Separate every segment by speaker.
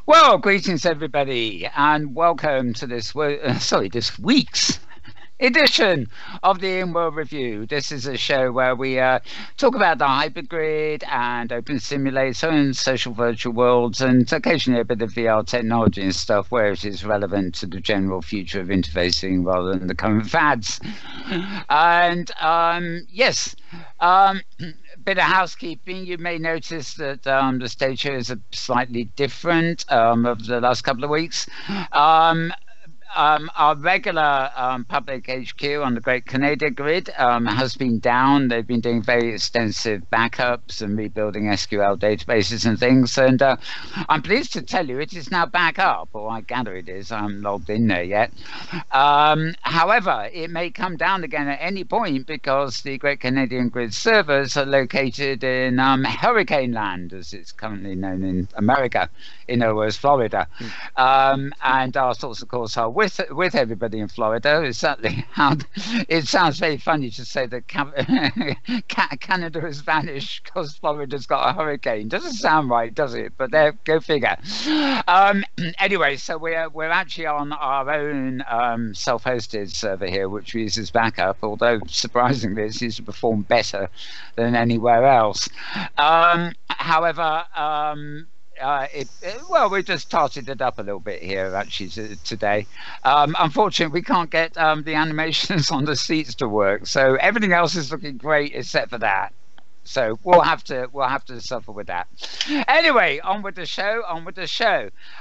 Speaker 1: Well, greetings everybody, and welcome to this week's edition of the Inworld Review. This is a show where we talk about the hypergrid and open simulator and social virtual worlds, and occasionally a bit of VR technology and stuff where it is relevant to the general future of interfacing rather than the current fads. And yes. Bit of housekeeping. You may notice that the stage here is slightly different over the last couple of weeks. Our regular public HQ on the Great Canadian Grid has been down. They've been doing very extensive backups and rebuilding SQL databases and things. And I'm pleased to tell you it is now back up, or I gather it is. I haven't logged in there yet. However, it may come down again at any point because the Great Canadian Grid servers are located in Hurricane Land, as it's currently known in America, in other words, Florida. And our thoughts, of course, are with everybody in Florida. Exactly how it sounds very funny to say that Canada has vanished because Florida's got a hurricane. Doesn't sound right, does it? But there, go figure. Anyway, so we're actually on our own self-hosted server here, which we use as backup. Although surprisingly, it seems to perform better than anywhere else. However. Well, we just started it up a little bit here actually today. Unfortunately, we can't get the animations on the seats to work, so everything else is looking great except for that. So we'll have to suffer with that. Anyway, on with the show.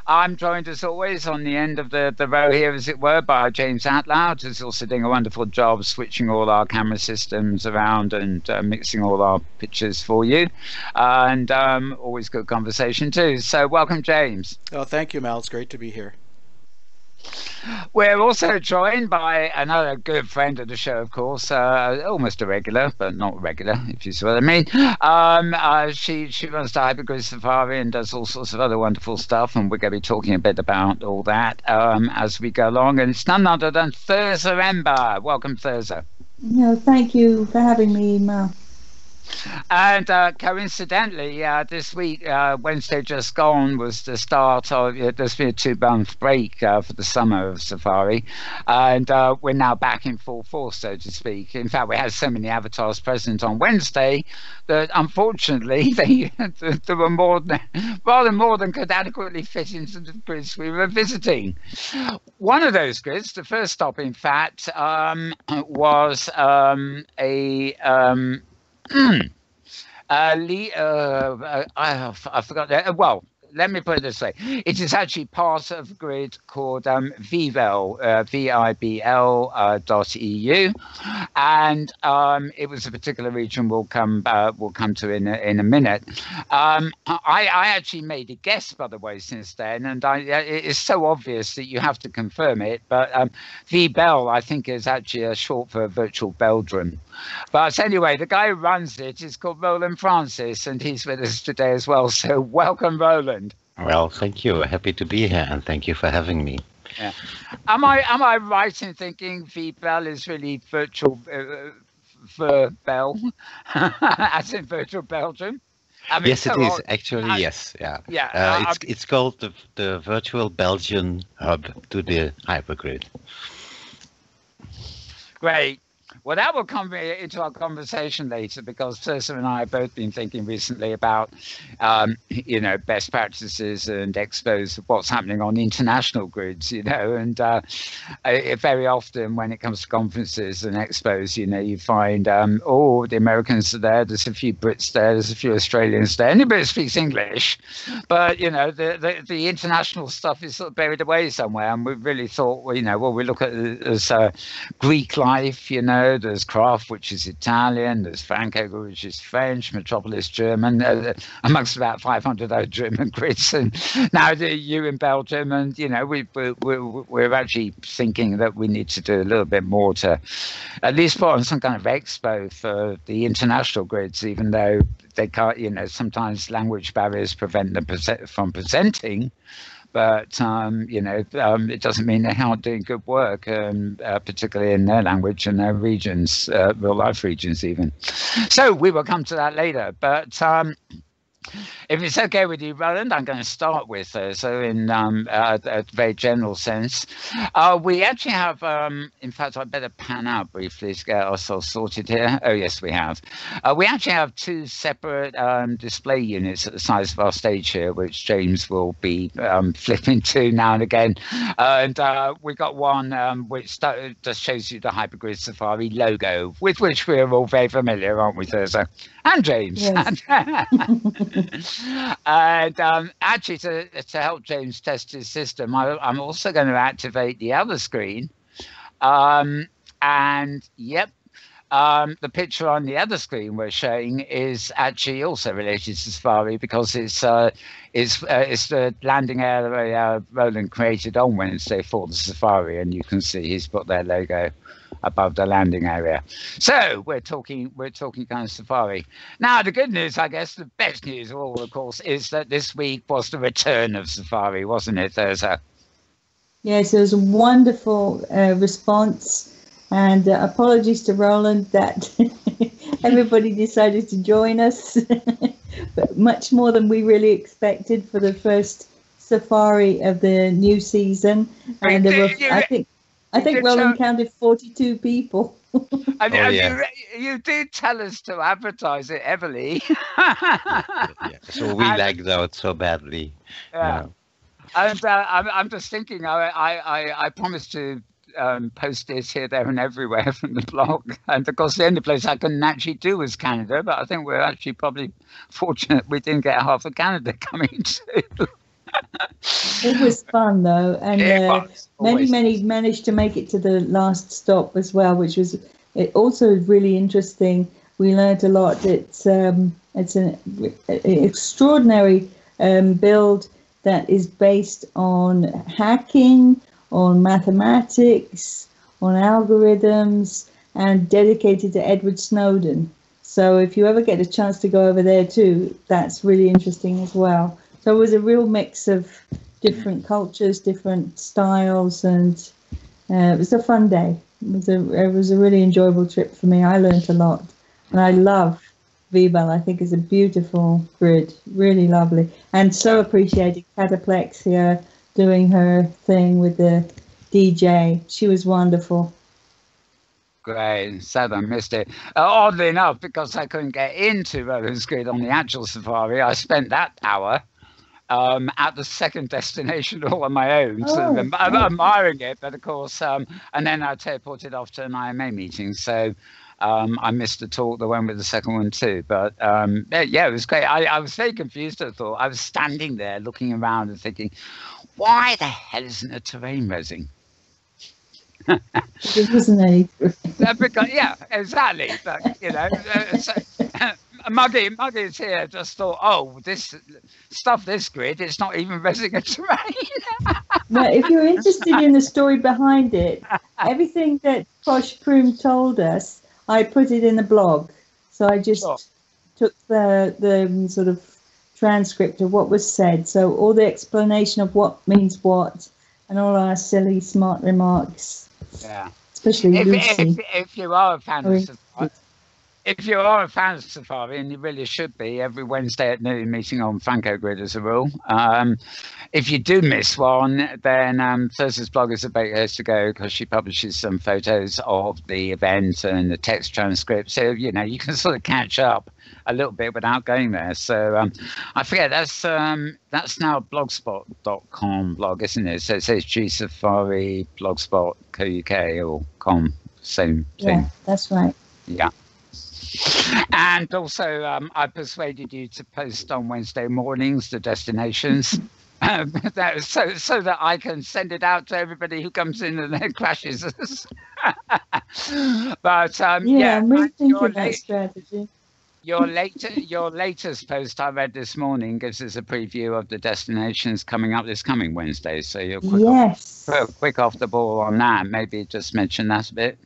Speaker 1: I'm joined as always on the end of the row here, as it were, by James Atloud, who's also doing a wonderful job switching all our camera systems around and mixing all our pictures for you. And always good conversation too. So welcome, James.
Speaker 2: Oh, thank you, Mal. It's great to be here.
Speaker 1: We're also joined by another good friend of the show, of course, almost a regular, but not regular, if you see what I mean. She runs the Hypergrid Safari and does all sorts of other wonderful stuff, and we're going to be talking a bit about all that as we go along. And it's none other than Thirza Ember. Welcome, Thirza.
Speaker 3: No, thank you for having me, Mal.
Speaker 1: And coincidentally, this week, Wednesday just gone, was the start of, there's been a 2-month break for the summer of Safari, and we're now back in full force, so to speak. In fact, we had so many avatars present on Wednesday that unfortunately there were rather more than could adequately fit into the grids we were visiting. One of those grids, the first stop in fact, was I forgot that. Well, let me put it this way. It is actually part of a grid called Vibel, VIBL.EU, and it was a particular region we'll come to in a minute. I actually made a guess, by the way, since then, and it is so obvious that you have to confirm it. But Vibel, I think, is actually a short for Virtual Belgium. But anyway, the guy who runs it is called Roland Francis, and he's with us today as well. So welcome, Roland.
Speaker 4: Well, thank you. Happy to be here, and thank you for having me.
Speaker 1: Yeah. Am I right in thinking VBEL is really virtual Bell, as in Virtual Belgium?
Speaker 4: I mean, yes, it is actually. Yes, yeah.
Speaker 1: Yeah.
Speaker 4: It's called the Virtual Belgian Hub to the Hypergrid.
Speaker 1: Great. Well, that will come into our conversation later, because Thirza and I have both been thinking recently about, best practices and expos of what's happening on international grids, and very often when it comes to conferences and expos, you find, the Americans are there, there's a few Brits there's a few Australians there, anybody speaks English, but, the international stuff is sort of buried away somewhere, and we really thought, we look at it as Greek life, there's Craft, which is Italian, there's Francogo, which is French, Metropolis German, amongst about 500 other German grids, and now you in Belgium, and we're actually thinking that we need to do a little bit more to at least put on some kind of expo for the international grids, even though they can't, sometimes language barriers prevent them from presenting. But, it doesn't mean they aren't doing good work, particularly in their language and their regions, real life regions even. So we will come to that later. But If it's okay with you, Roland, I'm going to start with Thirza in a very general sense. We actually have, in fact, I better pan out briefly to get ourselves sorted here. Oh, yes, we have. We actually have two separate display units at the size of our stage here, which James will be flipping to now and again. And we got one which just shows you the Hypergrid Safari logo, with which we're all very familiar, aren't we, Thirza? And James.
Speaker 3: Yes.
Speaker 1: And actually, to help James test his system, I'm also going to activate the other screen. And yep, the picture on the other screen we're showing is actually also related to Safari, because it's the landing area Roland created on Wednesday for the Safari, and you can see he's put their logo above the landing area. So we're talking kind of Safari. Now, the good news, I guess, the best news of all, of course, is that this week was the return of Safari, wasn't it, Thirza?
Speaker 3: Yes, it was a wonderful response, and apologies to Roland that everybody decided to join us, but much more than we really expected for the first Safari of the new season. And there were, I think Roland counted 42 people.
Speaker 1: And you did tell us to advertise it heavily.
Speaker 4: So we lagged out so badly.
Speaker 1: Yeah. And I'm just thinking, I promised to post this here, there, and everywhere from the blog. And of course, the only place I couldn't actually do was Canada, but I think we're actually probably fortunate we didn't get half of Canada coming too.
Speaker 3: It was fun though, and many managed to make it to the last stop as well, which was also really interesting. We learned a lot. It's an extraordinary build that is based on hacking, on mathematics, on algorithms, and dedicated to Edward Snowden. So if you ever get a chance to go over there too, that's really interesting as well. So it was a real mix of different cultures, different styles, and it was a fun day. It was a really enjoyable trip for me. I learned a lot, and I love Vibal. I think it's a beautiful grid, really lovely, and so appreciated Cataplex here doing her thing with the DJ. She was wonderful.
Speaker 1: Great, sad I missed it. Oddly enough, because I couldn't get into Roland's Grid on the actual Safari, I spent that hour at the second destination all on my own, so I'm admiring it. But of course, and then I teleported off to an IMA meeting, so I missed the talk that went with the second one too. But yeah, it was great. I was very confused. I thought I was standing there looking around and thinking, why the hell isn't a terrain resing?
Speaker 3: There wasn't any.
Speaker 1: Because, yeah, exactly. But you know, Muggy's here just thought, oh, this grid, it's not even resing a terrain.
Speaker 3: Well, if you're interested in the story behind it, everything that Posh Prune told us, I put it in the blog. So I just took the sort of transcript of what was said. So all the explanation of what means what, and all our silly, smart remarks.
Speaker 1: Yeah.
Speaker 3: Especially Lucy.
Speaker 1: If you are a fan of Safari, if you are a fan of Safari, and you really should be, every Wednesday at noon meeting on Franco Grid as a rule. If you do miss one, then Thirza's blog is a great place to go, because she publishes some photos of the event and the text transcript. So, you know, you can sort of catch up a little bit without going there. So I forget, that's now blogspot.com blog, isn't it? So it says G Safari blogspot co.uk or com, same thing.
Speaker 3: Yeah, that's right.
Speaker 1: Yeah. And also, I persuaded you to post on Wednesday mornings the destinations, so that I can send it out to everybody who comes in and then crashes us. But
Speaker 3: I'm rethinking that strategy.
Speaker 1: Your latest post I read this morning gives us a preview of the destinations coming up this coming Wednesday. So you're quick off the ball on that. Maybe just mention that a bit.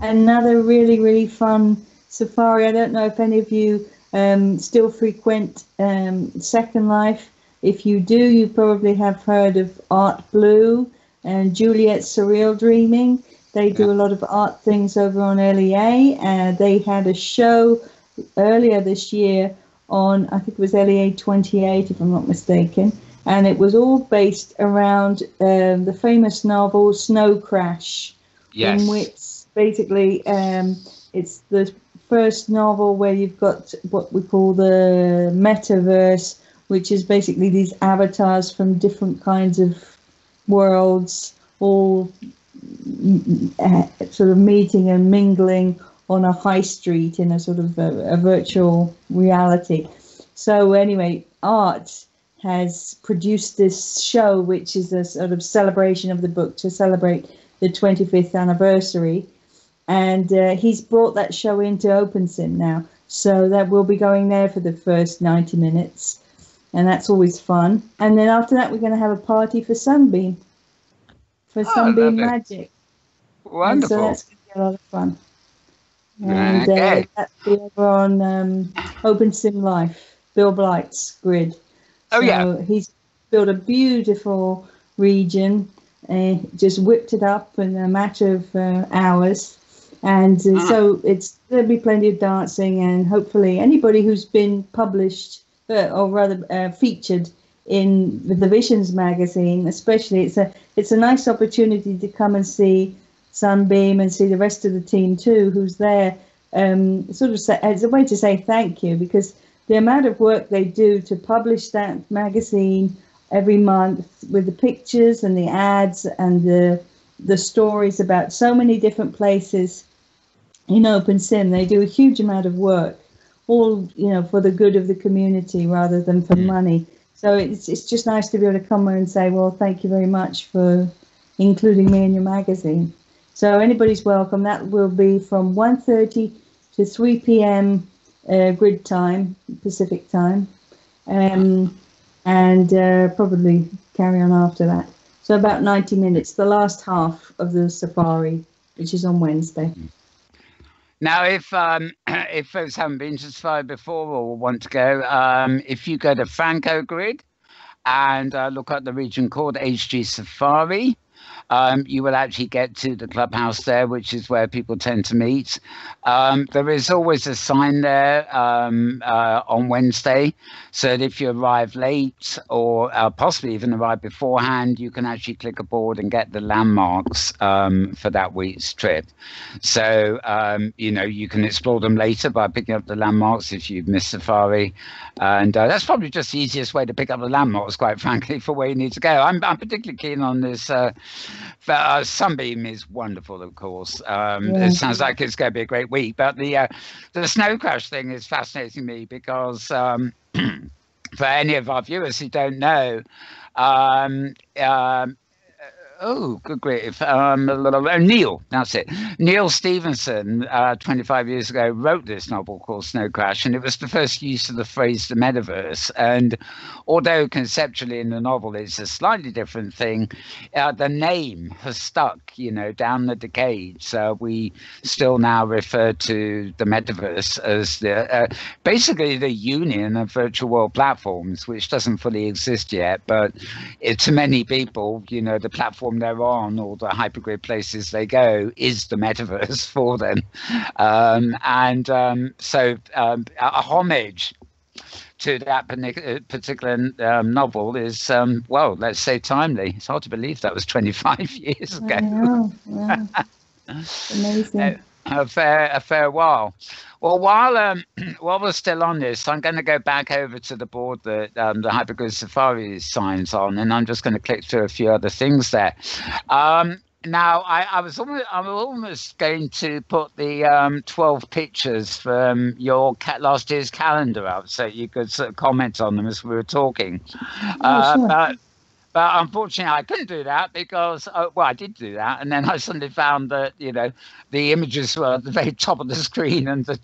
Speaker 1: Another
Speaker 3: really, really fun Safari. I don't know if any of you still frequent Second Life. If you do, you probably have heard of Art Blue and Juliet's Surreal Dreaming. They do a lot of art things over on LEA. They had a show earlier this year on, I think it was LEA 28, if I'm not mistaken, and it was all based around the famous novel Snow Crash,
Speaker 1: Yes.
Speaker 3: in which basically it's the first novel where you've got what we call the metaverse, which is basically these avatars from different kinds of worlds, all sort of meeting and mingling on a high street in a sort of a virtual reality. So anyway, Art has produced this show, which is a sort of celebration of the book to celebrate the 25th anniversary. And he's brought that show into OpenSim now. So that we'll be going there for the first 90 minutes. And that's always fun. And then after that, we're going to have a party for Sunbeam. For Sunbeam Magic.
Speaker 1: Wonderful.
Speaker 3: And so that's going to be a lot of fun. And
Speaker 1: Okay.
Speaker 3: that's the over on OpenSim Life, Bill Blight's grid.
Speaker 1: Oh,
Speaker 3: so
Speaker 1: yeah.
Speaker 3: He's built a beautiful region, just whipped it up in a matter of hours. And so it's there'll be plenty of dancing, and hopefully anybody who's been published, or rather featured in the Visions magazine, especially, it's a nice opportunity to come and see Sunbeam and see the rest of the team too, who's there. Sort of as a way to say thank you, because the amount of work they do to publish that magazine every month with the pictures and the ads and the stories about so many different places in OpenSim. They do a huge amount of work, all for the good of the community rather than for money. So it's just nice to be able to come and say, well, thank you very much for including me in your magazine. So anybody's welcome. That will be from 1:30 to 3 p.m. Grid time, Pacific time, and probably carry on after that. So about 90 minutes, the last half of the safari, which is on Wednesday.
Speaker 1: Now, if folks haven't been to Safari before or want to go, if you go to Franco Grid and look at the region called HG Safari, you will actually get to the clubhouse there, which is where people tend to meet. There is always a sign there on Wednesday, so that if you arrive late or possibly even arrive beforehand, you can actually click aboard and get the landmarks for that week's trip. So, you can explore them later by picking up the landmarks if you've missed Safari. And that's probably just the easiest way to pick up the landmarks, quite frankly, for where you need to go. I'm particularly keen on this. Sunbeam is wonderful, of course. It sounds like it's going to be a great week. But the snow crash thing is fascinating me because for any of our viewers who don't know, oh, good grief. Neil, that's it. Neil Stevenson, 25 years ago, wrote this novel called Snow Crash, and it was the first use of the phrase the metaverse. And although conceptually in the novel it's a slightly different thing, the name has stuck, down the decades. We still now refer to the metaverse as basically the union of virtual world platforms, which doesn't fully exist yet. But to many people, the platform they're on or the hypergrid places they go is the metaverse for them. So a homage to that particular novel is, let's say timely. It's hard to believe that was 25 years ago.
Speaker 3: I know. Yeah. Amazing.
Speaker 1: A fair while. Well, while we're still on this, I'm going to go back over to the board that the Hypergrid Safari signs on, and I'm just going to click through a few other things there. Now, I'm almost going to put the 12 pictures from your last year's calendar up, so you could sort of comment on them as we were talking.
Speaker 3: Sure.
Speaker 1: But unfortunately, I couldn't do that because, I did do that. And then I suddenly found that, the images were at the very top of the screen and the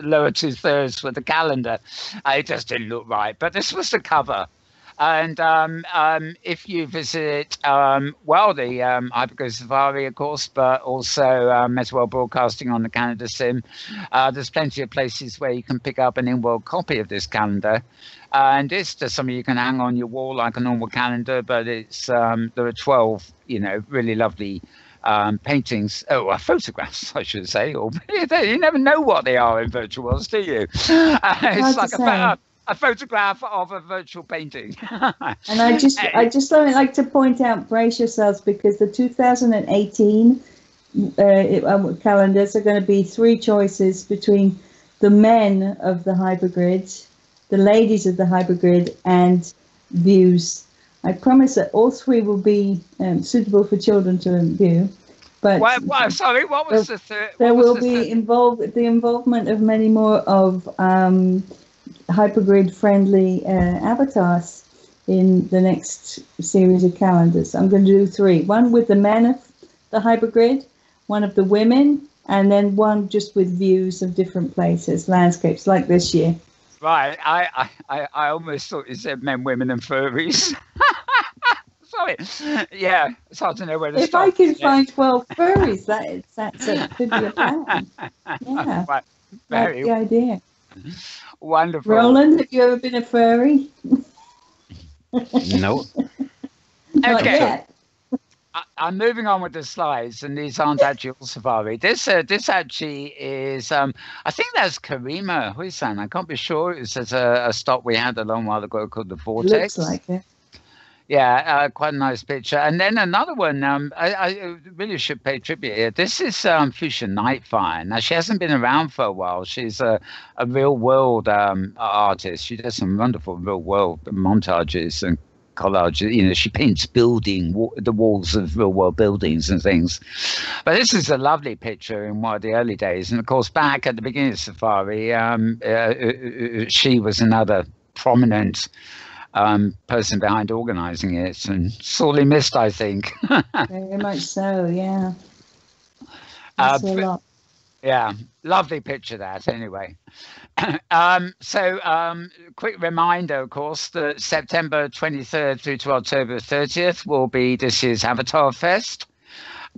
Speaker 1: lower 2/3 were the calendar. It just didn't look right. But this was the cover. And if you visit, the Hypergrid Safari, of course, but also Metaworld Broadcasting on the Canada Sim, there's plenty of places where you can pick up an Inworld copy of this calendar. And it's just something you can hang on your wall like a normal calendar, but it's there are 12, really lovely paintings, photographs, I should say. Or you never know what they are in virtual worlds, do you? It's like a photograph of a virtual painting.
Speaker 3: And I just like to point out, brace yourselves, because the 2018 calendars are going to be 3 choices between the men of the hypergrid, the ladies of the hypergrid, and views. I promise that all 3 will be suitable for children to view. But
Speaker 1: sorry, what was the third?
Speaker 3: There will be the involvement of many more of hypergrid-friendly avatars in the next series of calendars. I'm going to do 3. One with the men of the hypergrid, one of the women, and then one just with views of different places, landscapes, like this year.
Speaker 1: Right. I almost thought you said men, women, and furries. Sorry. Yeah, it's hard to know where to start.
Speaker 3: If I can find 12 furries, that could be a plan. Yeah,
Speaker 1: Right.
Speaker 3: that's the idea.
Speaker 1: Wonderful.
Speaker 3: Roland, have you ever been a furry?
Speaker 4: No.
Speaker 3: Not
Speaker 1: Okay.
Speaker 3: yet.
Speaker 1: I'm moving on with the slides, and these aren't actually all safari. This actually is, I think that's Karima Huisan. I can't be sure. It says a stop we had a long while ago called the Vortex.
Speaker 3: Looks like it.
Speaker 1: Yeah, quite a nice picture. And then another one, I really should pay tribute here. This is Fuchsia Nightfire. Now, she hasn't been around for a while. She's a real world artist. She does some wonderful real world montages and collages. You know, she paints the walls of real world buildings and things. But this is a lovely picture in one of the early days. And of course, back at the beginning of Safari, she was another prominent person behind organizing it, and sorely missed, I think.
Speaker 3: Very much so, yeah. That's a lot.
Speaker 1: Yeah, lovely picture that anyway. Quick reminder, of course, that September 23rd through to October 30th will be this year's Avatar Fest.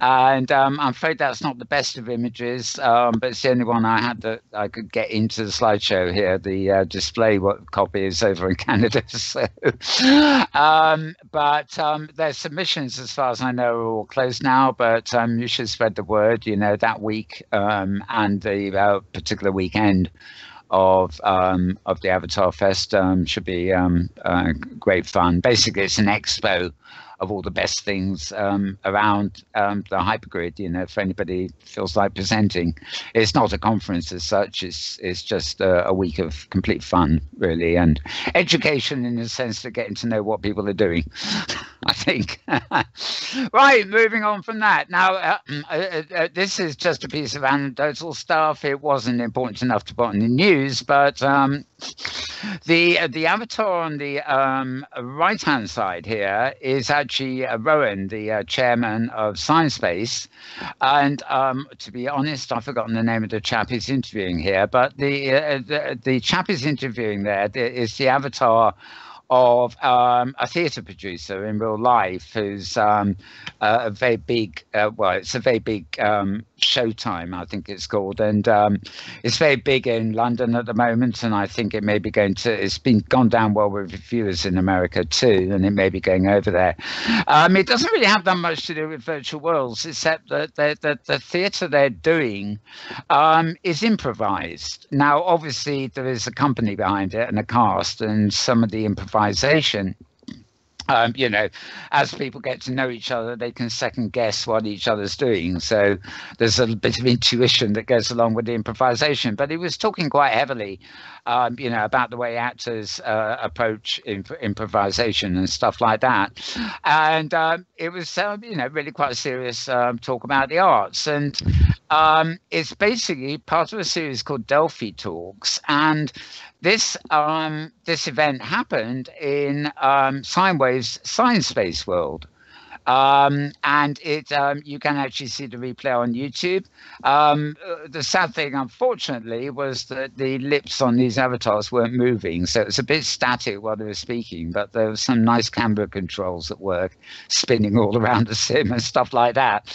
Speaker 1: And I'm afraid that's not the best of images, but it's the only one I had that I could get into the slideshow here. The display copy is over in Canada. So, their submissions, as far as I know, are all closed now. But you should spread the word. You know, that week and the particular weekend of the Avatar Fest should be great fun. Basically, it's an expo of all the best things around the hypergrid, you know, for anybody feels like presenting. It's not a conference as such, it's just a week of complete fun, really, and education in the sense of getting to know what people are doing, I think. Right, moving on from that. Now, this is just a piece of anecdotal stuff. It wasn't important enough to put in the news, but the avatar on the right-hand side here is actually Roland, the chairman of Sciencebase. And to be honest, I've forgotten the name of the chap he's interviewing here, but the chap he's interviewing there is the avatar of a theatre producer in real life who's a very big, it's a very big Showtime, I think it's called, and it's very big in London at the moment, and I think it may be it's gone down well with reviewers in America too, and it may be going over there. It doesn't really have that much to do with virtual worlds, except that the theatre they're doing is improvised. Now, obviously, there is a company behind it and a cast, and some of the improvisation, you know, as people get to know each other, they can second guess what each other's doing. So there's a bit of intuition that goes along with the improvisation. But he was talking quite heavily, you know, about the way actors approach improvisation and stuff like that. And it was, you know, really quite a serious talk about the arts. And it's basically part of a series called Delphi Talks. And this event happened in Sine Wave's Sciencebase world. And it you can actually see the replay on YouTube. The sad thing, unfortunately, was that the lips on these avatars weren't moving, so it was a bit static while they were speaking, but there was some nice camera controls at work, spinning all around the sim and stuff like that.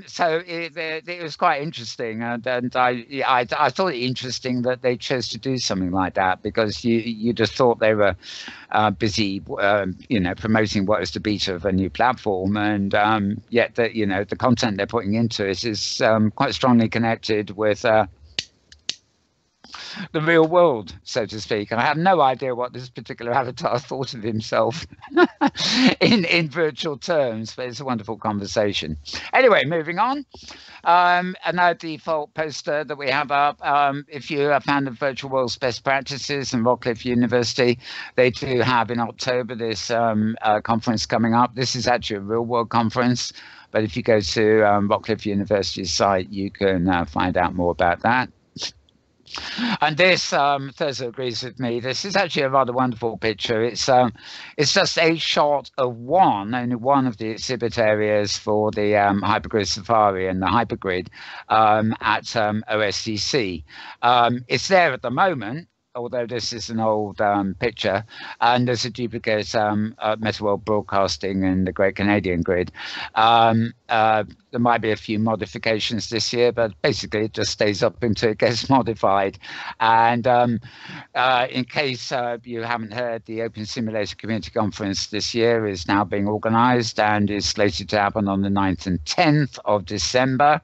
Speaker 1: So it was quite interesting, and I thought it interesting that they chose to do something like that, because you just thought they were busy, you know, promoting what is the beta of a new platform, and yet that, you know, the content they're putting into it is quite strongly connected with the real world, so to speak. And I have no idea what this particular avatar thought of himself in virtual terms, but it's a wonderful conversation. Anyway, moving on. Another default poster that we have up. If you're a fan of Virtual World's best practices and Rockcliffe University, they do have in October this conference coming up. This is actually a real world conference, but if you go to Rockcliffe University's site, you can find out more about that. And this, Thirza agrees with me, this is actually a rather wonderful picture. It's just a shot of only one of the exhibit areas for the hypergrid safari and the hypergrid at OSCC. It's there at the moment, although this is an old picture, and there's a duplicate Metaworld Broadcasting and the Great Canadian Grid. There might be a few modifications this year, but basically it just stays up until it gets modified. And in case you haven't heard, the Open Simulator Community Conference this year is now being organised and is slated to happen on the 9th and 10th of December.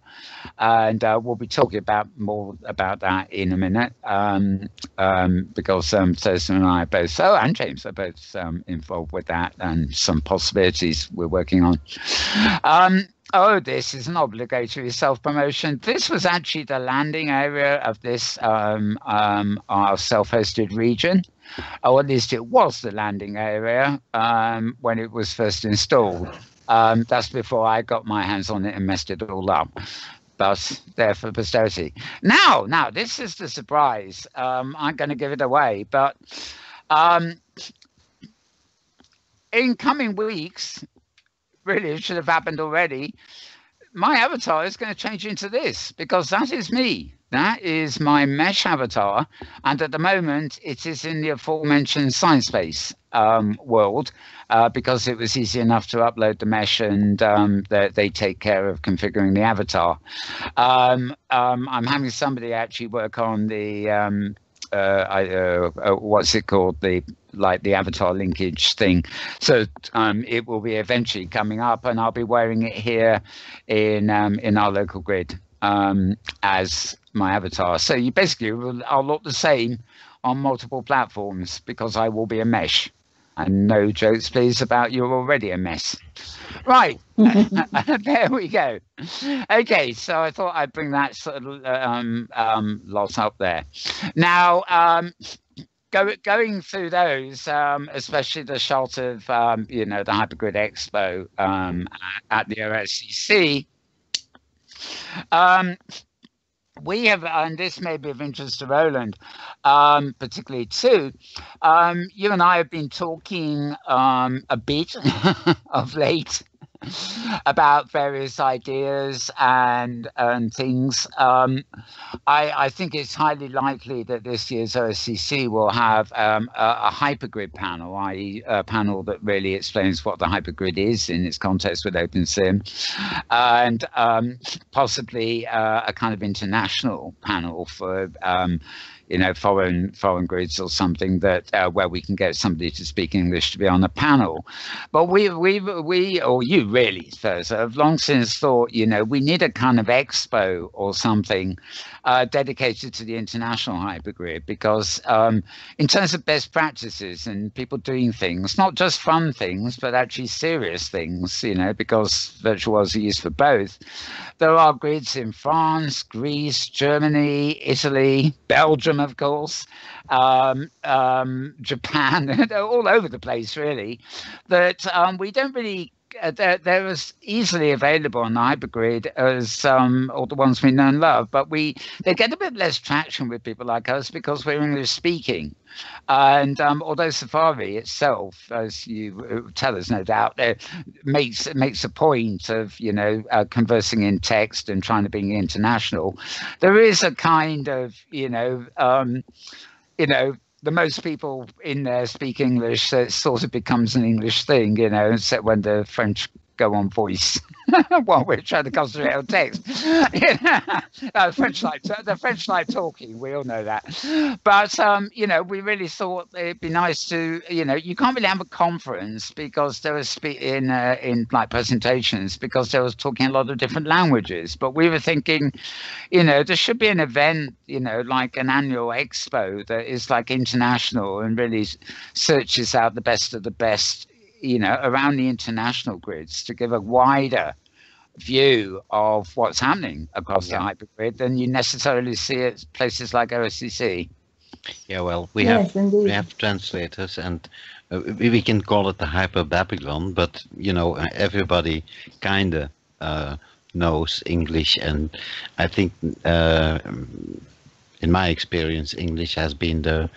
Speaker 1: And we'll be talking more about that in a minute because Thirza and I both, and James are both involved with that and some possibilities we're working on. Oh, this is an obligatory self-promotion. This was actually the landing area of this our self-hosted region, or at least it was the landing area when it was first installed. That's before I got my hands on it and messed it all up. But there for posterity. Now, this is the surprise. I'm going to give it away, but in coming weeks, really, it should have happened already. My avatar is going to change into this because that is me. That is my mesh avatar. And at the moment, it is in the aforementioned ScienceSpace world because it was easy enough to upload the mesh and they take care of configuring the avatar. I'm having somebody actually work on the what's it called, the avatar linkage thing, so it will be eventually coming up, and I'll be wearing it here in our local grid as my avatar. So you basically I'll look the same on multiple platforms because I will be a mesh. And no jokes, please, about you're already a mess. Right, there we go. Okay, so I thought I'd bring that sort of lot up there. Now, going through those, especially the shot of the Hypergrid Expo at the OSCC. We have, and this may be of interest to Roland, particularly too, you and I have been talking a bit of late about various ideas and things. I think it's highly likely that this year's OSCC will have a hypergrid panel, i.e. a panel that really explains what the hypergrid is in its context with OpenSim, and possibly a kind of international panel for foreign grids or something that where we can get somebody to speak English to be on the panel. But we or you really, Thirza, have long since thought, we need a kind of expo or something dedicated to the international hypergrid, because in terms of best practices and people doing things, not just fun things, but actually serious things, because virtual worlds are used for both. There are grids in France, Greece, Germany, Italy, Belgium, of course, Japan, all over the place, really, that we don't really, they're as easily available on the hypergrid as all the ones we know and love, but they get a bit less traction with people like us because we're English speaking. And although Safari itself, as you tell us, no doubt, makes a point of conversing in text and trying to be international, there is a kind of the most people in there speak English, so it sort of becomes an English thing, except when the French go on voice while we're trying to concentrate on text. The French like talking. We all know that. But we really thought it'd be nice to, you can't really have a conference because there was in like presentations because there was talking a lot of different languages. But we were thinking, there should be an event, like an annual expo that is like international and really searches out the best of the best, around the international grids to give a wider view of what's happening across the hypergrid than you necessarily see at places like OSCC.
Speaker 4: Yeah, well, we have translators, and we can call it the Hyper Babylon, but everybody kind of knows English, and I think in my experience, English has been the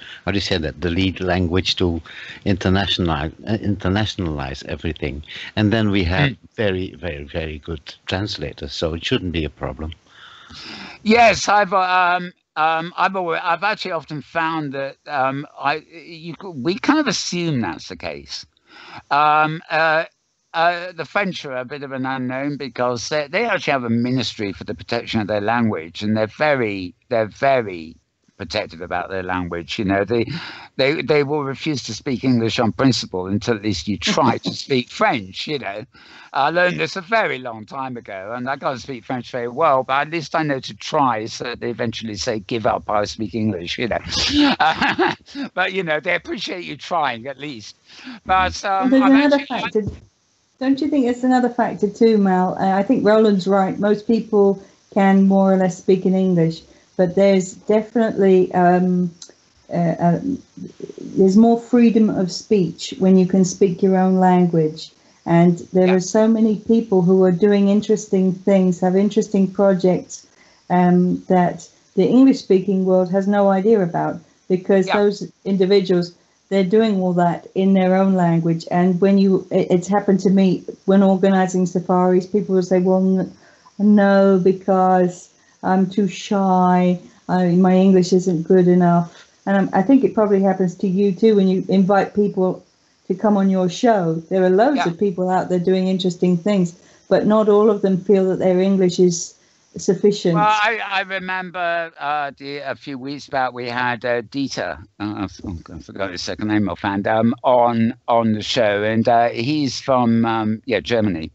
Speaker 4: lead language to internationalize everything. And then we have very, very, very good translators, so it shouldn't be a problem.
Speaker 1: Yes, I've actually often found that we kind of assume that's the case. The French are a bit of an unknown because they actually have a ministry for the protection of their language, and they're very protective about their language. They will refuse to speak English on principle until at least you try to speak French. I learned this a very long time ago, and I can't speak French very well, but at least I know to try. So they eventually say, "Give up, I speak English." But they appreciate you trying at least. But
Speaker 3: there's another factor. Don't you think it's another factor too, Mal? I think Roland's right. Most people can more or less speak in English, but there's definitely there's more freedom of speech when you can speak your own language. And there are so many people who are doing interesting things, have interesting projects that the English-speaking world has no idea about, because those individuals, they're doing all that in their own language. And when it's happened to me when organizing safaris, people will say, well, no, because I'm too shy. My English isn't good enough. And I think it probably happens to you too when you invite people to come on your show. There are loads of people out there doing interesting things, but not all of them feel that their English is sufficient.
Speaker 1: Well, I remember a few weeks back we had Dieter, I forgot his second name offhand, on the show, and he's from Germany.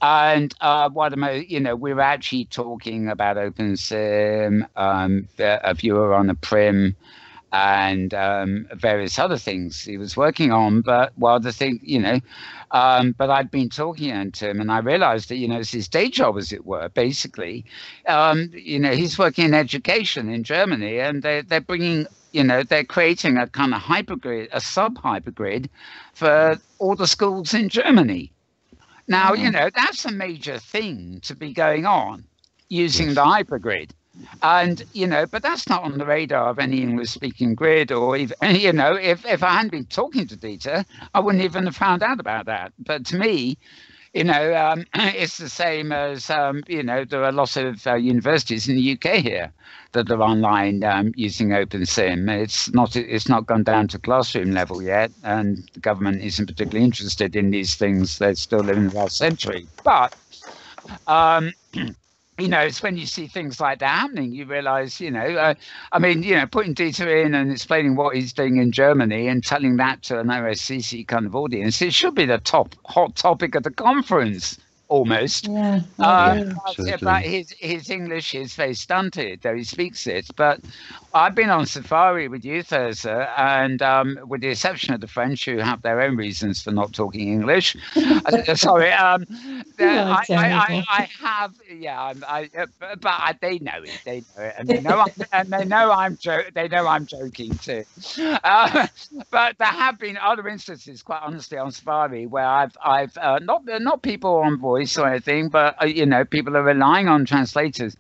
Speaker 1: And we were actually talking about OpenSim, a viewer on a Prim, and various other things he was working on. But but I'd been talking to him, and I realized that it's his day job, as it were. Basically, he's working in education in Germany, and they're bringing, they're creating a kind of hypergrid, a sub-hypergrid for all the schools in Germany. Now, that's a major thing to be going on, using the hypergrid. And, but that's not on the radar of any English-speaking grid, or even, if I hadn't been talking to Dieter, I wouldn't even have found out about that. But to me, it's the same as, there are lots of universities in the UK here that are online using OpenSim. It's not gone down to classroom level yet, and the government isn't particularly interested in these things. They're still living in the last century. But it's when you see things like that happening, you realize, putting Dieter in and explaining what he's doing in Germany and telling that to an OSCC kind of audience, it should be the hot topic of the conference, almost. But his English is very stunted, though he speaks it. But I've been on safari with you, Thirza, and with the exception of the French, who have their own reasons for not talking English. Sorry, I have, but they know it, and they know I'm joking too. But there have been other instances, quite honestly, on safari where I've not people on voice or anything, but people are relying on translators.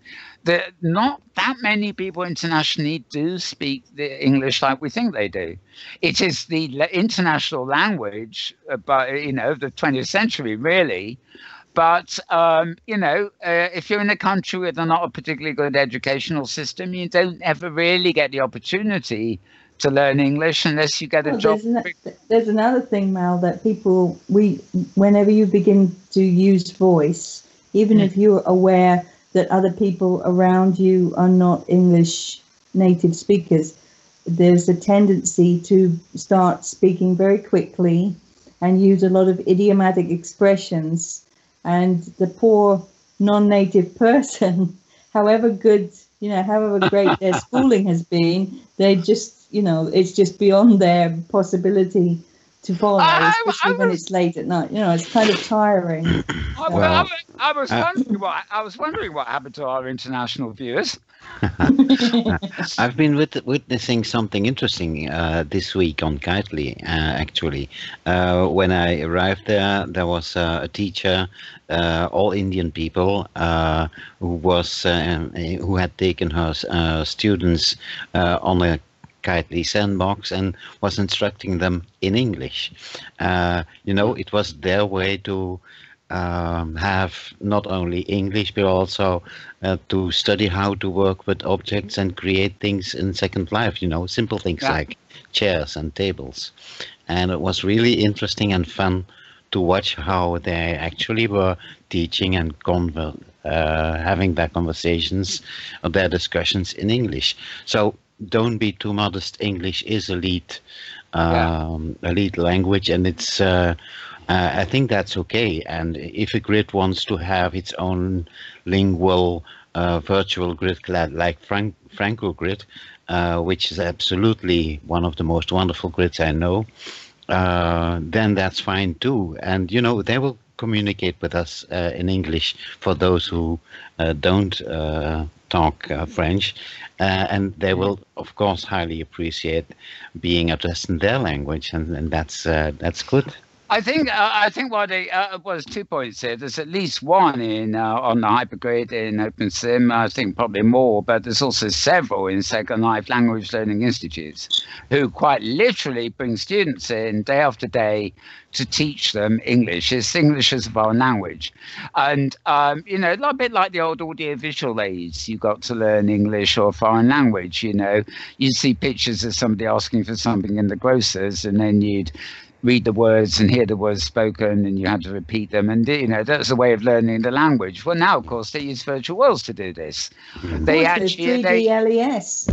Speaker 1: Not that many people internationally do speak the English like we think they do. It is the international language, but of the 20th century, really. But if you're in a country with not a particularly good educational system, you don't ever really get the opportunity to learn English unless you get a job.
Speaker 3: There's another thing, Mal, that whenever you begin to use voice, even if you're aware that other people around you are not English native speakers, there's a tendency to start speaking very quickly and use a lot of idiomatic expressions. And the poor non-native person, however good, however great their schooling has been, they just, it's just beyond their possibility to follow, especially when it's late at night. It's kind of tiring.
Speaker 1: I was wondering what happened to our international viewers.
Speaker 4: I've been witnessing something interesting this week on Kitely, actually. When I arrived there was a teacher, all Indian people, who had taken her students on a Kitely sandbox and was instructing them in English. It was their way to have not only English but also to study how to work with objects and create things in Second Life, simple things like chairs and tables. And it was really interesting and fun to watch how they actually were teaching and having their conversations or their discussions in English. So don't be too modest. English is a lead language, and it's I think that's okay. And if a grid wants to have its own lingual virtual grid like Franco Grid, which is absolutely one of the most wonderful grids I know, then that's fine too. And they will communicate with us in English for those who don't talk French, and they will of course highly appreciate being addressed in their language, and that's good.
Speaker 1: I think what was 2 points here. There's at least one on the hypergrid in OpenSim. I think probably more, but there's also several in Second Life language learning institutes who quite literally bring students in day after day to teach them English. It's English as a foreign language, and a bit like the old audiovisual aids. You got to learn English or a foreign language. You see pictures of somebody asking for something in the grocers, and then you'd read the words and hear the words spoken, and you had to repeat them, and that's a way of learning the language. Well, now of course they use virtual worlds to do this. They actually
Speaker 3: 3D LES.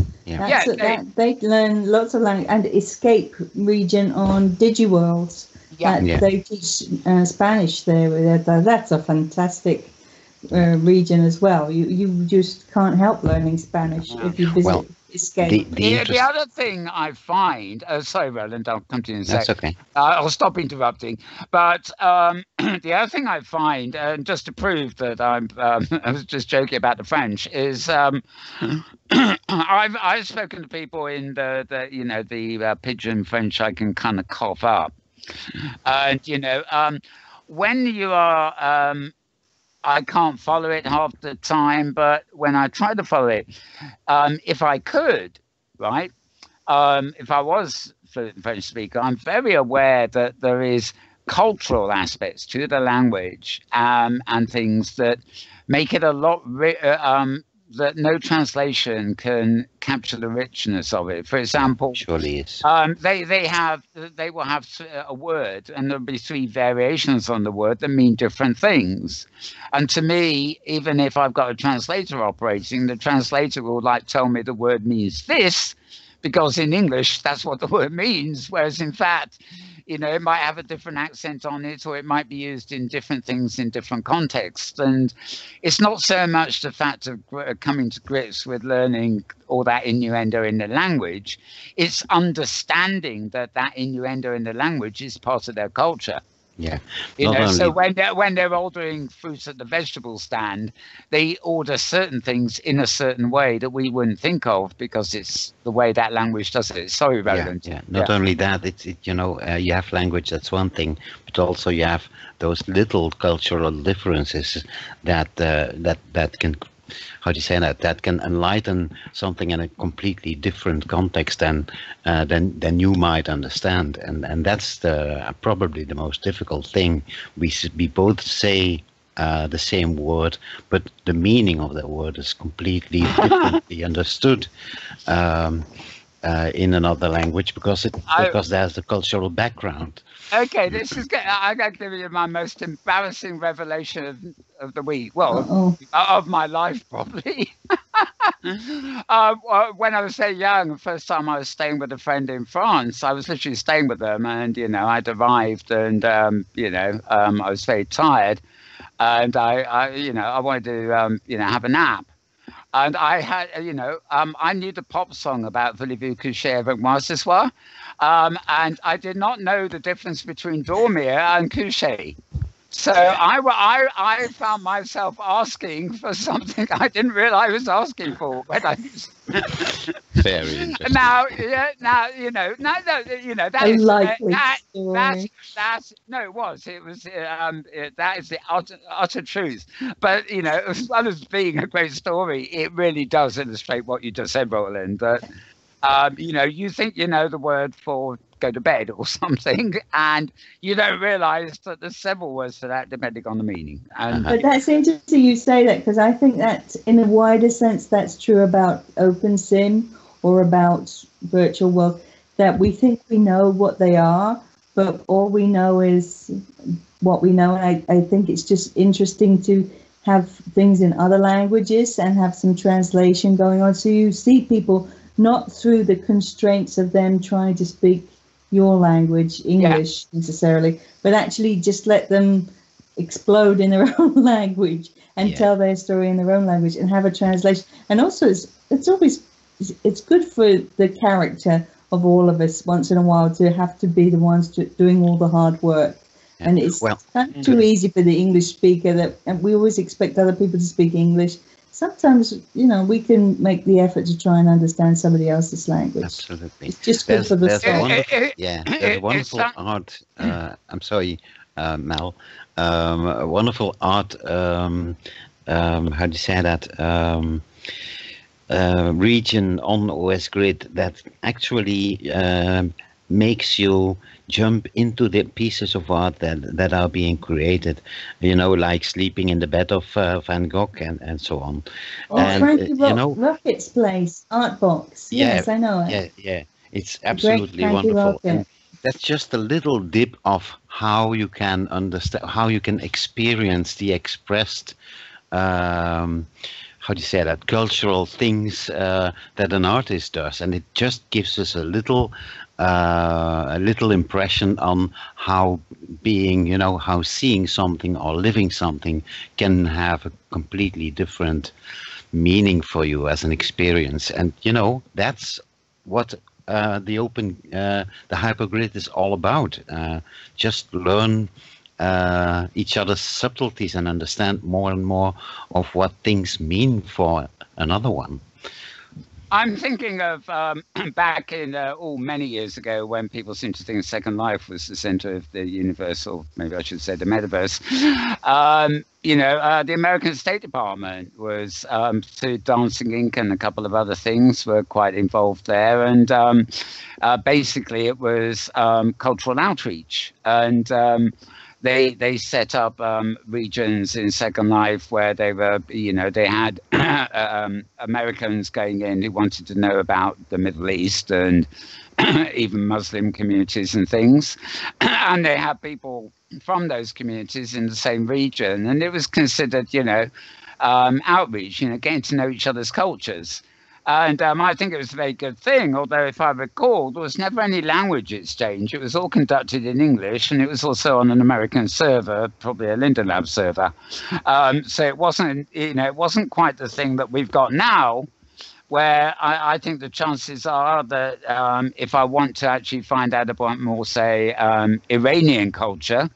Speaker 3: They learn lots of language, and Escape Region on DigiWorlds. They teach Spanish there. That's a fantastic region as well. You just can't help learning Spanish if you visit. Escape.
Speaker 1: The other thing I find, sorry, Roland, I'll come to you in a sec.
Speaker 4: That's okay.
Speaker 1: I'll stop interrupting. But the other thing I find, just to prove that I was just joking about the French, is I've spoken to people in the pidgin French I can kind of cough up, and when you are. I can't follow it half the time, but when I try to follow it, if I could, right, if I was a French speaker, I'm very aware that there is cultural aspects to the language and things that make it a lot that no translation can capture the richness of it. For example,
Speaker 4: surely is.
Speaker 1: They will have a word, and there'll be 3 variations on the word that mean different things. And to me, even if I've got a translator operating, the translator will tell me the word means this, because in English that's what the word means. Whereas in fact, it might have a different accent on it, or it might be used in different things in different contexts. And it's not so much the fact of coming to grips with learning all that innuendo in the language. It's understanding that innuendo in the language is part of their culture.
Speaker 4: Yeah.
Speaker 1: So when they're ordering fruits at the vegetable stand, they order certain things in a certain way that we wouldn't think of because it's the way that language does it. Sorry, Roland.
Speaker 4: Not only that, you have language, that's one thing, but also you have those little cultural differences that can, that can enlighten something in a completely different context than you might understand, and that's probably the most difficult thing. We both say the same word, but the meaning of that word is completely differently understood. in another language because there's a cultural background.
Speaker 1: Okay, this is. I'm going to give you my most embarrassing revelation of the week. Well, of my life, probably. When I was so young, the first time I was staying with a friend in France, I was literally staying with them, and I'd arrived, and I was very tired, and I wanted to have a nap. And I had, I knew the pop song about Voulez-vous coucher avec moi ce soir, and I did not know the difference between dormir and coucher. So I found myself asking for something I didn't realize I was asking for when I was
Speaker 4: very interesting.
Speaker 1: Now, that is the utter truth. But as well as being a great story, it really does illustrate what you just said, Roland. That you think you know the word for go to bed or something, and you don't realize that there's several words for that depending on the meaning. And
Speaker 3: but that's interesting you say that, because I think that in a wider sense that's true about OpenSim or about virtual world, that we think we know what they are, but all we know is what we know. And I think it's just interesting to have things in other languages and have some translation going on, so you see people not through the constraints of them trying to speak your language, English necessarily, but actually just let them explode in their own language and tell their story in their own language and have a translation. And also it's good for the character of all of us once in a while to have to be the ones doing all the hard work. Yeah. And it's not too easy for the English speaker, and we always expect other people to speak English. Sometimes, we can make the effort to try and understand somebody else's language.
Speaker 4: Absolutely.
Speaker 3: It's just good for the soul.
Speaker 4: There's a wonderful art. I'm sorry, Mel. A wonderful art. How do you say that? Region on OS Grid that actually makes you jump into the pieces of art that are being created, like Sleeping in the Bed of Van Gogh and so on. And
Speaker 3: Frankie Rocket's place, Art Box. Yes, I know it.
Speaker 4: Yeah, it's absolutely wonderful. And that's just a little dip of how you can understand, how you can experience the expressed how do you say that, cultural things that an artist does, and it just gives us a little impression on how being, how seeing something or living something can have a completely different meaning for you as an experience. And that's what the hypergrid is all about. Just learn each other's subtleties and understand more and more of what things mean for another one.
Speaker 1: I'm thinking of back in many years ago when people seemed to think Second Life was the center of the universe, or maybe I should say the metaverse. The American State Department was through Dancing Inc. and a couple of other things were quite involved there, and basically it was cultural outreach, and they set up regions in Second Life where they were, they had Americans going in who wanted to know about the Middle East and even Muslim communities and things. And they had people from those communities in the same region. And it was considered, outreach, getting to know each other's cultures. And I think it was a very good thing, although if I recall, there was never any language exchange. It was all conducted in English, and it was also on an American server, probably a Linden Lab server. So it wasn't quite the thing that we've got now, where I think the chances are that if I want to actually find out about more, say, Iranian culture,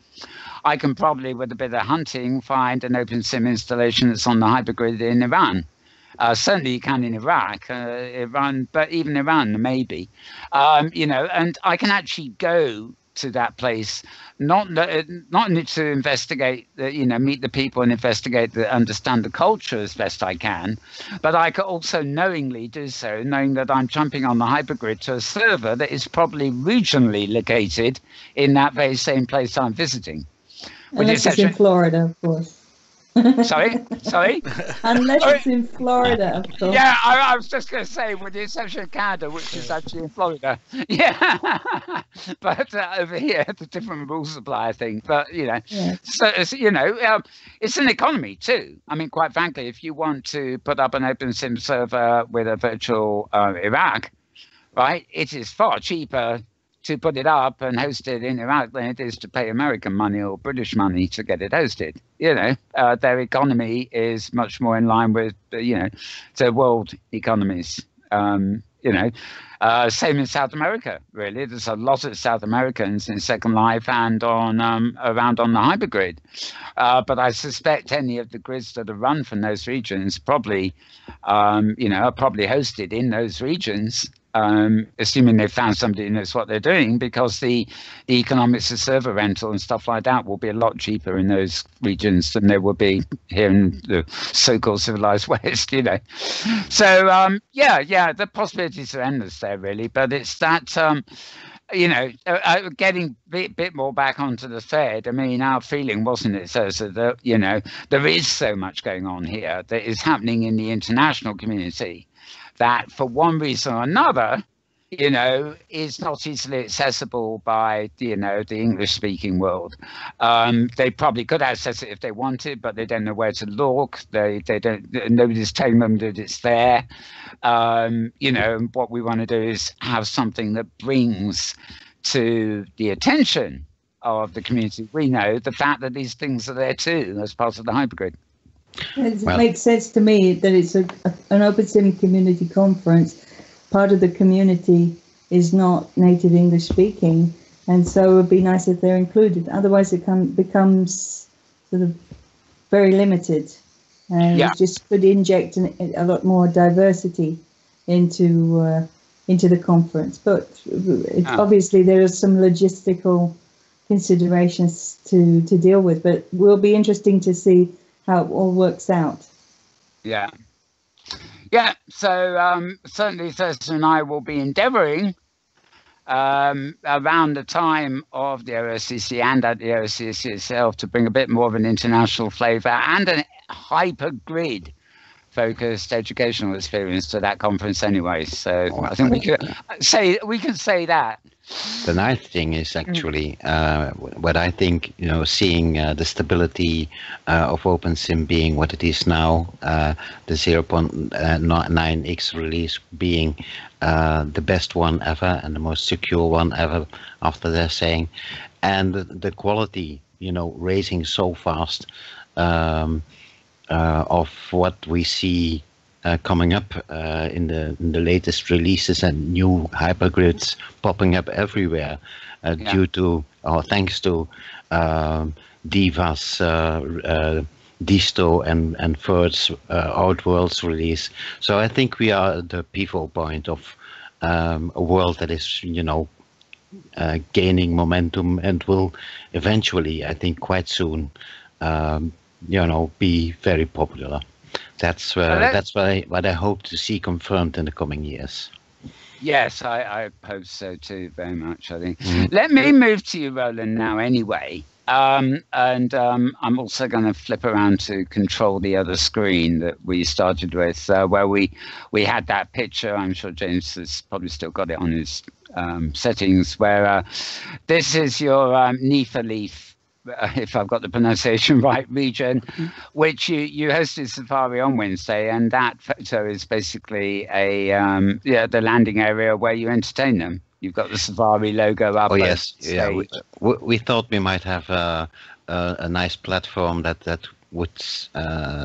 Speaker 1: I can probably, with a bit of hunting, find an OpenSim installation that's on the hypergrid in Iran. Certainly you can in Iraq, Iran, but even Iran, maybe. And I can actually go to that place, not only to investigate, meet the people and investigate, understand the culture as best I can, but I could also knowingly do so, knowing that I'm jumping on the hypergrid to a server that is probably regionally located in that very same place I'm visiting.
Speaker 3: Unless it's in Florida, of course.
Speaker 1: Sorry?
Speaker 3: Unless it's in Florida, of course.
Speaker 1: Yeah, I was just going to say, with the exception of Canada, which is actually in Florida. Yeah. But over here, the different rules apply, I think. But, so, it's an economy too. I mean, quite frankly, if you want to put up an OpenSim server with a virtual Iraq, right, it is far cheaper to put it up and host it in Iraq than it is to pay American money or British money to get it hosted. Their economy is much more in line with, the world economies. Same in South America, really. There's a lot of South Americans in Second Life and on around on the hypergrid. But I suspect any of the grids that are run from those regions probably, are probably hosted in those regions. Assuming they've found somebody who knows what they're doing, because the economics of server rental and stuff like that will be a lot cheaper in those regions than they will be here in the so-called civilized West, So, the possibilities are endless there, really. But it's that, getting a bit more back onto the thread. I mean, our feeling, wasn't it, Thirza, that, there is so much going on here that is happening in the international community that for one reason or another, is not easily accessible by, the English-speaking world. They probably could access it if they wanted, but they don't know where to look. They don't. Nobody's telling them that it's there. What we want to do is have something that brings to the attention of the community we know the fact that these things are there too as part of the hypergrid.
Speaker 3: It makes sense to me that it's an OpenSim community conference. Part of the community is not native English speaking, and so it would be nice if they're included. Otherwise, it becomes sort of very limited, and it just could inject a lot more diversity into the conference. But obviously, there are some logistical considerations to deal with. But it will be interesting to see how it all works out.
Speaker 1: Yeah. So certainly Thirza and I will be endeavouring around the time of the OSCC and at the OSCC itself to bring a bit more of an international flavour and a hypergrid focused educational experience to that conference anyway. So I think we can say that.
Speaker 4: The nice thing is actually what I think, seeing the stability of OpenSim being what it is now, the 0.9x release being the best one ever and the most secure one ever after their saying, and the quality, raising so fast of what we see coming up in the latest releases and new hypergrids popping up everywhere due to or thanks to Diva's Disto and Third's Outworlds release. So I think we are at the pivot point of a world that is gaining momentum and will eventually, I think quite soon, be very popular. That's what I hope to see confirmed in the coming years.
Speaker 1: Yes, I hope so too, very much, I think. Let me move to you, Roland, now anyway. I'm also going to flip around to control the other screen that we started with, where we had that picture. I'm sure James has probably still got it on his settings, where this is your Nifa Leaf, if I've got the pronunciation right, region, which you hosted Safari on Wednesday, and that photo is basically the landing area where you entertain them. You've got the Safari logo up.
Speaker 4: Oh yes, yeah. We thought we might have a nice platform that would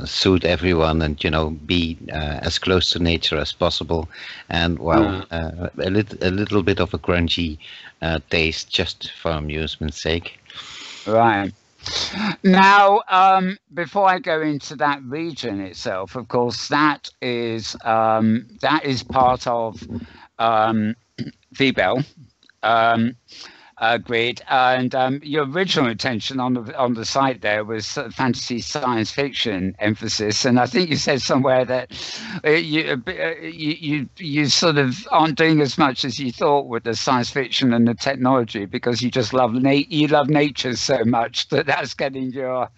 Speaker 4: suit everyone, and be as close to nature as possible, and a little bit of a grungy taste, just for amusement's sake.
Speaker 1: Right. Now, before I go into that region itself, of course, that is part of VBEL. grid, and your original intention on the site there was fantasy science fiction emphasis, and I think you said somewhere that you sort of aren't doing as much as you thought with the science fiction and the technology because you just love nature so much that's getting your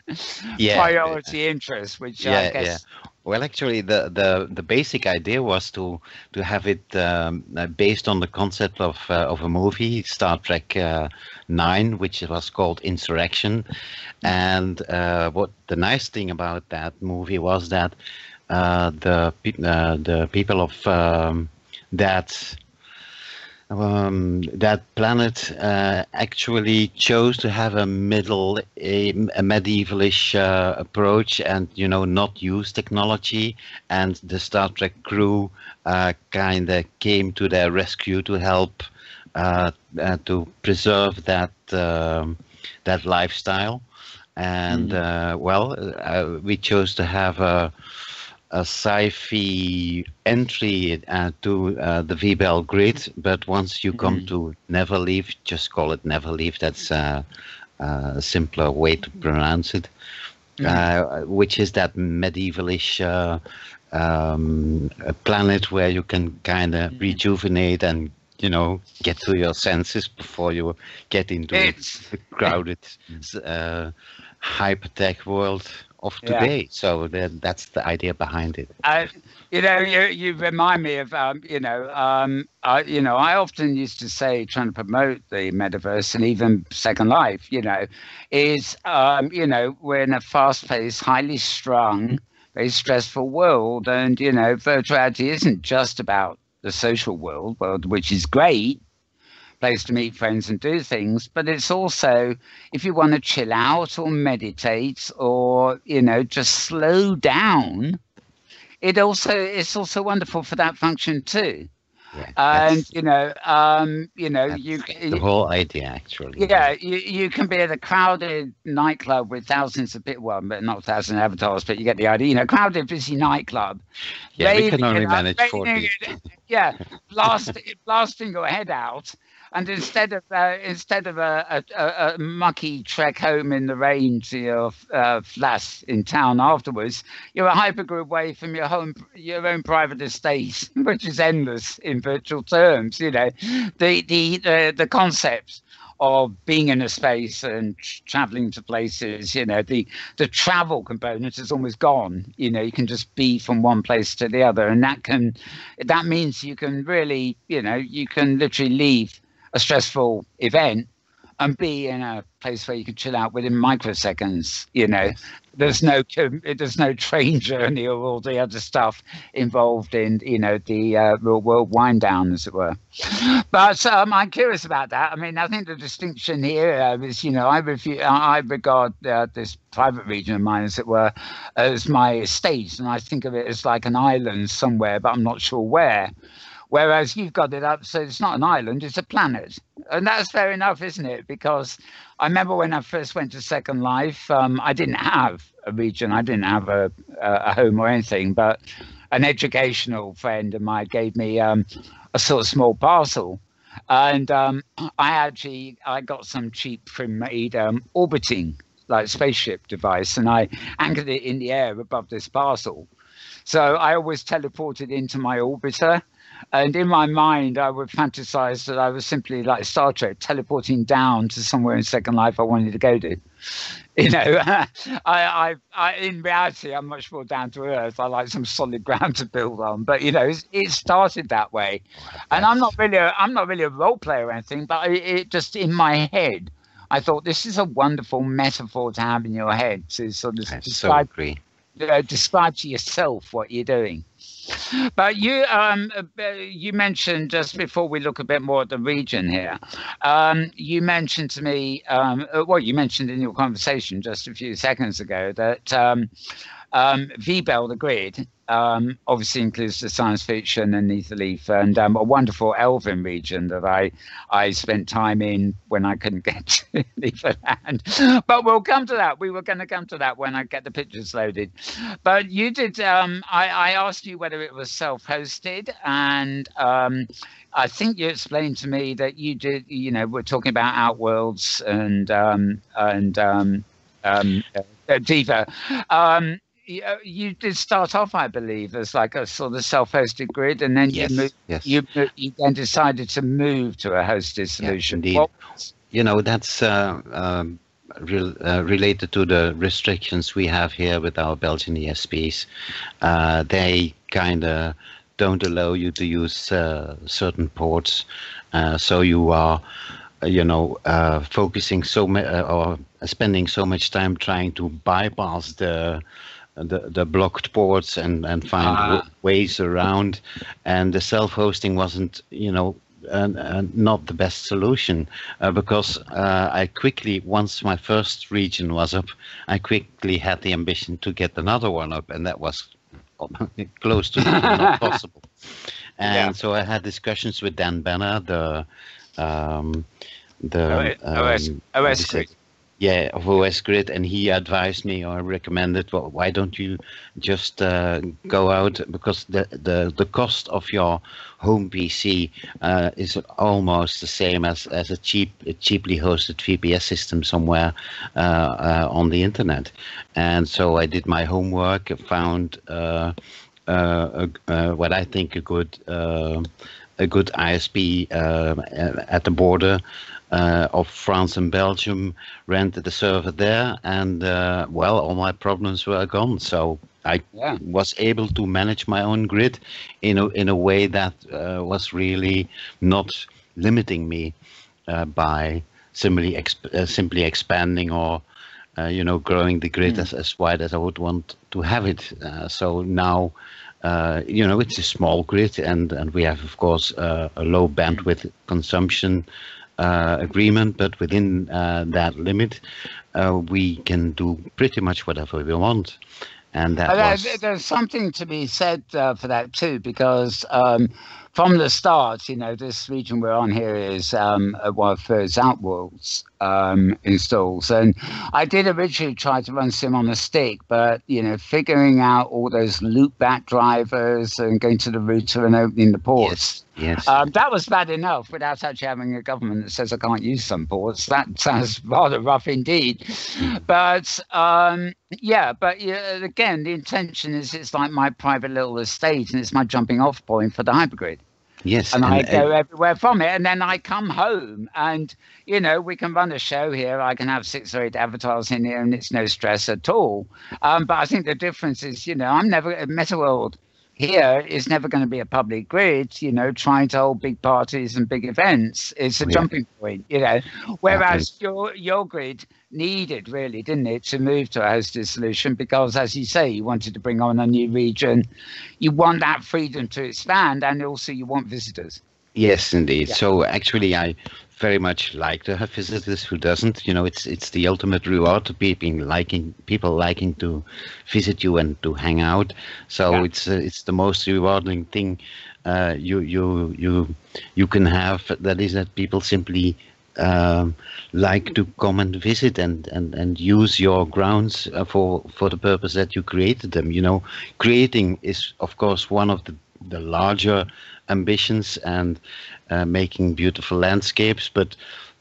Speaker 1: priority interest, which I guess. Yeah.
Speaker 4: Well, actually, the basic idea was to have it based on the concept of a movie, Star Trek 9, which was called Insurrection. And what the nice thing about that movie was that the people of that planet actually chose to have a medievalish approach, and not use technology, and the Star Trek crew kind of came to their rescue to help to preserve that lifestyle. And we chose to have a sci-fi entry to the VBEL grid, but once you come to Neverleaf, just call it Neverleaf. That's a simpler way to pronounce it, which is that medievalish planet where you can kind of rejuvenate and get to your senses before you get into the crowded hyper-tech world of today. So that's the idea behind it.
Speaker 1: You remind me of I often used to say, trying to promote the metaverse and even Second Life, is we're in a fast-paced, highly strung, very stressful world, and virtual reality isn't just about the social world, which is great, place to meet friends and do things, but it's also, if you want to chill out or meditate or just slow down, it's also wonderful for that function too. And
Speaker 4: the whole idea, actually.
Speaker 1: You can be at a crowded nightclub with thousands of but not thousands of avatars, but you get the idea. Crowded, busy nightclub.
Speaker 4: We can only manage 40.
Speaker 1: Blasting your head out. And instead of a mucky trek home in the rain to your flat in town afterwards, you're a hypergrid away from your own private estate, which is endless in virtual terms. The concepts of being in a space and traveling to places, the travel component is almost gone. You can just be from one place to the other, and that means you can really, you can literally leave a stressful event and be in a place where you can chill out within microseconds. There's no train journey or all the other stuff involved in the real world wind down, as it were. But I'm curious about that. I mean, I think the distinction here is I regard this private region of mine, as it were, as my estate, and I think of it as like an island somewhere, but I'm not sure where. Whereas you've got it up, so it's not an island, it's a planet. And that's fair enough, isn't it? Because I remember when I first went to Second Life, I didn't have a region, I didn't have a home or anything, but an educational friend of mine gave me a sort of small parcel. And I got some cheap pre-made orbiting, like spaceship device, and I anchored it in the air above this parcel. So I always teleported into my orbiter. And in my mind, I would fantasize that I was simply like Star Trek, teleporting down to somewhere in Second Life I wanted to go to. In reality, I'm much more down to earth. I like some solid ground to build on. But it started that way, and I'm not really a role player or anything. But it just in my head, I thought this is a wonderful metaphor to have in your head to sort of describe to yourself what you're doing. But you mentioned, just before we look a bit more at the region here, you mentioned to me, you mentioned in your conversation just a few seconds ago that VBEL, the grid, obviously includes the science fiction and Neath and a wonderful Elven region that I spent time in when I couldn't get to Neath. But we'll come to that. We were going to come to that when I get the pictures loaded. But you did, I asked you whether it was self-hosted, and I think you explained to me that you did, we're talking about Outworlds and Diva. You did start off, I believe, as like a sort of self-hosted grid, and then you then decided to move to a hosted solution.
Speaker 4: Yes, indeed. That's related to the restrictions we have here with our Belgian ESPs. They kind of don't allow you to use certain ports, so you are focusing or spending so much time trying to bypass the blocked ports and find ways around, and the self-hosting wasn't not the best solution, because I quickly, once my first region was up, I quickly had the ambition to get another one up, and that was close to not possible. And so I had discussions with Dan Benner, the
Speaker 1: OS Grid.
Speaker 4: Yeah, of OS Grid, and he advised me or recommended, well, why don't you just go out, because the cost of your home PC is almost the same as a cheaply hosted VPS system somewhere on the internet. And so I did my homework, found what I think a good ISP at the border of France and Belgium, rented a server there, and all my problems were gone. So I was able to manage my own grid in a way that was really not limiting me by simply expanding or growing the grid as wide as I would want to have it. So now it's a small grid, and we have, of course, a low bandwidth consumption agreement, but within that limit, we can do pretty much whatever we want. And
Speaker 1: there's something to be said for that too, because from the start, this region we're on here is one of Thirza's Outworlds installs, and I did originally try to run Sim on a stick, but figuring out all those loopback drivers and going to the router and opening the ports.
Speaker 4: Yes.
Speaker 1: That was bad enough without actually having a government that says I can't use some ports. That sounds rather rough indeed. But again, the intention is it's like my private little estate, and it's my jumping off point for the hypergrid.
Speaker 4: Yes.
Speaker 1: And I go everywhere from it, and then I come home, and we can run a show here. I can have 6 or 8 avatars in here, and it's no stress at all. But I think the difference is, I'm never Metaworld here is never going to be a public grid, trying to hold big parties and big events. It's a jumping point, whereas your grid needed, really, didn't it, to move to a hosted solution, because, as you say, you wanted to bring on a new region. You want that freedom to expand, and also you want visitors.
Speaker 4: Yes, indeed. Yeah. So actually, I very much like to have visitors. Who doesn't? It's the ultimate reward to people liking to visit you and to hang out. So it's the most rewarding thing you can have. That is that people simply like to come and visit and use your grounds for the purpose that you created them. Creating is, of course, one of the larger ambitions, and making beautiful landscapes, but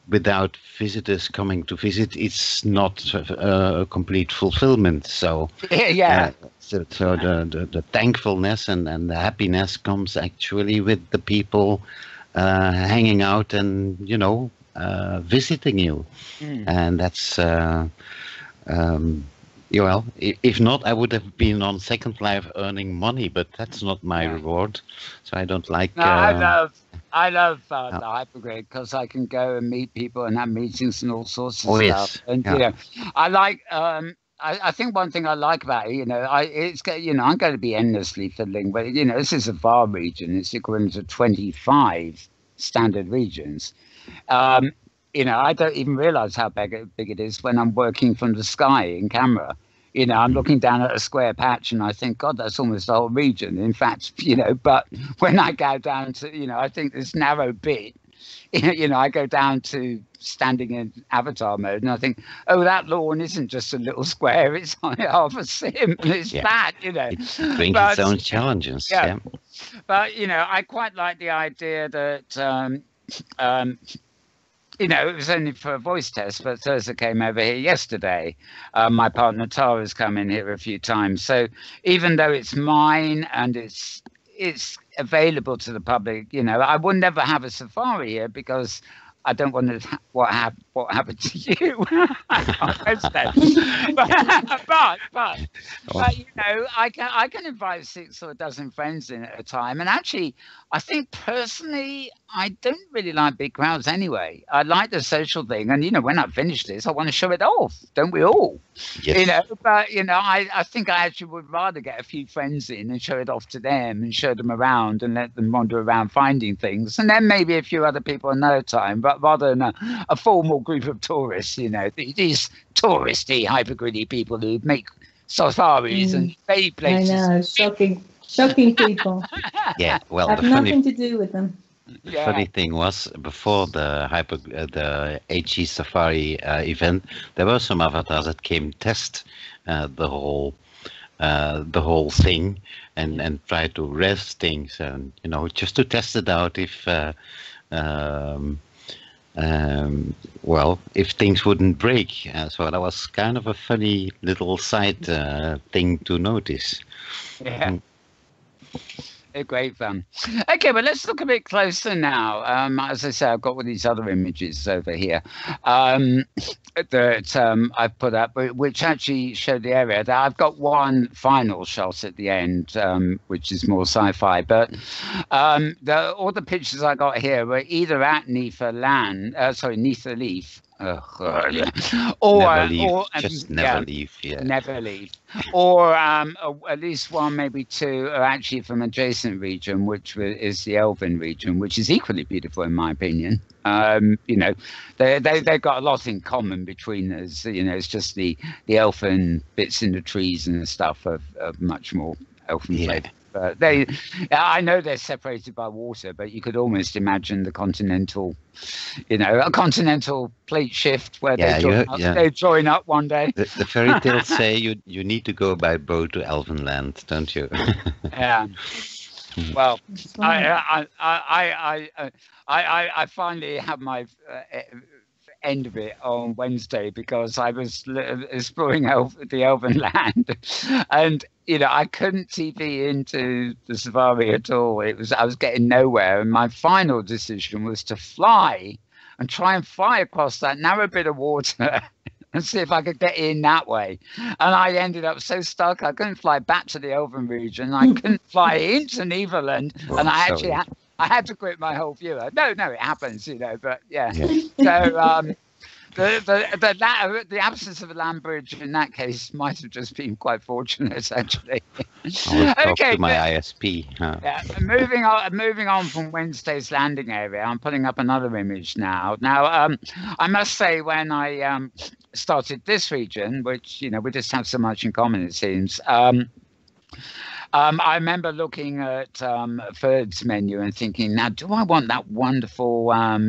Speaker 4: without visitors coming to visit, it's not a complete fulfillment. So so the thankfulness and the happiness comes actually with the people hanging out and visiting you. And that's if not, I would have been on Second Life earning money, but that's not my reward. So I don't like.
Speaker 1: No, I love the hypergrid, because I can go and meet people and have meetings and all sorts of stuff. And I like. I think one thing I like about it, I'm going to be endlessly fiddling, but this is a VAR region. It's equivalent to 25 standard regions. I don't even realize how big it is when I'm working from the sky in camera. You know, I'm looking down at a square patch and I think, God, that's almost the whole region. In fact, you know, but when I go down to, you know, I think this narrow bit, you know, I go down to standing in avatar mode and I think, oh, that lawn isn't just a little square, it's on half a sim, and it's flat, you know.
Speaker 4: It brings its own challenges. Yeah.
Speaker 1: But, you know, I quite like the idea that, you know, it was only for a voice test, but Thirza came over here yesterday. My partner Tara's come in here a few times. So even though it's mine and it's available to the public, you know, I would never have a safari here because I don't want to what happened to you on Wednesday. But you know, I can invite 6 or a dozen friends in at a time. And actually, I think personally, I don't really like big crowds anyway. I like the social thing. And, you know, when I finish this, I want to show it off. Don't we all? Yes. You know, but, you know, I think I actually would rather get a few friends in and show it off to them and show them around and let them wander around finding things. And then maybe a few other people another time, but rather than a formal group of tourists, you know, these touristy, hypergridy people who make safaris and stay places.
Speaker 3: I know, shocking people.
Speaker 4: Yeah, well,
Speaker 3: have nothing to do with them.
Speaker 4: The funny thing was, before the HE Safari event, there were some avatars that came test the whole thing and try to rest things, and you know, just to test it out if well, if things wouldn't break. So that was kind of a funny little side thing to notice.
Speaker 1: Yeah. Great fun. Okay, but let's look a bit closer now. As I say, I've got all these other images over here that I've put up, which actually show the area. I've got one final shot at the end, which is more sci-fi. But all the pictures I got here were either at Neath Leaf.
Speaker 4: Never leave.
Speaker 1: Never leave. Or at least one, maybe two, are actually from adjacent region, which is the Elven region, which is equally beautiful in my opinion. You know, they've got a lot in common between us. You know, it's just the elfin bits in the trees and stuff of much more elfin flavor. But I know they're separated by water, but you could almost imagine the continental, you know, a continental plate shift where they join up one day.
Speaker 4: The fairy tales say you need to go by boat to Elven land, don't you?
Speaker 1: Yeah. Well, I finally have my end of it on Wednesday because I was exploring the Elven land, and you know, I couldn't TV into the safari at all. I was getting nowhere, and my final decision was to fly and try and fly across that narrow bit of water and see if I could get in that way. And I ended up so stuck I couldn't fly back to the Elven region. I couldn't fly into Neverland, and I actually I had to quit my whole viewer. No, it happens, you know. But yeah. So the absence of a land bridge in that case might have just been quite fortunate, actually.
Speaker 4: Talk to my ISP.
Speaker 1: Yeah. Moving on from Wednesday's landing area, I'm putting up another image now. Now, I must say, when I started this region, which you know we just have so much in common, it seems. I remember looking at Thirza's menu and thinking, now, do I want that wonderful,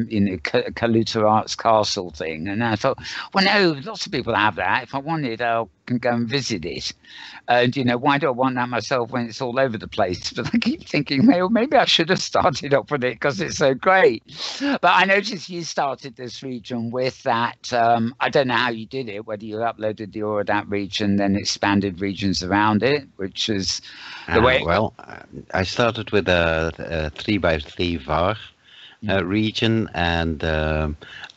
Speaker 1: you know, Kaluta Arts Castle thing? And I thought, well, no, lots of people have that. If I want it, I can go and visit it. And, you know, why do I want that myself when it's all over the place? But I keep thinking, well, maybe I should have started off with it because it's so great. But I noticed you started this region with that. I don't know how you did it, whether you uploaded the Orodat region, then expanded regions around it, which is the way.
Speaker 4: Well, I started with a 3x3 VAR region, and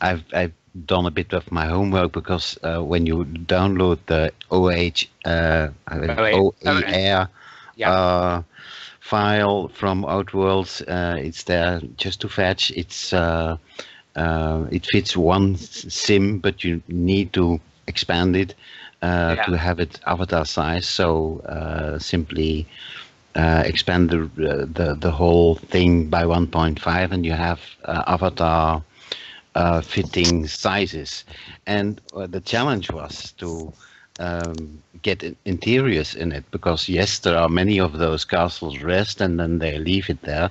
Speaker 4: I've done a bit of my homework because when you download the OER file from Outworlds, it's there just to fetch. It's it fits one sim, but you need to expand it to have it avatar size. So simply expand the whole thing by 1.5, and you have avatar fitting sizes. And the challenge was to get interiors in it, because yes, there are many of those castles rest and then they leave it there,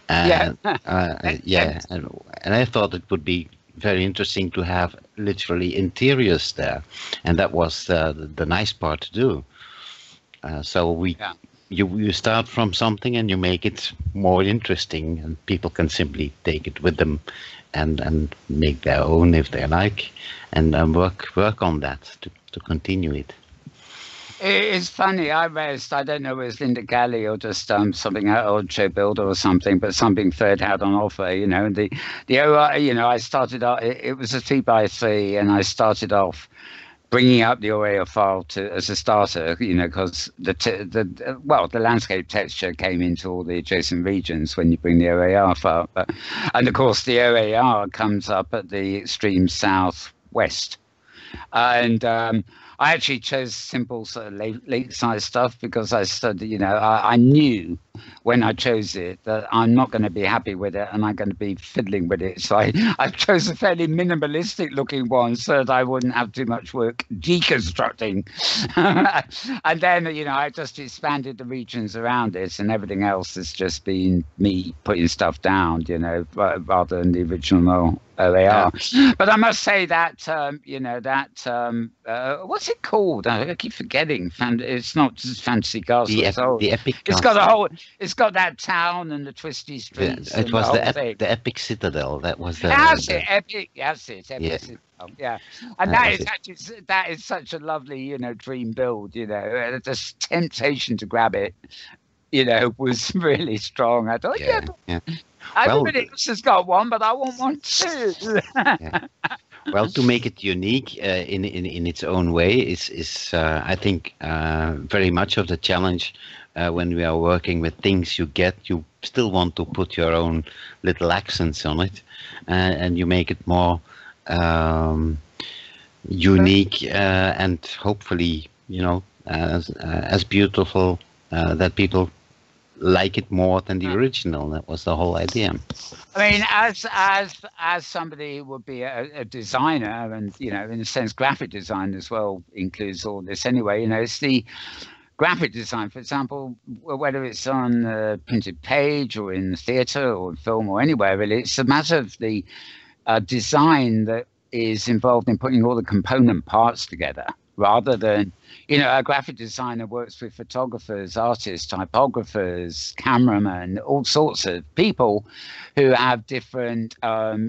Speaker 4: and and I thought it would be very interesting to have literally interiors there, and that was the nice part to do. So you start from something and you make it more interesting, and people can simply take it with them and make their own if they like, and work on that to continue it.
Speaker 1: It's funny. I don't know if it's Linda Galley or just something or Joe Builder or something, but something Third had on offer. You know, the OI, you know, I started out. It was a 3x3, and I started off bringing up the OAR file as a starter, you know, because the landscape texture came into all the adjacent regions when you bring the OAR file, and of course the OAR comes up at the extreme southwest, and I actually chose simple sort of lake-side stuff because I studied, you know, I knew when I chose it that I'm not going to be happy with it and I'm going to be fiddling with it. So I chose a fairly minimalistic looking one so that I wouldn't have too much work deconstructing. And then, you know, I just expanded the regions around it, and everything else has just been me putting stuff down, you know, rather than the original OAR. But I must say that, you know, that, what's it called? I keep forgetting. It's not just Fantasy Castle.
Speaker 4: The Epic
Speaker 1: It's
Speaker 4: Castle.
Speaker 1: It's got that town and the twisty streets.
Speaker 4: It was the Epic Citadel. That was the.
Speaker 1: Epic. That's it. Epic Citadel. Yeah, and that is such a lovely, you know, dream build. You know, the temptation to grab it, you know, was really strong. I thought, everybody else has got one, but I want one too.
Speaker 4: Well, to make it unique in its own way is I think very much of the challenge when we are working with things you still want to put your own little accents on it, and you make it more unique and hopefully, you know, as beautiful that people like it more than the original. That was the whole idea.
Speaker 1: I mean, as somebody who would be a designer, and you know, in a sense, graphic design as well includes all this anyway. You know, it's the graphic design, for example, whether it's on a printed page or in the theatre or in film or anywhere, really, it's a matter of the design that is involved in putting all the component parts together, rather than, you know, a graphic designer works with photographers, artists, typographers, cameramen, all sorts of people who have different,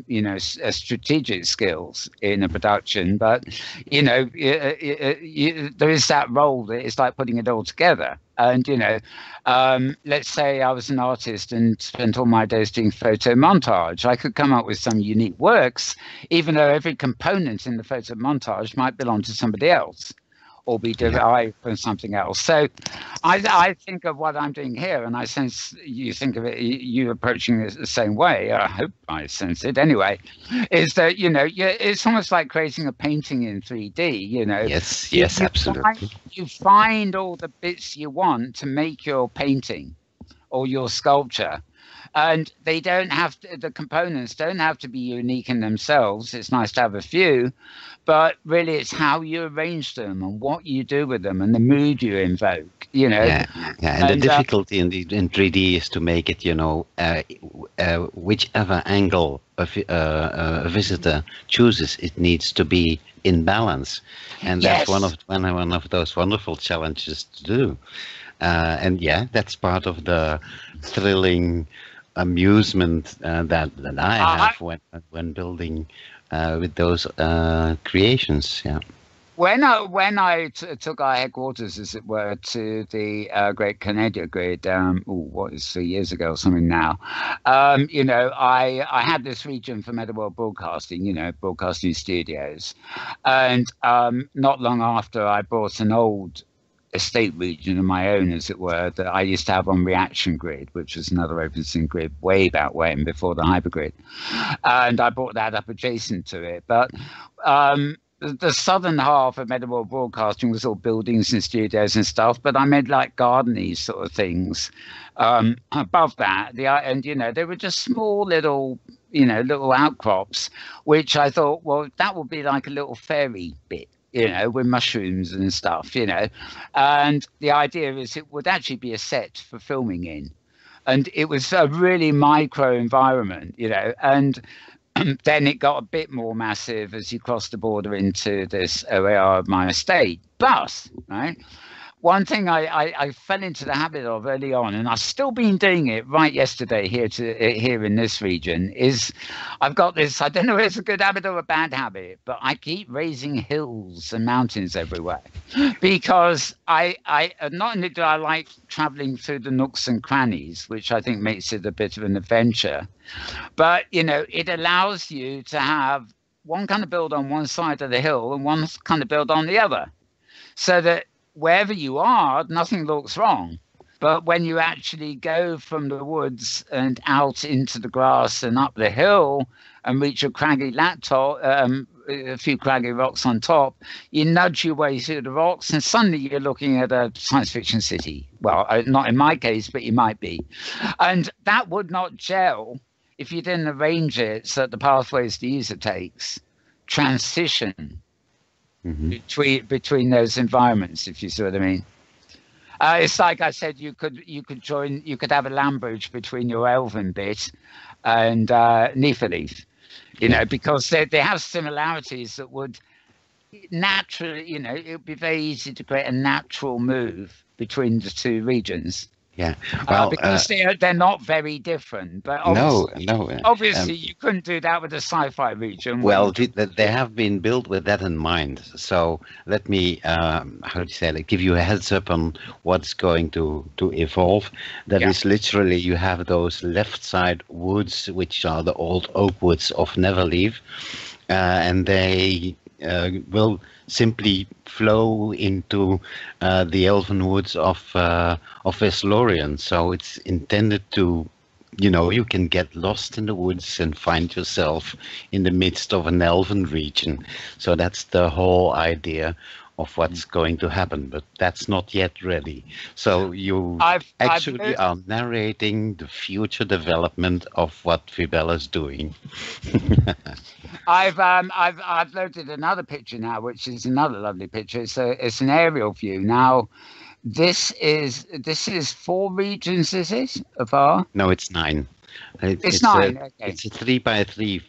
Speaker 1: you know, strategic skills in a production. But, you know, there is that role that it's like putting it all together. And, you know, let's say I was an artist and spent all my days doing photo montage. I could come up with some unique works, even though every component in the photo montage might belong to somebody else or be derived from something else. So I think of what I'm doing here, and I sense you think of it, you approaching it the same way. I hope I sense it anyway, is that, you know, it's almost like creating a painting in 3D, you know.
Speaker 4: Yes, absolutely.
Speaker 1: You find all the bits you want to make your painting or your sculpture. And they don't have to, the components don't have to be unique in themselves. It's nice to have a few, but really it's how you arrange them and what you do with them and the mood you invoke, you know.
Speaker 4: And the difficulty in 3D is to make it, you know, whichever angle a visitor chooses, it needs to be in balance. And that's one of those wonderful challenges to do. And that's part of the thrilling amusement that I have when building with those creations.
Speaker 1: When I took our headquarters, as it were, to the Great Canada Grid, 3 years ago or something now, you know, I had this region for Metaworld Broadcasting, you know, broadcasting studios, and not long after I bought an old estate region of my own, as it were, that I used to have on Reaction Grid, which was another OpenSync grid way back when, before the hypergrid, and I brought that up adjacent to it. But the southern half of Metaworld Broadcasting was all buildings and studios and stuff, but I made like gardeny sort of things above that. And you know, they were just small little, you know, little outcrops, which I thought, well, that would be like a little fairy bit, you know, with mushrooms and stuff, you know. And the idea is it would actually be a set for filming in. And it was a really micro environment, you know, and then it got a bit more massive as you crossed the border into this area of my estate. But, right, one thing I fell into the habit of early on, and I've still been doing it right yesterday here in this region, is I've got this, I don't know if it's a good habit or a bad habit, but I keep raising hills and mountains everywhere because I not only do I like traveling through the nooks and crannies, which I think makes it a bit of an adventure, but, you know, it allows you to have one kind of build on one side of the hill and one kind of build on the other, so that wherever you are, nothing looks wrong. But when you actually go from the woods and out into the grass and up the hill and reach a craggy laptop, a few craggy rocks on top, you nudge your way through the rocks and suddenly you're looking at a science fiction city. Well, not in my case, but you might be. And that would not gel if you didn't arrange it so that the pathways the user takes transition between those environments, if you see what I mean. It's like I said, you could have a land bridge between your Elven bit and Nephilith, you know, because they have similarities that would naturally, you know, it would be very easy to create a natural move between the two regions.
Speaker 4: Yeah, well,
Speaker 1: because they're not very different. But obviously you couldn't do that with a sci-fi region.
Speaker 4: Well, they have been built with that in mind. So let me, how do you say it, give you a heads up on what's going to evolve. That is literally, you have those left side woods, which are the old oak woods of Neverleaf, and they will simply flow into the elven woods of Veslorian. So it's intended to, you know, you can get lost in the woods and find yourself in the midst of an elven region. So that's the whole idea of what's going to happen, but that's not yet ready. So you actually are narrating the future development of what Vibella is doing.
Speaker 1: I've loaded another picture now, which is another lovely picture. So it's an aerial view. Now, this is 4 regions. Is it afar?
Speaker 4: No, it's 9.
Speaker 1: It's 9. Okay.
Speaker 4: It's a 3x3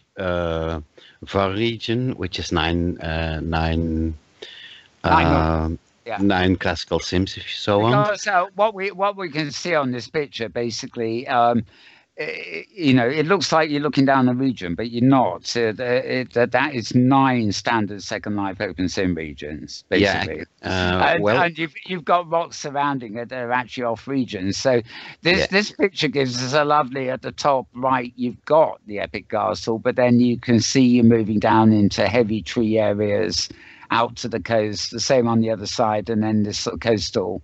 Speaker 4: VAR region, which is 9 classical sims, if you so want.
Speaker 1: So what we can see on this picture, basically, you know, it looks like you're looking down the region, but you're not. So that is 9 standard Second Life open sim regions, basically. Yeah, and you've got rocks surrounding it that are actually off regions. So this picture gives us a lovely, at the top right, you've got the epic castle, but then you can see you're moving down into heavy tree areas, out to the coast, the same on the other side, and then this sort of coastal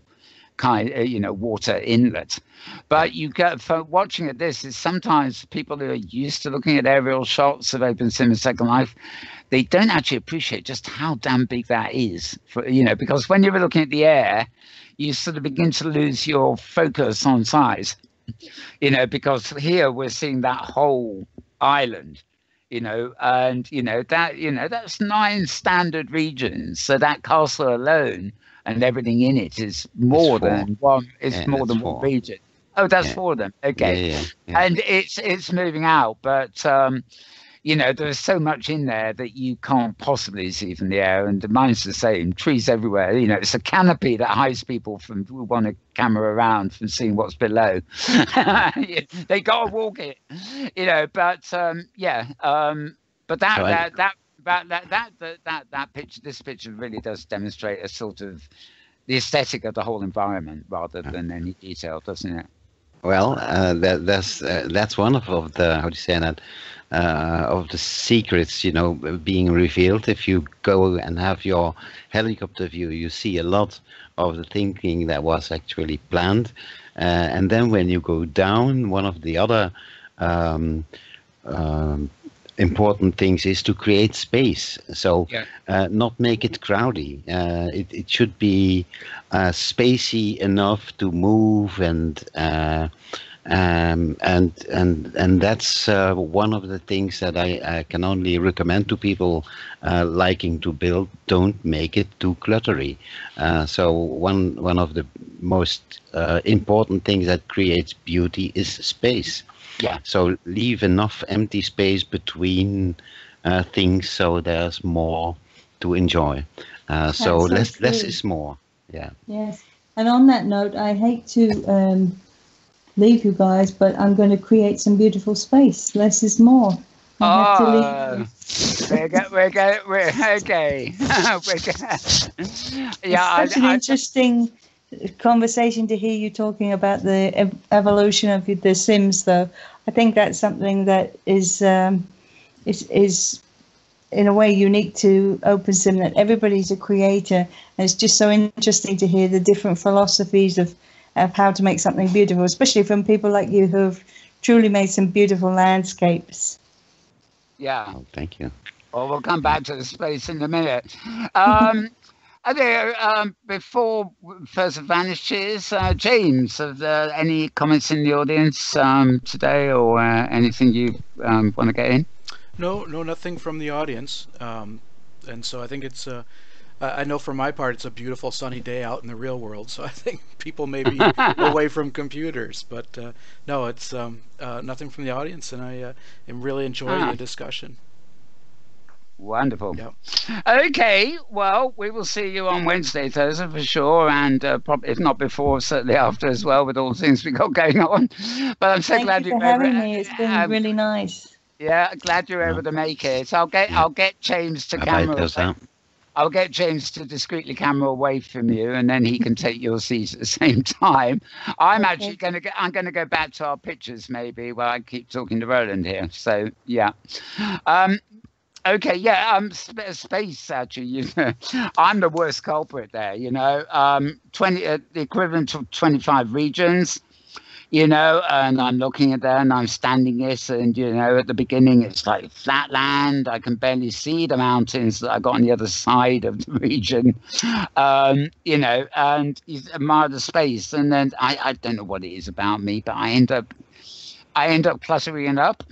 Speaker 1: kind, you know, water inlet. But you get, for watching at this, is sometimes people who are used to looking at aerial shots of Open Sim and Second Life, they don't actually appreciate just how damn big that is. For, you know, because when you're looking at the air, you sort of begin to lose your focus on size. You know, because here we're seeing that whole island. You know, and that's 9 standard regions. So that castle alone and everything in it is more than one. It's more than 4. One region. Oh, that's 4 of them. Okay, yeah. And it's moving out, but you know, there's so much in there that you can't possibly see from the air. And mine's the same. Trees everywhere. You know, it's a canopy that hides people from who want a camera around from seeing what's below. They got to walk it. You know, but but that picture, this picture really does demonstrate a sort of the aesthetic of the whole environment rather than any detail, doesn't it?
Speaker 4: Well, that's one of the, how do you say that, of the secrets, you know, being revealed. If you go and have your helicopter view, you see a lot of the thinking that was actually planned. And then when you go down, one of the other important things is to create space. So not make it crowdy. It should be spacey enough to move and and that's one of the things that I can only recommend to people liking to build. Don't make it too cluttery. So one of the most important things that creates beauty is space.
Speaker 1: Yeah.
Speaker 4: So leave enough empty space between things so there's more to enjoy. So less is more. Yeah.
Speaker 3: Yes. And on that note, I hate to leave you guys, but I'm going to create some beautiful space. Less is more. I have to leave you.
Speaker 1: We're okay. Yeah,
Speaker 3: it's such an interesting conversation to hear you talking about the evolution of the Sims, though. I think that's something that is in a way unique to OpenSim, that everybody's a creator, and it's just so interesting to hear the different philosophies of how to make something beautiful, especially from people like you who have truly made some beautiful landscapes.
Speaker 1: Yeah.
Speaker 4: Oh, thank you.
Speaker 1: Well, we'll come back to the space in a minute. Are there, before Thirza vanishes, James, are there any comments in the audience today, or anything you want to get in?
Speaker 2: No, nothing from the audience. And so I think it's, I know for my part, it's a beautiful sunny day out in the real world. So I think people may be away from computers, but no, it's nothing from the audience, and I am really enjoying the discussion.
Speaker 1: Wonderful.
Speaker 2: Yep.
Speaker 1: Okay, well, we will see you on Wednesday, Thirza, for sure, and probably if not before, certainly after as well, with all the things we got going on. But I'm so glad
Speaker 3: you for having me. It's been really nice.
Speaker 1: Yeah, glad you're able to make it. I'll get James to camera. I'll get James to discreetly camera away from you, and then he can take your seat at the same time. I'm actually going to go back to our pictures maybe while I keep talking to Roland here. So yeah. Okay, yeah, space, actually, I'm the worst culprit there, 20, the equivalent of 25 regions, and I'm looking at that and I'm standing this, and, at the beginning it's like flat land. I can barely see the mountains that I got on the other side of the region, and you admire the space, and then I don't know what it is about me, but I end up cluttering it up.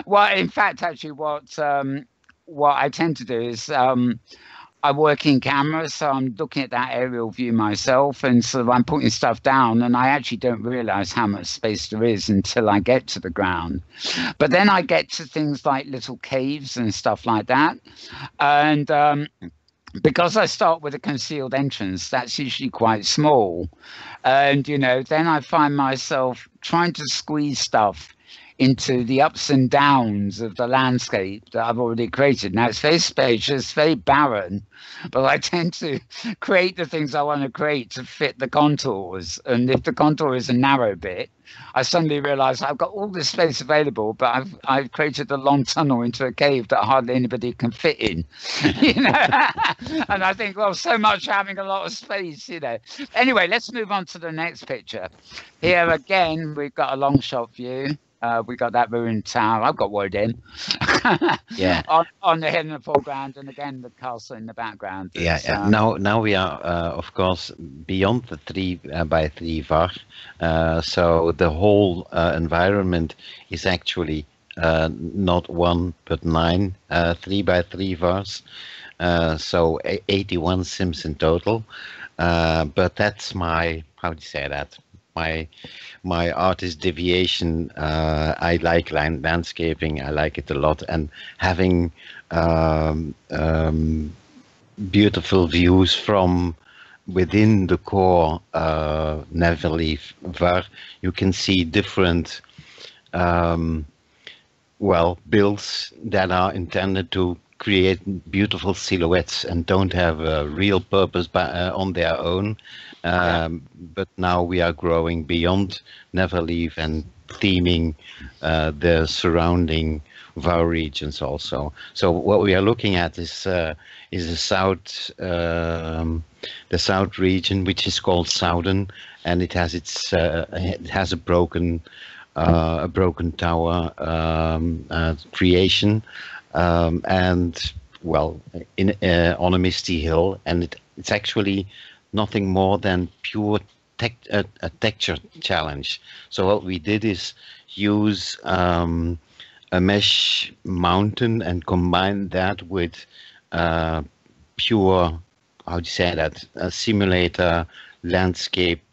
Speaker 1: Well, in fact, actually, what I tend to do is I work in camera, so I'm looking at that aerial view myself, and so I'm putting stuff down, and I actually don't realize how much space there is until I get to the ground. But then I get to things like little caves and stuff like that, and because I start with a concealed entrance, that's usually quite small, and then I find myself trying to squeeze stuff into the ups and downs of the landscape that I've already created. Now, it's very spacious, very barren, but I tend to create the things I want to create to fit the contours. And if the contour is a narrow bit, I suddenly realize I've got all this space available, but I've created a long tunnel into a cave that hardly anybody can fit in, And I think, well, so much having a lot of space, Anyway, let's move on to the next picture. Here again, we've got a long shot view. We got that ruined tower. I've got Wood in.
Speaker 4: Yeah.
Speaker 1: On the head in the foreground, and again the castle in the background.
Speaker 4: Yeah. Now we are, of course, beyond the 3x3 VAR. So the whole environment is actually not 1 but 9 3x3 VARs. So 81 sims in total. But that's my, how do you say that? My artist deviation. I like landscaping. I like it a lot, and having beautiful views from within the core Neverleaf VAR. You can see different builds that are intended to create beautiful silhouettes and don't have a real purpose on their own. But now we are growing beyond Neverleaf and theming the surrounding VAR regions also. So what we are looking at is the south region, which is called Southern, and it has it has a broken tower creation, and on a misty hill, and it's actually nothing more than pure a texture challenge. So what we did is use a mesh mountain and combine that with pure, how do you say that, a simulator landscaping,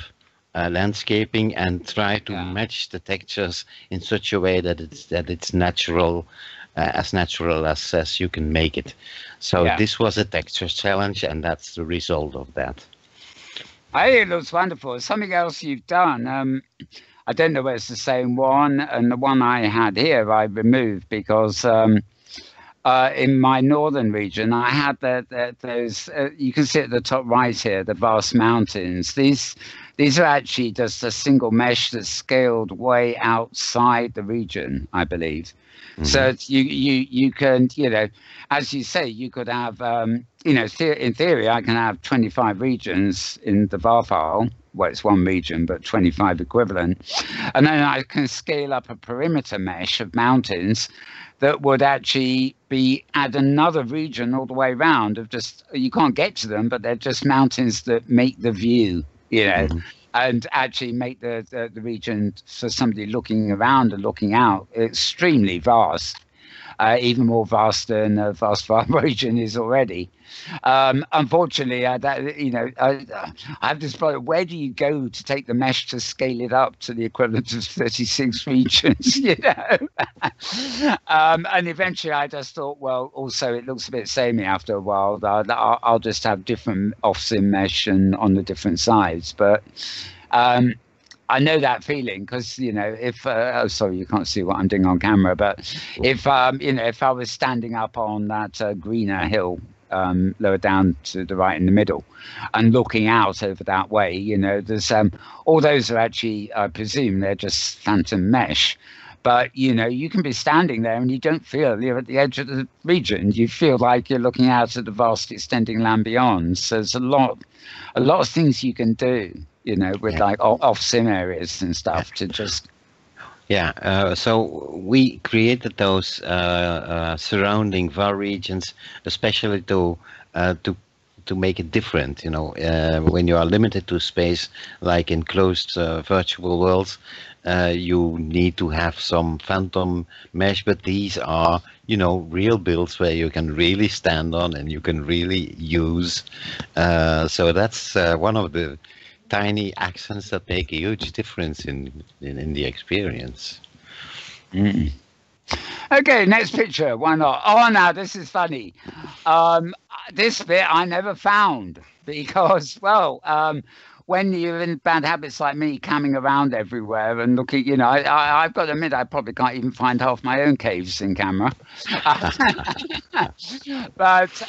Speaker 4: and try to match the textures in such a way that it's natural, as natural as you can make it. So this was a texture challenge, and that's the result of that.
Speaker 1: I think it looks wonderful. Something else you've done, I don't know whether it's the same one, and the one I had here I removed because in my northern region I had those, you can see at the top right here, the vast mountains. These are actually just a single mesh that's scaled way outside the region, I believe. Mm-hmm. So you can, as you say, you could have, in theory, I can have 25 regions in the VAR file. Well, it's one region, but 25 equivalent. And then I can scale up a perimeter mesh of mountains that would actually add another region all the way around of just, you can't get to them, but they're just mountains that make the view, Mm-hmm. And actually make the region, for somebody looking around and looking out, extremely vast, even more vast than a vast VAR region is already. Unfortunately, I have this problem. Where do you go to take the mesh to scale it up to the equivalent of 36 regions? And eventually, I just thought, well, also it looks a bit samey after a while. I'll just have different off-sim mesh and on the different sides. But I know that feeling because, if sorry, you can't see what I'm doing on camera, but if I was standing up on that greener hill, lower down to the right in the middle, and looking out over that way, there's all those are actually, I presume, they're just phantom mesh. But you can be standing there and you don't feel you're at the edge of the region. You feel like you're looking out at the vast extending land beyond. So there's a lot of things you can do, with like off sim areas and stuff to just.
Speaker 4: So we created those surrounding VAR regions, especially to make it different. When you are limited to space, like in closed virtual worlds, you need to have some phantom mesh, but these are, real builds where you can really stand on and you can really use. So that's one of the tiny accents that make a huge difference in the experience.
Speaker 1: Mm. Okay, next picture. Why not? Oh, now this is funny. This bit I never found because, when you're in bad habits like me, camming around everywhere and looking, I've got to admit, I probably can't even find half my own caves in camera. But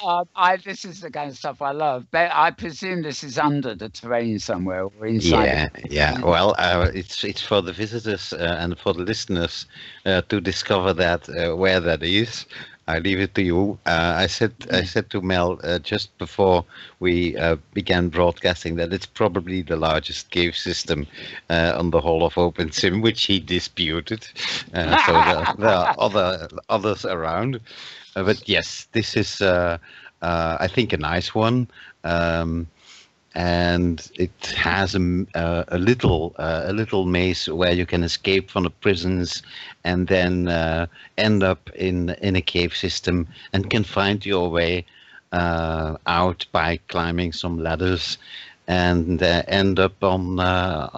Speaker 1: this is the kind of stuff I love. But I presume this is under the terrain somewhere or inside.
Speaker 4: Yeah. Well, it's for the visitors and for the listeners to discover that where that is. I leave it to you. I said to Mel just before we began broadcasting that it's probably the largest cave system on the whole of OpenSim, which he disputed. So there are others around. But yes, this is, I think, a nice one. And it has a little maze where you can escape from the prisons and then end up in a cave system and can find your way out by climbing some ladders and end up on the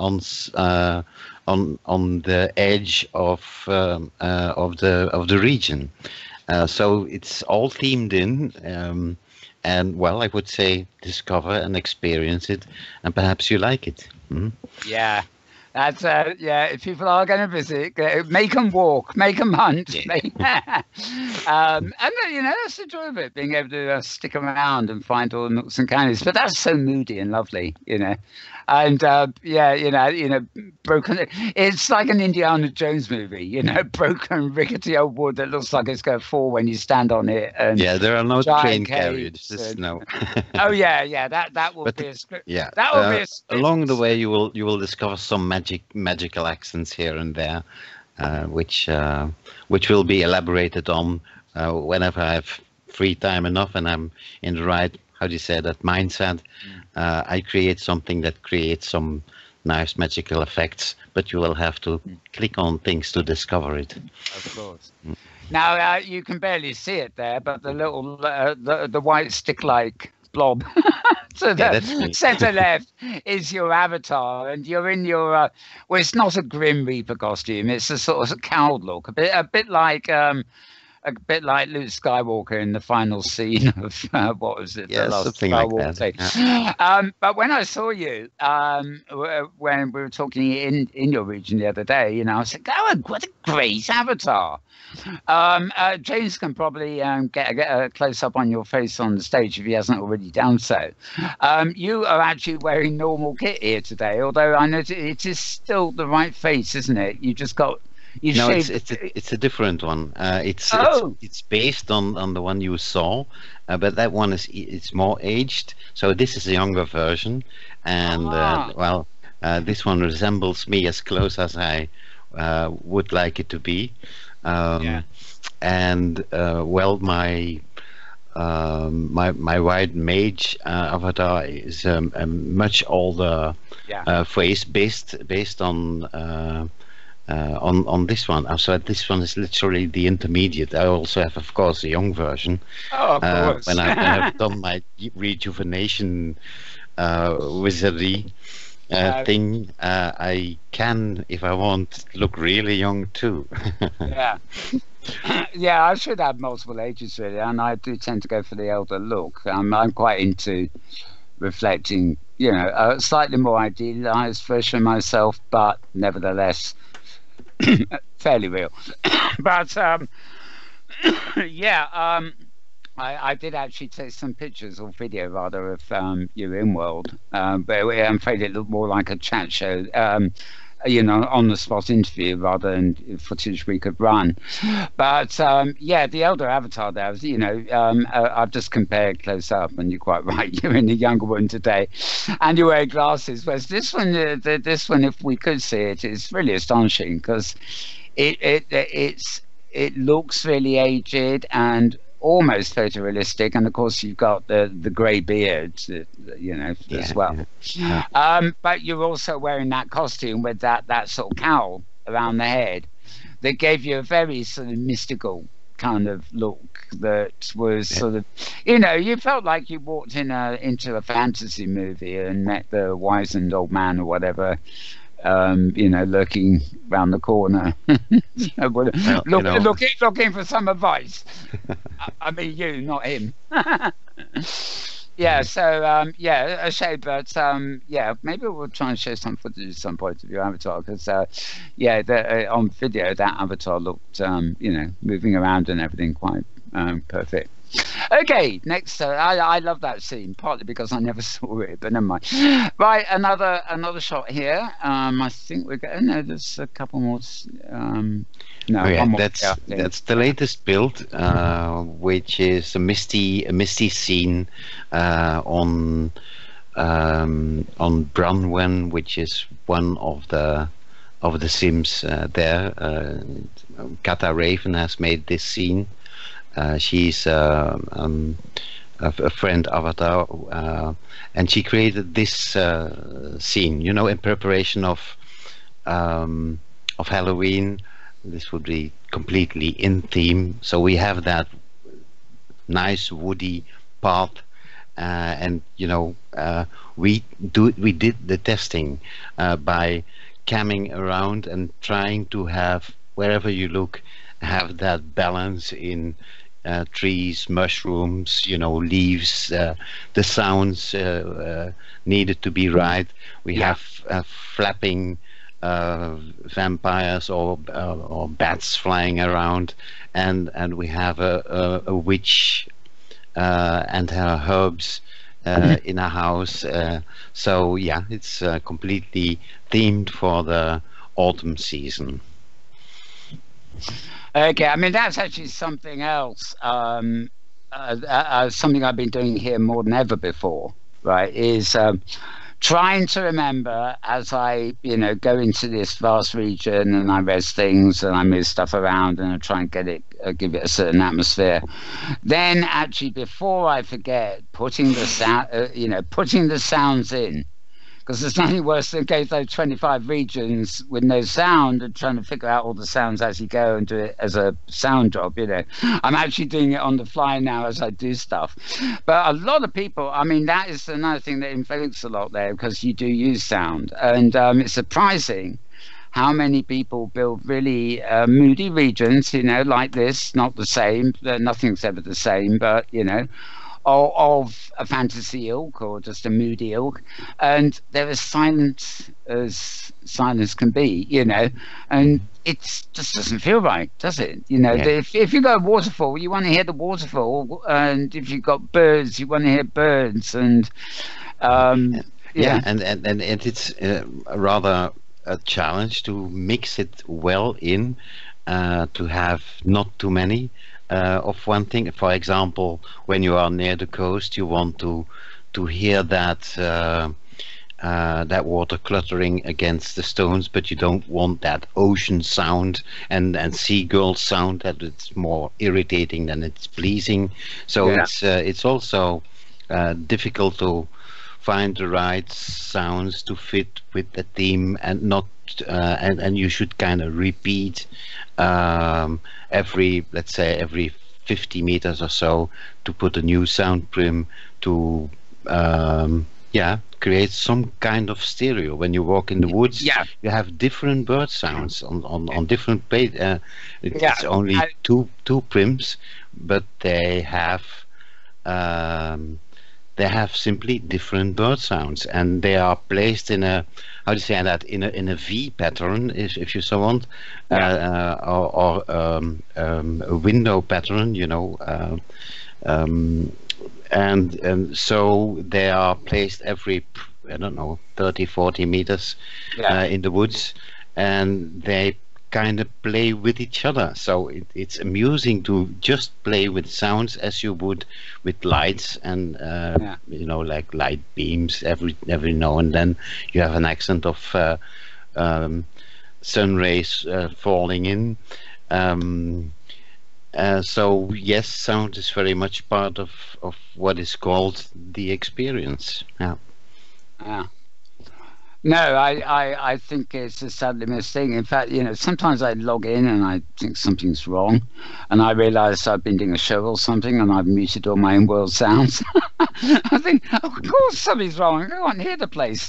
Speaker 4: edge of the region. So it's all themed in. And I would say discover and experience it, and perhaps you like it. Mm-hmm.
Speaker 1: Yeah, that's if people are going to visit, make them walk, make them hunt, and that's the joy of it, being able to stick around and find all the nooks and crannies. But that's so moody and lovely, And broken. It's like an Indiana Jones movie, broken, rickety old wood that looks like it's going to fall when you stand on it. And
Speaker 4: there are no train carriages. No.
Speaker 1: Oh yeah. That will be a script.
Speaker 4: Yeah.
Speaker 1: That will be a script.
Speaker 4: Along the way, you will discover some magical accents here and there, which will be elaborated on whenever I have free time enough and I'm in the right, how do you say that, mindset. I create something that creates some nice magical effects, but you will have to click on things to discover it.
Speaker 1: Of course. Now you can barely see it there, but the little the white stick-like blob to the center left is your avatar, and you're in your well, it's not a Grim Reaper costume, it's a sort of cowled look, a bit like Luke Skywalker in the final scene of what was it?
Speaker 4: Yeah,
Speaker 1: the last
Speaker 4: something
Speaker 1: Star
Speaker 4: like
Speaker 1: Wars
Speaker 4: that.
Speaker 1: Yeah. But when I saw you, when we were talking in your region the other day, you know, I said, "Oh, what a great avatar!" James can probably get a close up on your face on the stage if he hasn't already done so. You are actually wearing normal kit here today, although I know it is still the right face, isn't it? You just got.
Speaker 4: No, it's a different one. It's based on the one you saw, but that one it's more aged. So this is a younger version, and this one resembles me as close as I would like it to be. And well, my white mage avatar is a much older face based on this one. So this one is literally the intermediate. I also have, of course, a young version.
Speaker 1: Oh, of course.
Speaker 4: When I've done my rejuvenation wizardry thing, I can, if I want, look really young too.
Speaker 1: Yeah. Yeah, I should have multiple ages really, and I do tend to go for the elder look. I'm quite into reflecting, you know, a slightly more idealized version of myself, but nevertheless fairly real. But I did actually take some pictures or video rather of you Inworld, but I'm afraid it looked more like a chat show, you know, on the spot interview rather than footage we could run. But the elder avatar there, you know, I've just compared close up, and you're quite right. You're in the younger one today, and you wear glasses. Whereas this one, if we could see it, is really astonishing because it looks really aged and almost photorealistic, and of course you've got the grey beard, you know, as well. Yeah. But you're also wearing that costume with that sort of cowl around the head that gave you a very sort of mystical kind of look that was sort of, you know, you felt like you walked into a fantasy movie and met the wizened old man or whatever, you know, lurking round the corner, looking for some advice. I mean, you, not him. Yeah, so a shame, but maybe we'll try and show some footage at some point of your avatar, because on video that avatar looked, you know, moving around and everything quite perfect. Okay, next. I love that scene, partly because I never saw it, but never mind. Right, another shot here. I think we're going. No, there's a couple more. One more.
Speaker 4: That's the latest build, which is a misty scene on Brunwen, which is one of the Sims there. Kata Raven has made this scene. She's a friend avatar, and she created this scene, you know, in preparation of Halloween. This would be completely in theme, so we have that nice woody path, and you know, we did the testing by camming around and trying to have, wherever you look, have that balance in trees, mushrooms, you know, leaves, the sounds needed to be right. We have flapping vampires or bats flying around, and we have a witch and her herbs in a house. So yeah, it's completely themed for the autumn season.
Speaker 1: Okay, I mean, that's actually something else, something I've been doing here more than ever before, right, is trying to remember as I, you know, go into this vast region and I res things and I move stuff around and I try and get it, give it a certain atmosphere. Then actually, before I forget, putting the sounds in, because there's nothing worse than going through 25 regions with no sound and trying to figure out all the sounds as you go and do it as a sound job. I'm actually doing it on the fly now as I do stuff. But a lot of people, I mean, that is another thing that influences a lot there, because you do use sound, and it's surprising how many people build really moody regions, like this, not the same, nothing's ever the same, but, of a fantasy ilk or just a moody ilk, and they're as silent can be, and it just doesn't feel right, does it? If you got a waterfall, you want to hear the waterfall, and if you've got birds, you want to hear birds, and and
Speaker 4: it's rather a challenge to mix it well in, to have not too many of one thing. For example, when you are near the coast, you want to hear that that water cluttering against the stones, but you don't want that ocean sound and seagull sound that it's more irritating than it's pleasing. So it's also difficult to find the right sounds to fit with the theme, and not and you should kind of repeat every 50 meters or so to put a new sound prim to create some kind of stereo. When you walk in the woods, you have different bird sounds on different page. It's only two prims, but they have simply different bird sounds, and they are placed in a, how do you say that, in a V pattern, if you so want, or a window pattern, and so they are placed every, I don't know, 30-40 meters in the woods, and they kind of play with each other. So it's amusing to just play with sounds as you would with lights, and like light beams. Every now and then you have an accent of sun rays falling in. So yes, sound is very much part of what is called the experience.
Speaker 1: No, I think it's a sadly missed thing. In fact, sometimes I log in and I think something's wrong, and I realise I've been doing a show or something and I've muted all my in-world sounds. I think, of course something's wrong. I can't hear the place.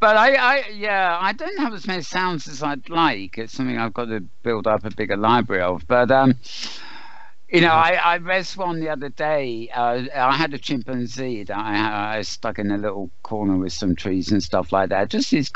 Speaker 1: But I don't have as many sounds as I'd like. It's something I've got to build up a bigger library of. But I read one the other day. I had a chimpanzee that I stuck in a little corner with some trees and stuff like that. He's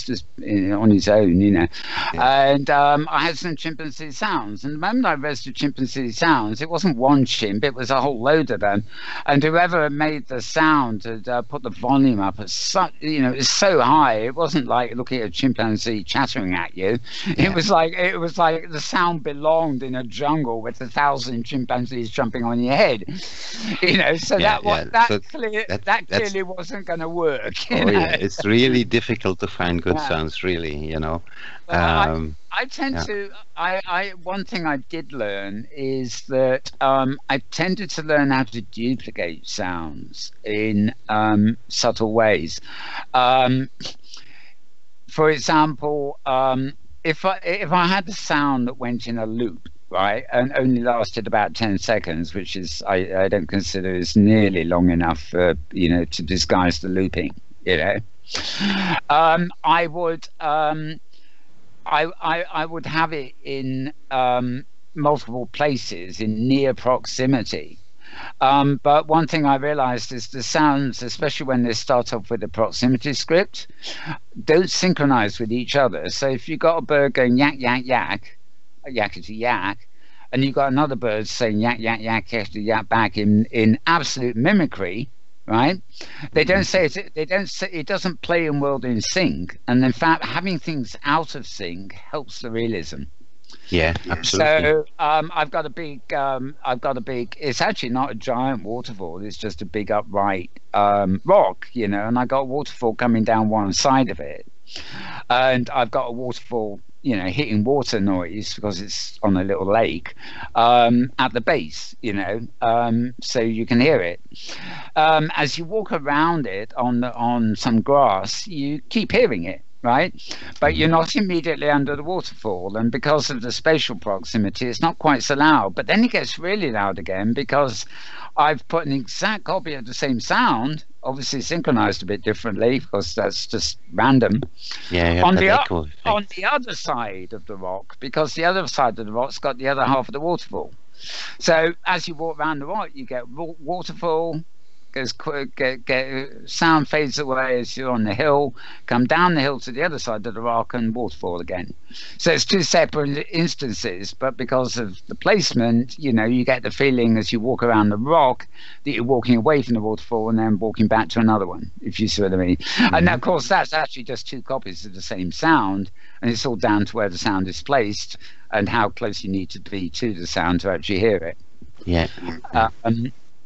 Speaker 1: just on his own, And I had some chimpanzee sounds. And the moment I read the chimpanzee sounds, it wasn't one chimp; it was a whole load of them. And whoever made the sound had put the volume up at it's so high. It wasn't like looking at a chimpanzee chattering at you. It was like the sound belonged in a jungle with 1,000 chimpanzees jumping on your head, so that clearly wasn't going to work.
Speaker 4: It's really difficult to find good sounds, really.
Speaker 1: I tend to. One thing I did learn is that I tended to learn how to duplicate sounds in subtle ways. For example, if I had the sound that went in a loop, right, and only lasted about 10 seconds, which is I don't consider is nearly long enough for to disguise the looping. I would have it in multiple places in near proximity. But one thing I realized is the sounds, especially when they start off with a proximity script, don't synchronize with each other. So if you've got a bird going yak yak yak, yakety yak, and you've got another bird saying yak yak yak yakety yak back in absolute mimicry, right? They don't say it. They don't say it. Doesn't play in world in sync, and in fact, having things out of sync helps the realism.
Speaker 4: Yeah, absolutely.
Speaker 1: So I've got a big. It's actually not a giant waterfall. It's just a big upright rock, and I got a waterfall coming down one side of it, and I've got a waterfall hitting water noise because it's on a little lake at the base, so you can hear it. As you walk around it on some grass, you keep hearing it, right? But you're not immediately under the waterfall, and because of the spatial proximity, it's not quite so loud. But then it gets really loud again because I've put an exact copy of the same sound, obviously synchronized a bit differently because that's just random.
Speaker 4: Yeah,
Speaker 1: on the other side of the rock, because the other side of the rock's got the other half of the waterfall. So as you walk around the rock, you get waterfall. Goes quick, sound fades away as you're on the hill, come down the hill to the other side of the rock, and waterfall again. So it's two separate instances, but because of the placement, you get the feeling as you walk around the rock that you're walking away from the waterfall and then walking back to another one, if you see what I mean. And of course, that's actually just two copies of the same sound, and it's all down to where the sound is placed and how close you need to be to the sound to actually hear it.
Speaker 4: Yeah.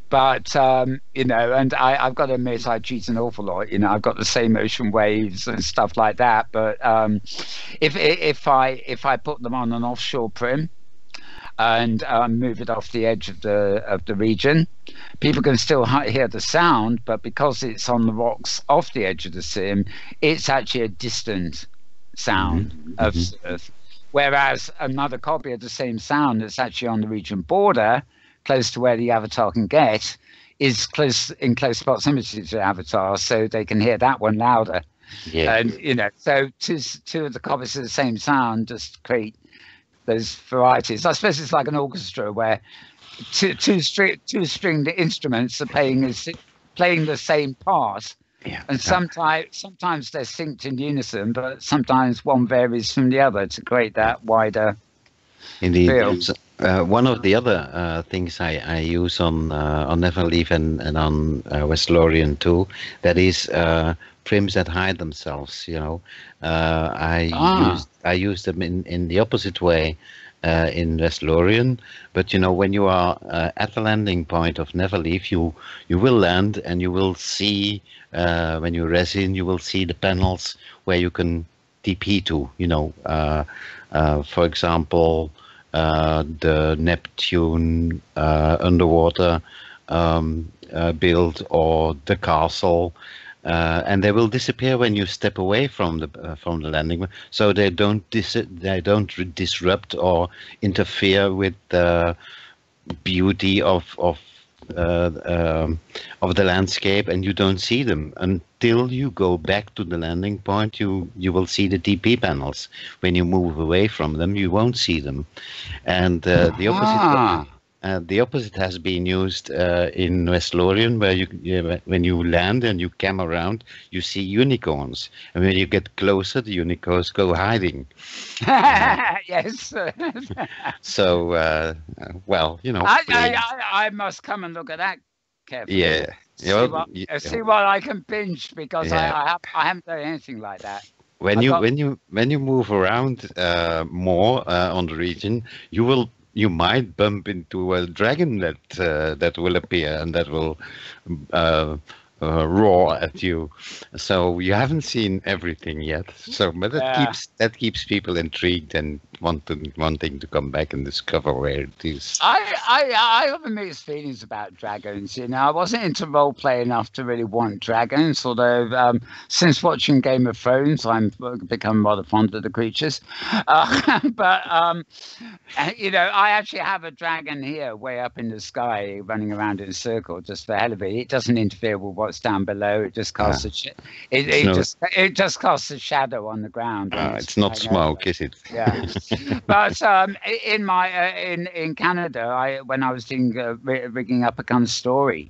Speaker 1: But and I've got to admit, I cheat an awful lot. I've got the same ocean waves and stuff like that. But if I put them on an offshore prim and move it off the edge of the region, people can still hear the sound. But because it's on the rocks off the edge of the sim, it's actually a distant sound of surf. Whereas another copy of the same sound that's actually on the region border, close to where the avatar can get, is in close proximity to the avatar, so they can hear that one louder.
Speaker 4: Yeah.
Speaker 1: And so two of the copies of the same sound just create those varieties. I suppose it's like an orchestra where two stringed instruments are playing the same part.
Speaker 4: Yeah.
Speaker 1: And sometimes they're synced in unison, but sometimes one varies from the other to create that wider
Speaker 4: Indeed.
Speaker 1: feel.
Speaker 4: One of the other things I use on Neverleaf and on West Lorien too, that is prims that hide themselves. I use them in the opposite way in West Lorien, but when you are at the landing point of Neverleaf, you will land and you will see when you resin, you will see the panels where you can TP to. For example, the Neptune underwater build or the castle, and they will disappear when you step away from the landing, so they don't disrupt or interfere with the beauty of the landscape, and you don't see them until you go back to the landing point. You will see the TP panels. When you move away from them, you won't see them. And the opposite has been used in West Lorien, where when you land and you cam around, you see unicorns, and when you get closer, the unicorns go hiding.
Speaker 1: Yes.
Speaker 4: So,
Speaker 1: I must come and look at that carefully.
Speaker 4: Yeah.
Speaker 1: See what I can binge, because I haven't done anything like that.
Speaker 4: When you move around more on the region, you might bump into a dragon that will appear and that will roar at you. So you haven't seen everything yet. So, but that keeps people intrigued and wanting to come back and discover where it is.
Speaker 1: I have mixed feelings about dragons. I wasn't into role play enough to really want dragons, although since watching Game of Thrones, I've become rather fond of the creatures. But I actually have a dragon here way up in the sky running around in a circle just for the hell of it. It doesn't interfere with what's down below. It just casts it just casts a shadow on the ground.
Speaker 4: It's not smoke, is it?
Speaker 1: Yeah. But in Canada, when I was doing rigging up a kind of story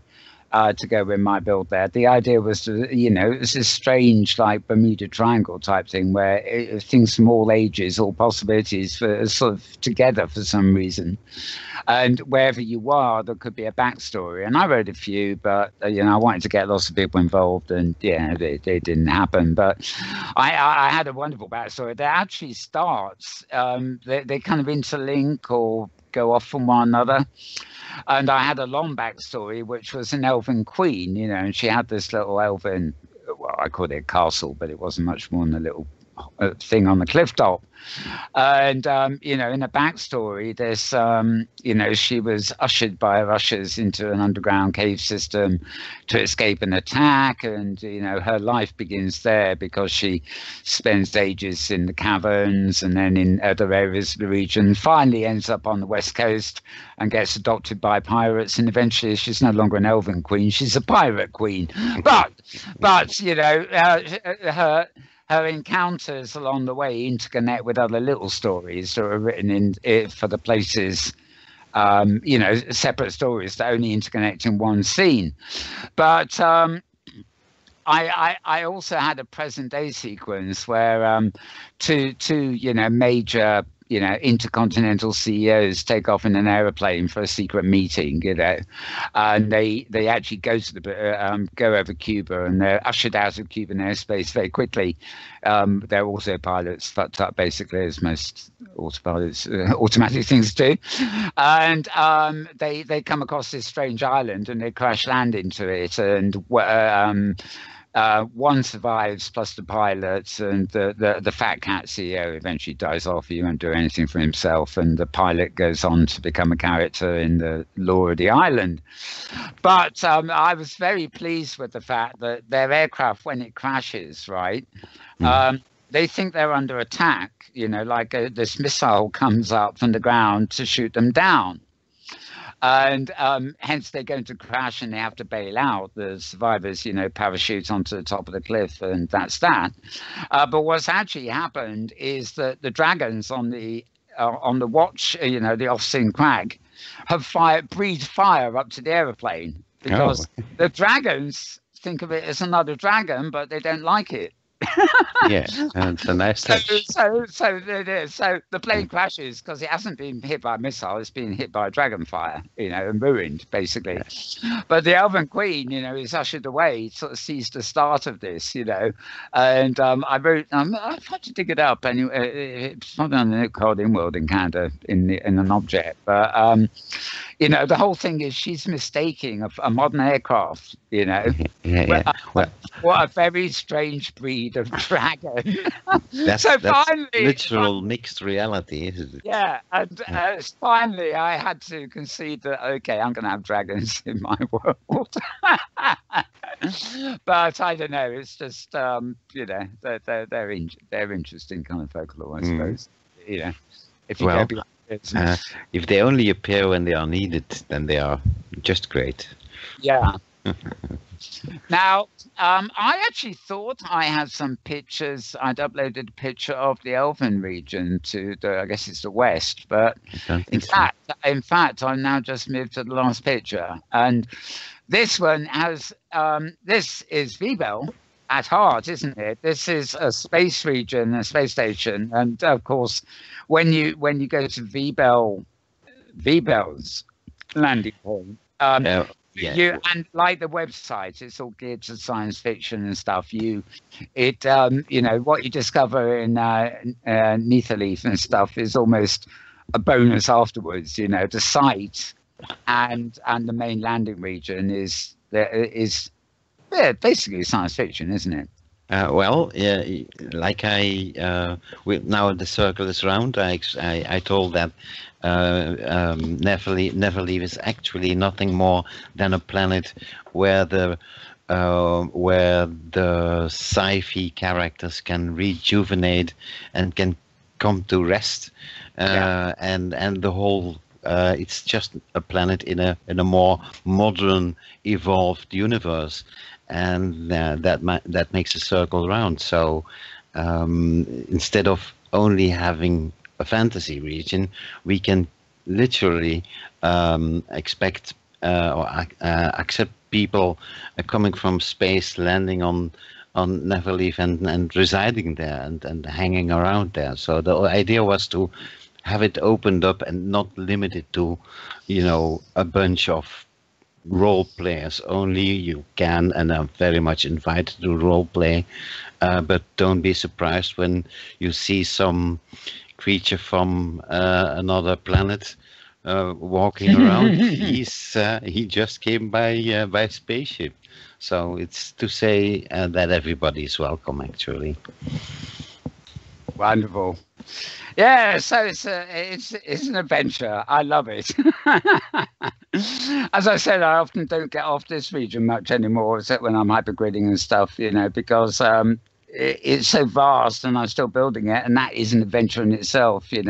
Speaker 1: to go with my build there, the idea was to, it's this strange like Bermuda Triangle type thing where things from all ages, all possibilities for sort of together for some reason. And wherever you are, there could be a backstory. And I wrote a few, but I wanted to get lots of people involved, and they didn't happen. But I had a wonderful backstory that actually starts. They kind of interlink or go off from one another. And I had a long backstory, which was an elven queen, and she had this little elven, well, I called it a castle, but it wasn't much more than a little thing on the cliff top. And, you know, in the backstory, there's, you know, she was ushered by Russians into an underground cave system to escape an attack. And, you know, her life begins there because she spends ages in the caverns and then in other areas of the region, finally ends up on the west coast and gets adopted by pirates. And eventually she's no longer an elven queen, she's a pirate queen. But you know, her encounters along the way interconnect with other little stories that are written in for the places, you know, separate stories that only interconnect in one scene. But I also had a present day sequence where two you know, major, you know, intercontinental CEOs take off in an aeroplane for a secret meeting, you know, and they actually go to the go over Cuba, and they're ushered out of Cuban airspace very quickly. Their autopilots fucked up, basically, as most autopilots automatic things do, and they come across this strange island and they crash land into it, and one survives, plus the pilots, and the fat cat CEO eventually dies off. He won't do anything for himself, and the pilot goes on to become a character in the lore of the island. But I was very pleased with the fact that their aircraft, when it crashes, right, they think they're under attack, you know, like this missile comes up from the ground to shoot them down. And hence they're going to crash and they have to bail out. The survivors, you know, parachute onto the top of the cliff, and that's that. But what's actually happened is that the dragons on the watch, you know, the off-scene crag, have breathed fire up to the aeroplane because the dragons think of it as another dragon, but they don't like it.
Speaker 4: Yeah, it's a nice touch.
Speaker 1: So the plane crashes because it hasn't been hit by a missile; it's been hit by a dragon fire, you know, and ruined basically. But the Elven Queen, you know, is ushered away, sort of sees the start of this, you know. And I wrote, I've had to dig it up, and it's not on the called Inworld in Canada in an object, but you know, the whole thing is she's mistaking a modern aircraft, you know. What a very strange breed of dragon.
Speaker 4: That's finally, literal mixed reality, isn't it?
Speaker 1: Yeah, and finally I had to concede that, okay, I'm going to have dragons in my world. But I don't know, it's just, you know, they're interesting kind of folklore, I suppose. You know, if you go beyond it.
Speaker 4: If they only appear when they are needed, then they are just great.
Speaker 1: Yeah. Now, I actually thought I had some pictures. I'd uploaded a picture of the Elven region to the, I guess it's the west, but in fact, I've now just moved to the last picture, and this one has, this is Vibel at heart, isn't it? This is a space region, a space station, and of course, when you go to Vibel's landing point, you, and like the website, it's all geared to science fiction and stuff. You know, what you discover in Neathleaf and stuff is almost a bonus afterwards. You know, the site and the main landing region is basically science fiction, isn't it?
Speaker 4: Well, yeah, like now the circle is round. I told that Neverleaf is actually nothing more than a planet where the sci-fi characters can rejuvenate and can come to rest, and the whole. It's just a planet in a more modern, evolved universe. And that makes a circle round. So instead of only having a fantasy region, we can literally expect or accept people coming from space, landing on Neverleaf and residing there and hanging around there. So the idea was to have it opened up and not limited to, you know, a bunch of role players only. You can and are very much invited to role play, but don't be surprised when you see some creature from another planet walking around. He just came by spaceship, so it's to say that everybody is welcome, actually.
Speaker 1: Wonderful. Yeah, so it's an adventure. I love it. As I said, I often don't get off this region much anymore, except when I'm hypergridding and stuff, because it's so vast and I'm still building it, and that is an adventure in itself. You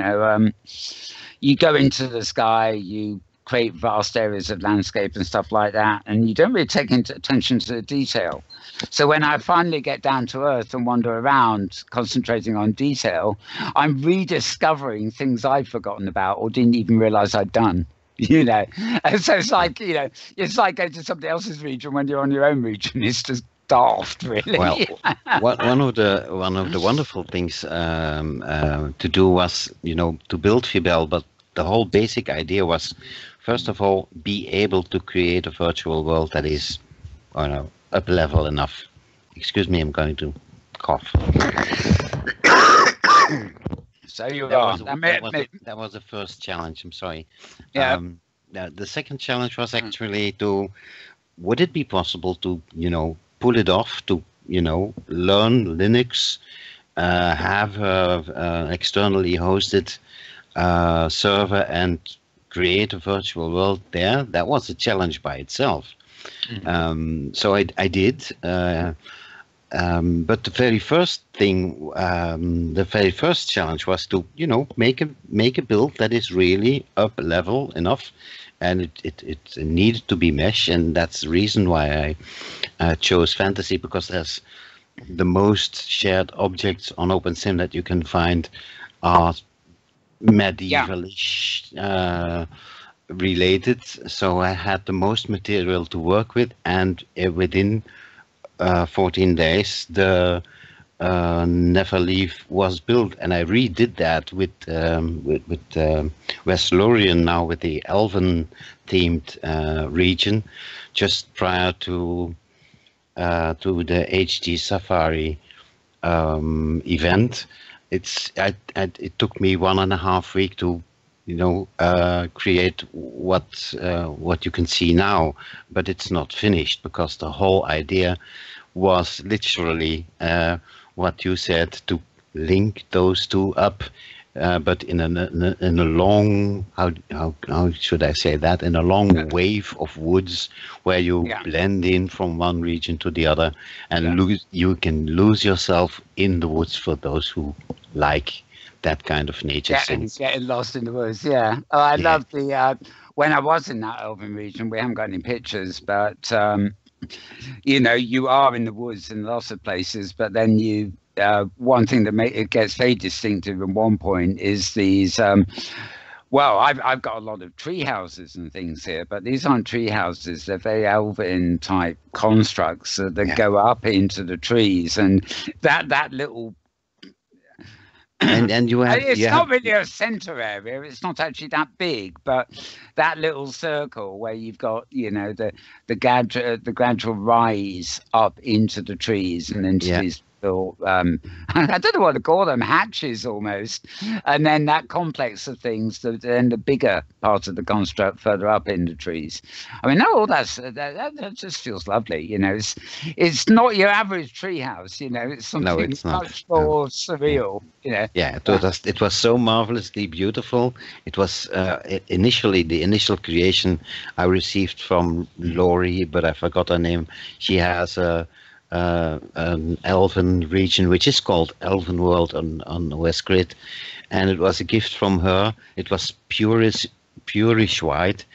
Speaker 1: go into the sky, you create vast areas of landscape and stuff like that, and you don't really take attention to the detail. So when I finally get down to earth and wander around concentrating on detail, I'm rediscovering things I'd forgotten about or didn't even realize I'd done. And so it's like it's like going to somebody else's region when you're on your own region. It's just daft, really.
Speaker 4: Well, one of the wonderful things to do was to build Fibel, but the whole basic idea was, first of all, be able to create a virtual world that is, up level enough. Excuse me, I'm going to cough.
Speaker 1: So
Speaker 4: that was the first challenge. I'm sorry.
Speaker 1: Yeah.
Speaker 4: The second challenge was actually would it be possible to pull it off, to learn Linux, have an externally hosted server and create a virtual world there? That was a challenge by itself. So I did. But the very first thing, the very first challenge was to, make a build that is really up level enough, and it needed to be mesh, and that's the reason why I chose fantasy, because there's the most shared objects on OpenSim that you can find are medievalish related. So I had the most material to work with, and within 14 days, the Never Leave was built, and I redid that with West Lorien now, with the Elven themed region, just prior to the HD Safari event. It took me 1.5 weeks to create what you can see now, but it's not finished, because the whole idea was literally what you said, to link those two up, but in a long, how should I say that, in a long wave of woods where you blend in from one region to the other, and you can lose yourself in the woods, for those who like that kind of nature sense.
Speaker 1: Getting lost in the woods, yeah. Oh, I love the when I was in that Elven region. We haven't got any pictures, but you are in the woods in lots of places. But then one thing that it gets very distinctive at one point is these. Well, I've got a lot of tree houses and things here, but these aren't tree houses. They're very Elven type constructs that go up into the trees, and that little.
Speaker 4: And it's
Speaker 1: not really a center area. It's not actually that big, but that little circle where you've got the gradual rise up into the trees and into these little I don't know what to call them, hatches almost, and then that complex of things, then the bigger part of the construct further up in the trees. I mean, that just feels lovely. It's not your average tree house. It's something much more surreal.
Speaker 4: Yeah, it was so marvelously beautiful. It was initially the initial creation I received from Lori, but I forgot her name. She has an Elven region which is called Elven World on West Grid, and it was a gift from her. It was purish white,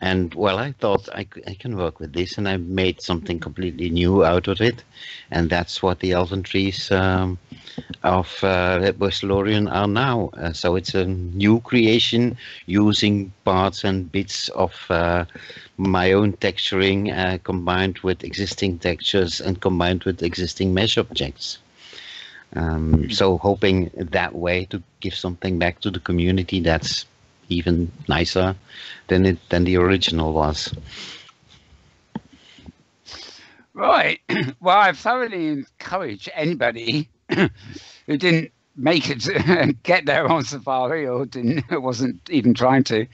Speaker 4: and well, I thought I can work with this, and I made something completely new out of it, and that's what the Elven trees of West Lorien are now. So it's a new creation using parts and bits of my own texturing combined with existing textures and combined with existing mesh objects. So hoping that way to give something back to the community that's even nicer than the original was.
Speaker 1: Right. Well, I thoroughly encourage anybody who didn't make it get there on Safari, or wasn't even trying to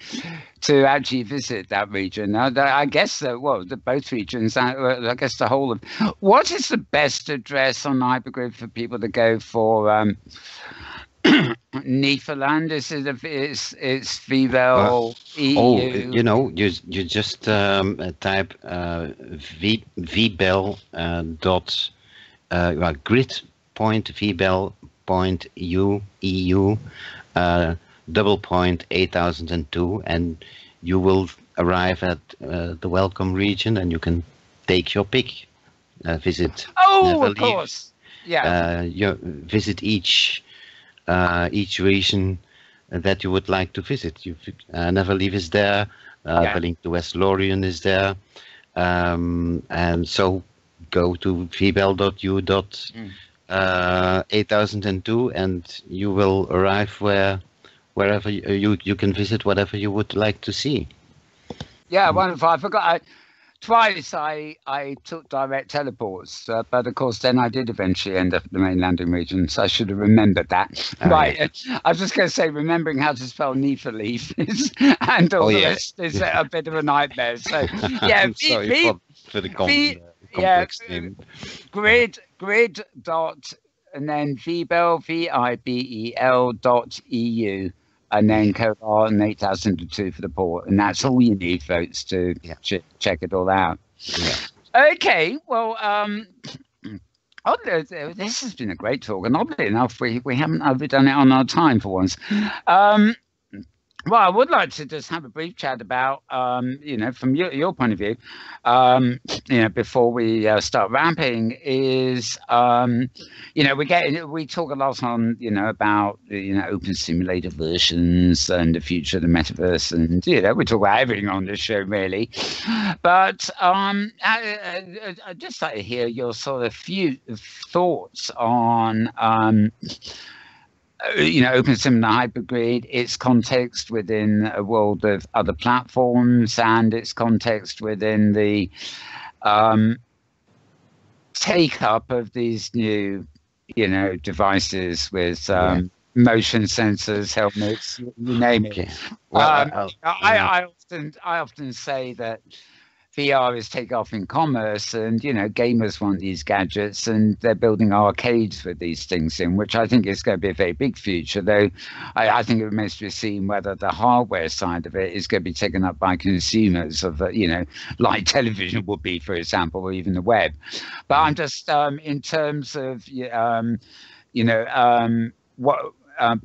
Speaker 1: actually visit that region. I guess the both regions. I guess the whole of. What is the best address on hypergrid for people to go for Neverland, is it? It's VBEL EU.
Speaker 4: Oh, you know, you just type VBEL dot grid point VBEL point EU double point 8002, and you will arrive at the welcome region, and you can take your pick. Visit.
Speaker 1: Oh, of course. Yeah.
Speaker 4: You visit each region that you would like to visit. You Never Leave is there. The link to West Lorien is there, and so go to vbel.u.8002, and you will arrive wherever you can visit whatever you would like to see.
Speaker 1: Yeah, wonderful. I forgot. Twice I took direct teleports, but of course then I did eventually end up at the main landing region, so I should have remembered that. Right, yeah. I was just going to say, remembering how to spell Neverleaf and all the rest is a bit of a nightmare. So yeah,
Speaker 4: sorry for the complex name.
Speaker 1: Grid dot and then VBEL.EU. And then code on 8002 for the port, and that's all you need, folks, to check it all out.
Speaker 4: Yeah.
Speaker 1: Okay, well, this has been a great talk, and oddly enough, we haven't overdone it on our time for once. Well, I would like to just have a brief chat about, from your point of view, before we start ramping, is, we talk a lot on, about, open simulator versions and the future of the metaverse, and, we talk about everything on this show, really. But I'd just like to hear your sort of few thoughts on, OpenSim and the hypergrid, its context within a world of other platforms, and its context within the take-up of these new, devices with motion sensors, helmets, you name it.
Speaker 4: Okay. Well,
Speaker 1: I often say that VR is take off in commerce, and gamers want these gadgets, and they're building arcades with these things in, which I think is going to be a very big future. Though I think it remains to be seen whether the hardware side of it is going to be taken up by consumers of like television would be, for example, or even the web. But I'm just in terms of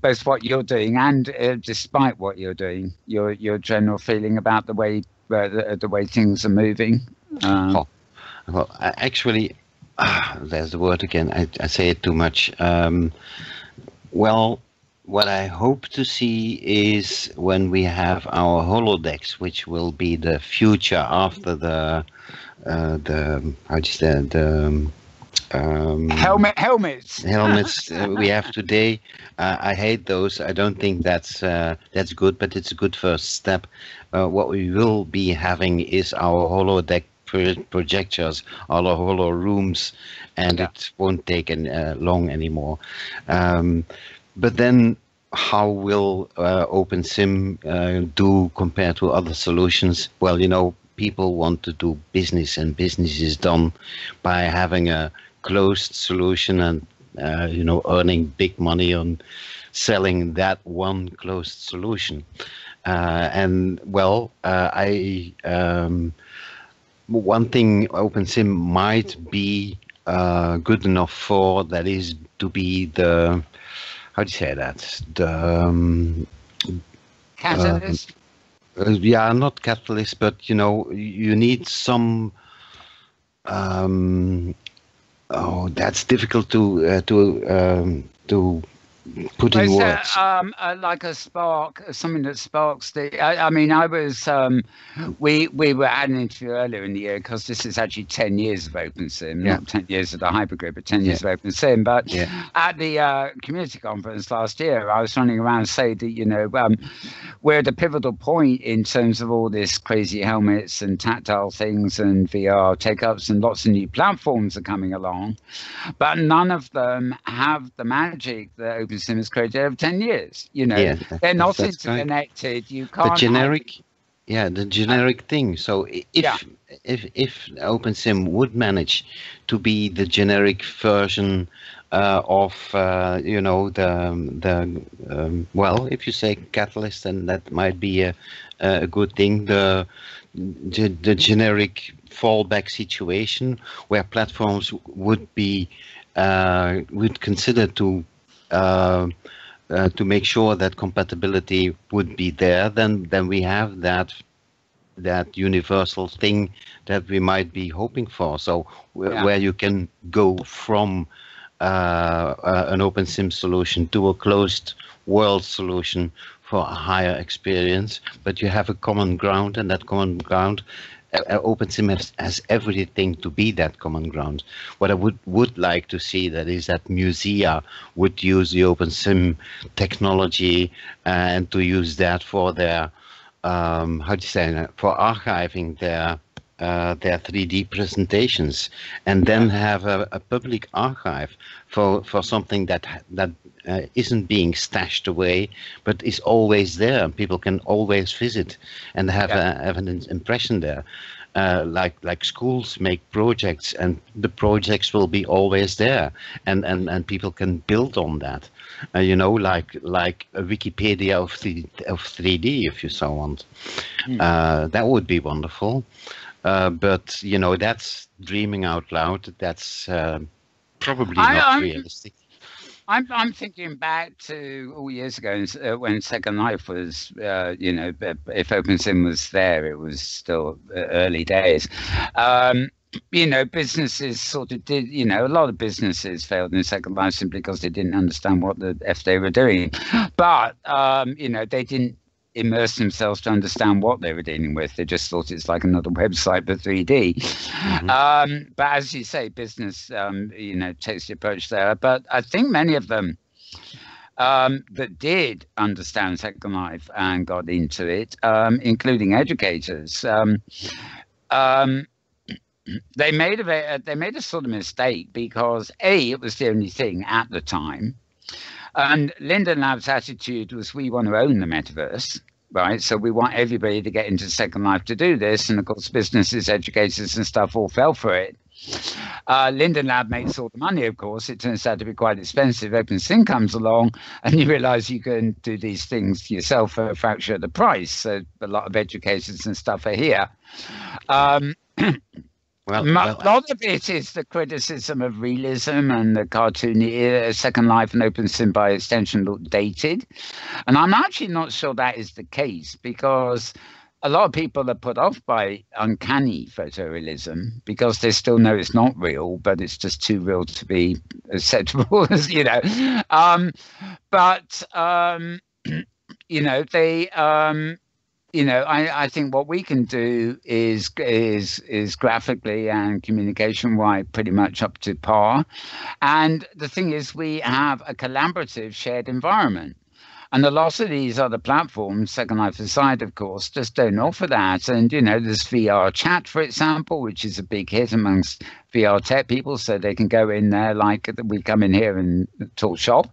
Speaker 1: both what you're doing and despite what you're doing, your general feeling about the way things are moving.
Speaker 4: Well, actually, there's the word again. I say it too much. Well, what I hope to see is when we have our holodecks, which will be the future after the
Speaker 1: helmets
Speaker 4: we have today. I hate those. I don't think that's good, but it's a good first step. What we will be having is our holodeck projectors, all our holo rooms, and it won't take long anymore. But then, how will OpenSim do compared to other solutions? Well, people want to do business, and business is done by having a closed solution and earning big money on selling that one closed solution. One thing OpenSim might be good enough for, that is to be the, how do you say that? The
Speaker 1: catalyst.
Speaker 4: Not catalyst, but you need some. That's difficult to put in words.
Speaker 1: Like a spark, something that sparks the. I was. We were at an interview earlier in the year, because this is actually 10 years of OpenSim, not 10 years of the hypergrid, but 10 years of OpenSim. But at the community conference last year, I was running around saying that we're at a pivotal point in terms of all this crazy helmets and tactile things and VR take-ups, and lots of new platforms are coming along, but none of them have the magic that OpenSim has created over 10 years. They're not interconnected. You can't.
Speaker 4: The generic thing. So if OpenSim would manage to be the generic version you know, well, if you say catalyst, then that might be a good thing. The generic fallback situation where platforms would be would consider to make sure that compatibility would be there, then we have that universal thing that we might be hoping for. So where you can go from an OpenSim solution to a closed world solution for a higher experience, but you have a common ground, and that common ground, OpenSim has everything to be that common ground. What I would like to see that is that musea would use the OpenSim technology and to use that for their for archiving their 3D presentations, and then have a public archive for something that isn't being stashed away, but is always there. People can always visit and have an impression there. Like schools make projects, and the projects will be always there, and people can build on that. You know, like a Wikipedia of 3D, if you so want. That would be wonderful. But you know, that's dreaming out loud. That's probably not realistic.
Speaker 1: I'm thinking back to all years ago when Second Life was, you know, if OpenSim was there, it was still early days. You know, businesses sort of did, you know, a lot of businesses failed in Second Life simply because they didn't understand what the F they were doing. But, you know, they didn't immerse themselves to understand what they were dealing with. They just thought it's like another website for 3D. But as you say, business, you know, takes the approach there. But I think many of them that did understand Second Life and got into it, including educators, they made a sort of mistake because it was the only thing at the time. And Linden Lab's attitude was, we want to own the metaverse, right? So we want everybody to get into Second Life to do this. And of course, businesses, educators and stuff all fell for it. Linden Lab makes all the money, of course. It turns out to be quite expensive. OpenSim comes along and you realize you can do these things yourself for a fraction of the price. So a lot of educators and stuff are here. A lot of it is the criticism of realism and the cartoony. Second Life and OpenSim by extension look dated. And I'm actually not sure that is the case, because a lot of people are put off by uncanny photorealism because they still know it's not real, but it's just too real to be acceptable, you know. You know, they... you know, I think what we can do is graphically and communication-wise pretty much up to par. And the thing is, we have a collaborative shared environment. And a lot of these other platforms, Second Life aside, of course, just don't offer that. And, you know, there's VR chat, for example, which is a big hit amongst VR tech people. So they can go in there like we come in here and talk shop.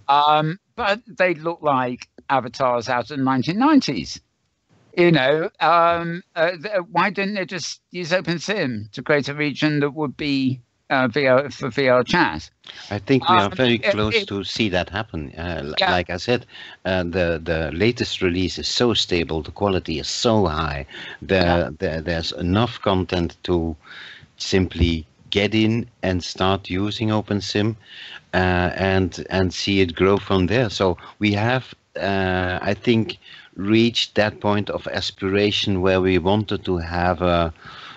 Speaker 1: But they look like avatars out of the 1990s. You know, why didn't they just use OpenSim to create a region that would be VR chat?
Speaker 4: I think we are very close to see that happen. Like I said, the latest release is so stable, the quality is so high. There's enough content to simply get in and start using OpenSim and see it grow from there. So we have, I think, reached that point of aspiration where we wanted to have a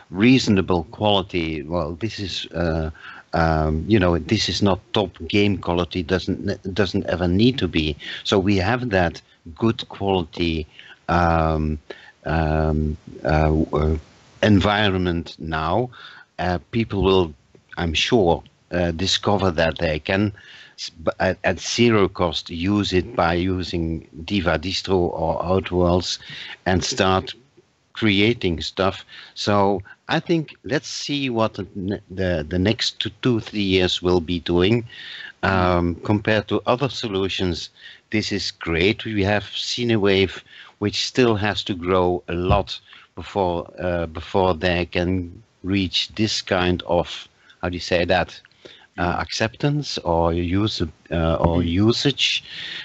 Speaker 4: reasonable quality. Well, this is you know, this is not top game quality, doesn't ever need to be. So we have that good quality environment now. People will, I'm sure, discover that they can at zero cost use it by using Diva Distro or Outworlds and start creating stuff. So I think let's see what the next 2-3 years will be doing. Compared to other solutions, this is great. We have Cinewave, which still has to grow a lot before they can reach this kind of, how do you say that, acceptance or usage,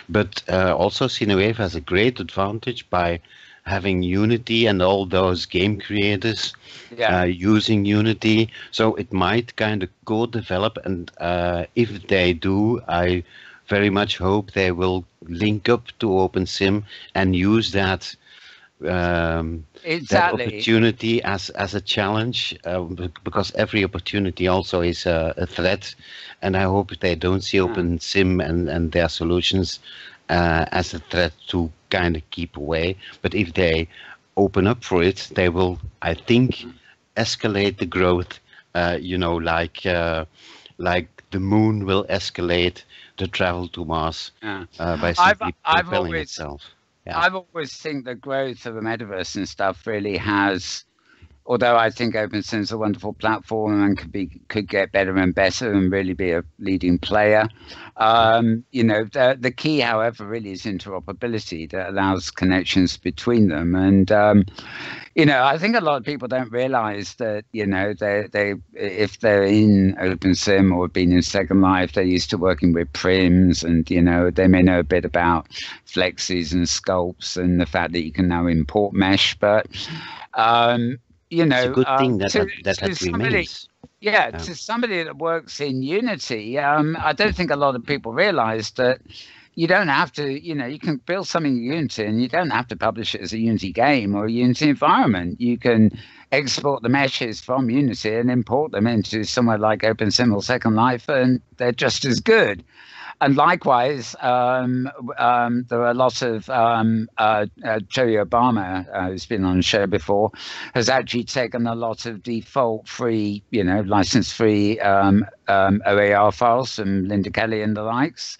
Speaker 4: but also Cinewave has a great advantage by having Unity and all those game creators using Unity. So it might kind of co-develop, and if they do, I very much hope they will link up to OpenSim and use that that opportunity as a challenge, because every opportunity also is a threat, and I hope they don't see OpenSim and their solutions as a threat to kind of keep away. But if they open up for it, they will, I think, escalate the growth, like the moon will escalate the travel to Mars by simply propelling itself. Yeah.
Speaker 1: I've always think the growth of the metaverse and stuff really has, although I think OpenSim is a wonderful platform and could get better and better and really be a leading player. The key, however, really is interoperability that allows connections between them. And I think a lot of people don't realize that, they if they're in OpenSim or been in Second Life, they're used to working with prims, and, they may know a bit about flexes and sculpts and the fact that you can now import mesh. But,
Speaker 4: it's a good thing that remains.
Speaker 1: Yeah, to somebody that works in Unity, I don't think a lot of people realize that you don't have to, you can build something in Unity and you don't have to publish it as a Unity game or a Unity environment. You can export the meshes from Unity and import them into somewhere like OpenSim or Second Life, and they're just as good. And likewise, there are lots of Joey Obama, who's been on the show before, has actually taken a lot of default free, license-free OAR files from Linda Kelly and the likes,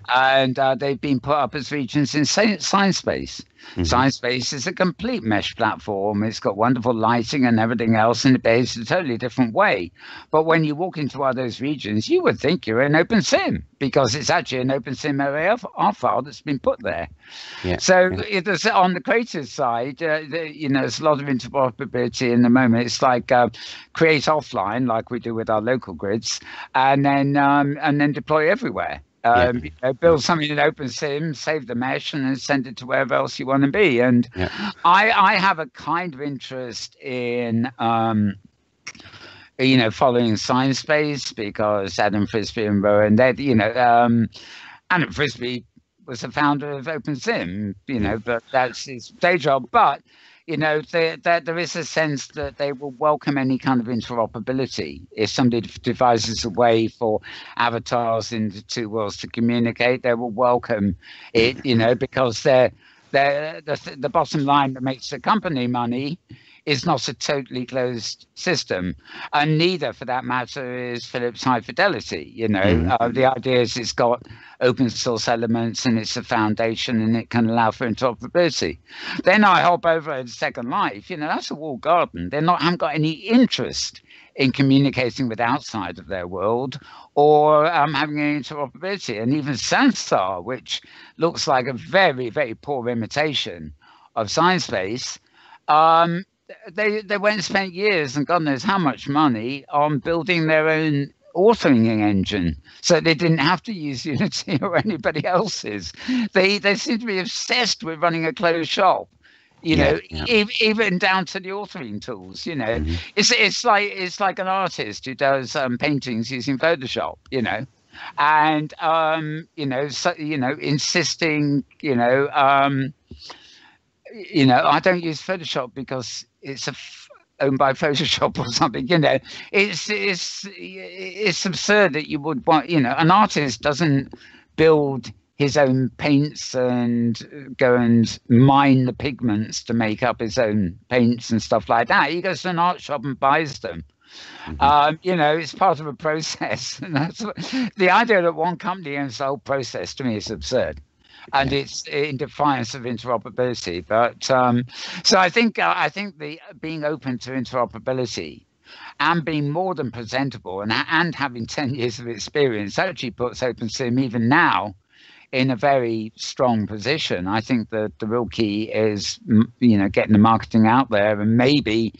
Speaker 1: and they've been put up as regions in SciSpace. SciSpace is a complete mesh platform. It's got wonderful lighting and everything else, and it behaves a totally different way. But when you walk into one of those regions, you would think you're in OpenSim, because it's actually an OpenSim OAR file that's been put there. Yeah. So it's on the creative side, there's a lot of interoperability in the moment. It's like create offline, like we do with our local grids, and then deploy everywhere. Build something in OpenSim, save the mesh, and then send it to wherever else you want to be. And I have a kind of interest in, following SciSpace, because Adam Frisby and Roland, Adam Frisby was the founder of OpenSim, but that's his day job. But there is a sense that they will welcome any kind of interoperability. If somebody devises a way for avatars in the two worlds to communicate, they will welcome it, because the bottom line that makes the company money is not a totally closed system, and neither, for that matter, is Philips High Fidelity. The idea is it's got open source elements and it's a foundation and it can allow for interoperability. Then I hop over to Second Life. That's a walled garden. Haven't got any interest in communicating with outside of their world or having any interoperability. And even Sansar, which looks like a very, very poor imitation of SciSpace, they went and spent years and God knows how much money on building their own authoring engine, so they didn't have to use Unity or anybody else's. They seem to be obsessed with running a closed shop, even down to the authoring tools. It's like an artist who does paintings using Photoshop, and insisting, I don't use Photoshop because it's owned by Photoshop or something. It's absurd that you would want. An artist doesn't build his own paints and go and mine the pigments to make up his own paints and stuff like that. He goes to an art shop and buys them. It's part of a process. And that's the idea that one company owns the whole process, to me, is absurd. And it's in defiance of interoperability. But so I think the being open to interoperability and being more than presentable and having 10 years of experience actually puts OpenSim even now in a very strong position. I think that the real key is, getting the marketing out there and maybe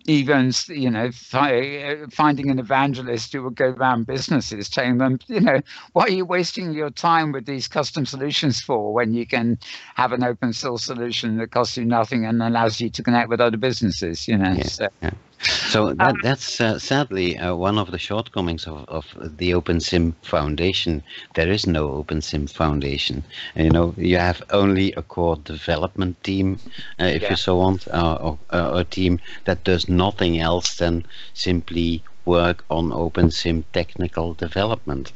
Speaker 1: even, you know, finding an evangelist who will go around businesses telling them, you know, why are you wasting your time with these custom solutions for when you can have an open source solution that costs you nothing and allows you to connect with other businesses, you know.
Speaker 4: Yeah. So that's sadly one of the shortcomings of the OpenSim Foundation. There is no OpenSim Foundation. You know, you have only a core development team, if you so want, or a team that does nothing else than simply work on OpenSim technical development,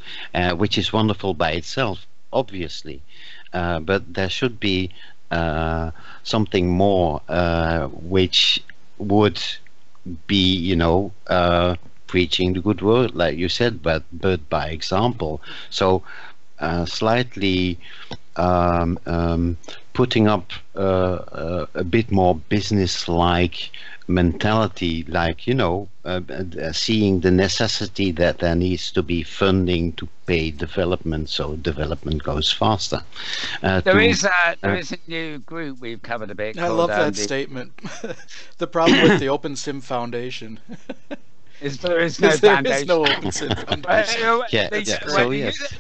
Speaker 4: which is wonderful by itself, obviously. But there should be something more which would be, you know, preaching the good word, like you said, but by example. So slightly putting up a bit more business-like mentality, like, you know, seeing the necessity that there needs to be funding to pay development, so development goes faster.
Speaker 1: There is a new group we've covered a bit.
Speaker 2: I love that statement. The problem with the OpenSim Foundation
Speaker 1: is there is no
Speaker 2: there
Speaker 1: foundation.
Speaker 2: is no OpenSim Foundation.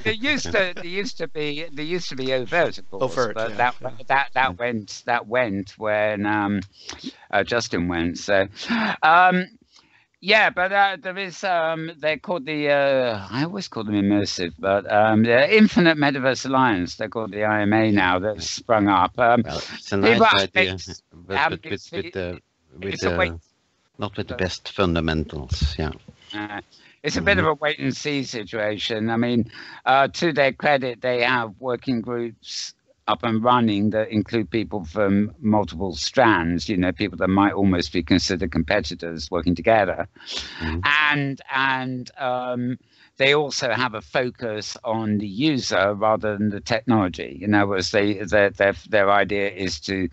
Speaker 1: There used to be overt, of course,
Speaker 2: overt,
Speaker 1: but
Speaker 2: yeah.
Speaker 1: that went when Justin went. So. Yeah, but there is, they're called the, I always call them immersive, but the Infinite Metaverse Alliance, they're called the IMA now, that's sprung up.
Speaker 4: Well, it's a nice idea, but not with the best fundamentals, yeah.
Speaker 1: It's a bit of a wait and see situation. I mean, to their credit, they have working groups up and running that include people from multiple strands, you know, people that might almost be considered competitors working together. And they also have a focus on the user rather than the technology. In other words, their idea is to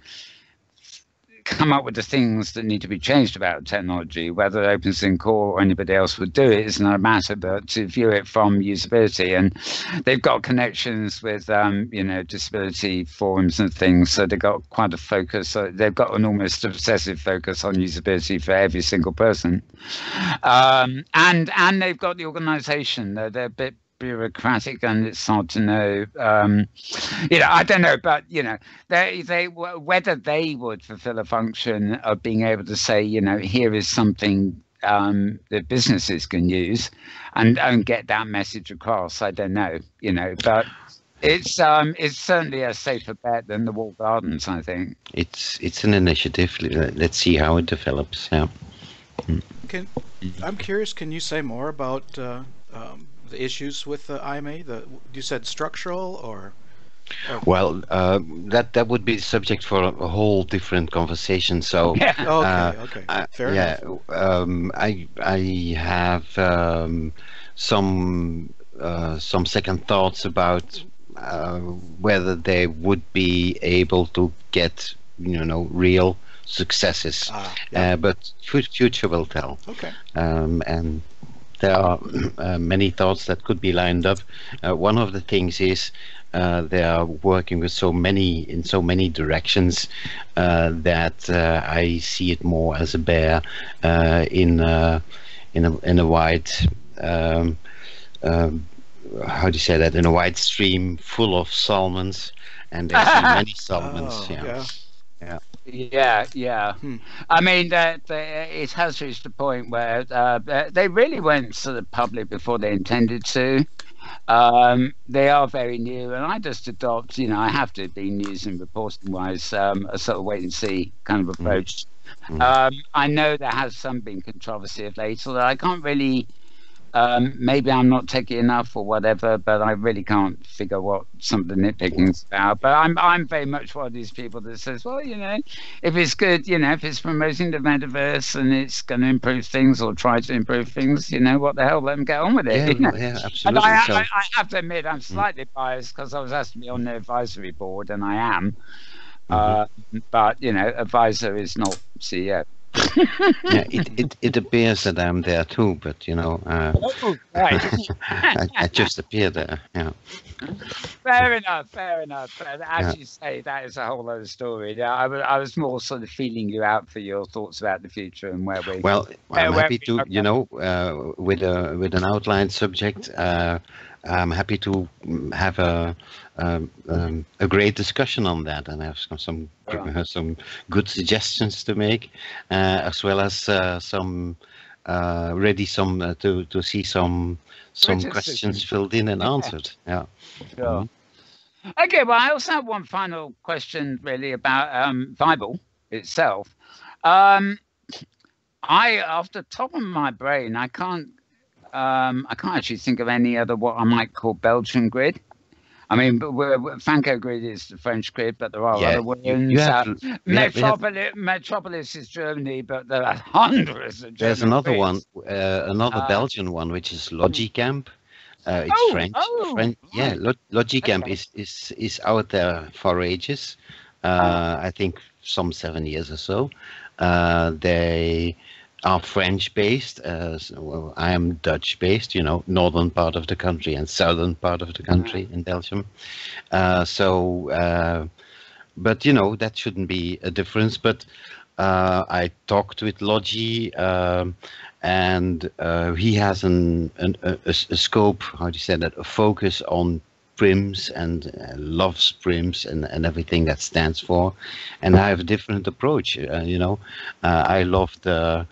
Speaker 1: come up with the things that need to be changed about technology. Whether OpenSim Core or anybody else would do it is not a matter, but to view it from usability. And they've got connections with, you know, disability forums and things, so they've got quite a focus. So they've got an almost obsessive focus on usability for every single person. And they've got the organization. They're a bit bureaucratic and it's hard to know, you know, I don't know, but you know, they whether they would fulfill a function of being able to say, you know, here is something that businesses can use and get that message across, I don't know, you know, but it's certainly a safer bet than the walled gardens, I think.
Speaker 4: It's an initiative. Let's see how it develops. Yeah.
Speaker 2: I'm curious, can you say more about the issues with the IMA? You said structural or?
Speaker 4: Well, that would be subject for a whole different conversation. So
Speaker 2: okay, fair enough.
Speaker 4: I have some second thoughts about whether they would be able to get, you know, real successes. But future will tell.
Speaker 2: Okay.
Speaker 4: And there are many thoughts that could be lined up. One of the things is they are working with in so many directions that I see it more as a bear in a wide how do you say that, in a wide stream full of salmons, and there's so many salmons.
Speaker 1: Yeah. I mean, it has reached a point where they really went sort of public before they intended to. They are very new, and I just adopt, you know, I have to be news and reporting wise, a sort of wait and see kind of approach. I know there has been controversy of late, although I can't really. Maybe I'm not techy enough or whatever, but I really can't figure what some of the nitpicking's about. But I'm very much one of these people that says, well, you know, if it's good, you know, if it's promoting the metaverse and it's going to improve things or try to improve things, you know, what the hell, let them get on with it.
Speaker 4: Yeah, absolutely.
Speaker 1: And I have to admit, I'm slightly biased because I was asked to be on the advisory board, and I am. But, you know, advisor is not CEO.
Speaker 4: Yeah, it appears that I'm there too, but you know,
Speaker 1: Oh, right.
Speaker 4: I just appear there. Yeah.
Speaker 1: Fair enough, fair enough. But as
Speaker 4: Yeah.
Speaker 1: you say, that is a whole other story. Yeah, I was more sort of feeling you out for your thoughts about the future and where we.
Speaker 4: Well, I'm
Speaker 1: where
Speaker 4: happy
Speaker 1: we
Speaker 4: to,
Speaker 1: are
Speaker 4: you know, with an outlined subject. I'm happy to have a great discussion on that, and have some good suggestions to make, as well as some to see some questions filled in and answered. Yeah.
Speaker 1: Sure. Okay, well, I also have one final question, really, about Bible itself. Off the top of my brain, I can't actually think of any other what I might call Belgian grid. I mean, Franco grid is the French grid, but there are other ones. Metropolis is Germany, but there are hundreds of German
Speaker 4: There's another
Speaker 1: grids.
Speaker 4: one, another Belgian one, which is Logicamp. It's French. Yeah, Logicamp is out there for ages. I think some 7 years or so. They are French-based. Well, I am Dutch-based, you know, northern part of the country and southern part of the country in Belgium. But, you know, that shouldn't be a difference. But I talked with Logi, and he has a scope, how do you say that, a focus on prims and loves prims and everything that stands for. And I have a different approach, you know. I love the,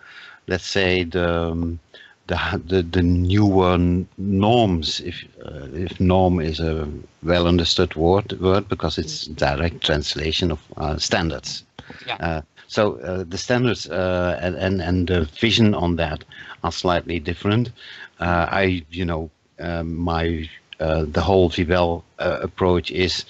Speaker 4: let's say, the newer norms, if norm is a well understood word because it's direct translation of standards.
Speaker 1: Yeah.
Speaker 4: So the standards and the vision on that are slightly different. The whole VBEL approach is,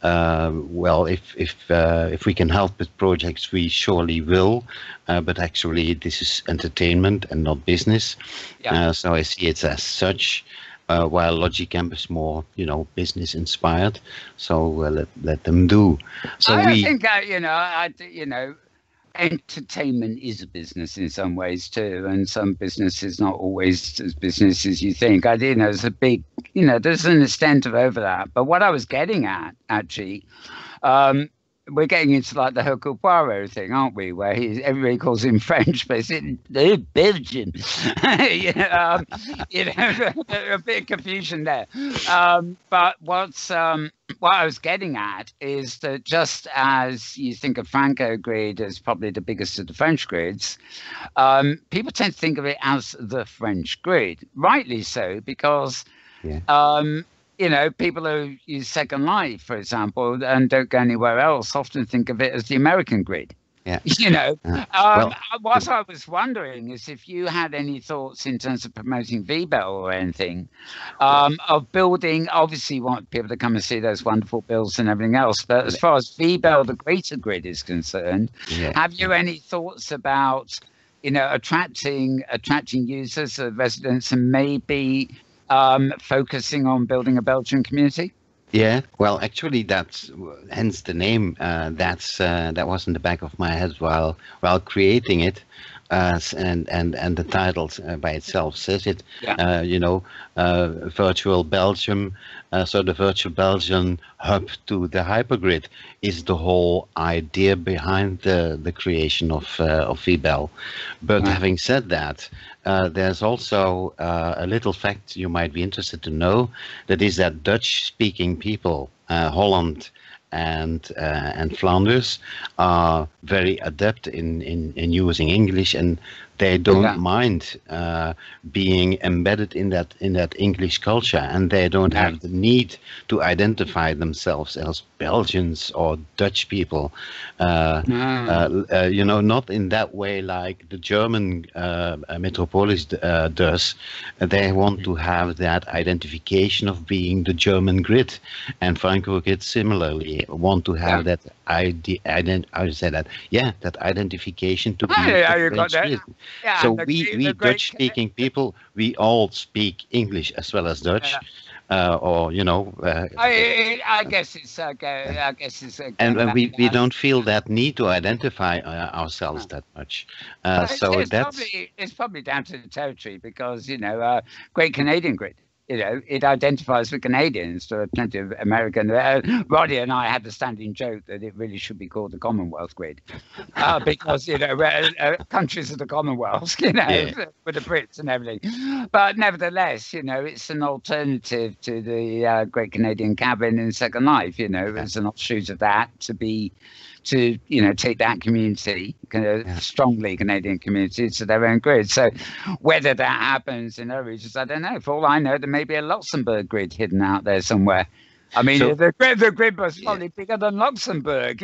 Speaker 4: well, if we can help with projects, we surely will. But actually, this is entertainment and not business.
Speaker 1: Yeah.
Speaker 4: So I see it as such. While Logicamp is more, you know, business inspired. So let them do. So
Speaker 1: I think entertainment is a business in some ways too, and some business is not always as business as you think. I do know there's a big, you know, there's an extent of overlap. But what I was getting at, actually, we're getting into like the Hercule Poirot thing, aren't we? Where everybody calls him French, but it's Belgian. A bit of confusion there. But what I was getting at is that just as you think of Franco grid as probably the biggest of the French grids, people tend to think of it as the French grid, rightly so, because you know, people who use Second Life, for example, and don't go anywhere else, often think of it as the American grid.
Speaker 4: Yeah.
Speaker 1: You know, what I was wondering is if you had any thoughts in terms of promoting VBEL or anything, of building. Obviously, you want people to come and see those wonderful builds and everything else. But as far as VBEL, the greater grid, is concerned, have you any thoughts about, you know, attracting users, residents, and maybe focusing on building a Belgian community?
Speaker 4: Yeah, well, actually, that's hence the name. That was in the back of my head while creating it, and the title by itself says it.
Speaker 1: Yeah.
Speaker 4: You know, virtual Belgium. So the virtual Belgian hub to the hypergrid is the whole idea behind the creation of VBEL. But having said that, there's also a little fact you might be interested to know, that is that Dutch-speaking people, Holland and Flanders, are very adept in using English, and they don't mind being embedded in that English culture, and they don't have the need to identify themselves as Belgians or Dutch people. You know, not in that way like the German metropolis does. They want to have that identification of being the German grid, and Franco grid similarly want to have that that identification to be the French grid. So we Dutch-speaking people, we all speak English as well as Dutch, or
Speaker 1: I guess it's I guess it's
Speaker 4: and we don't feel that need to identify ourselves that much. So
Speaker 1: it's probably down to the territory, because Great Canadian Grid, it identifies with Canadians. There are plenty of American. Roddy and I had the standing joke that it really should be called the Commonwealth Grid, because countries of the Commonwealth, with the Brits and everything. But nevertheless, it's an alternative to the Great Canadian Cabin in Second Life. As an offshoot of that, to take that community, strongly Canadian community, to their own grid. So whether that happens in other regions, I don't know. For all I know, there may be a Luxembourg grid hidden out there somewhere. I mean, the grid was probably bigger than Luxembourg.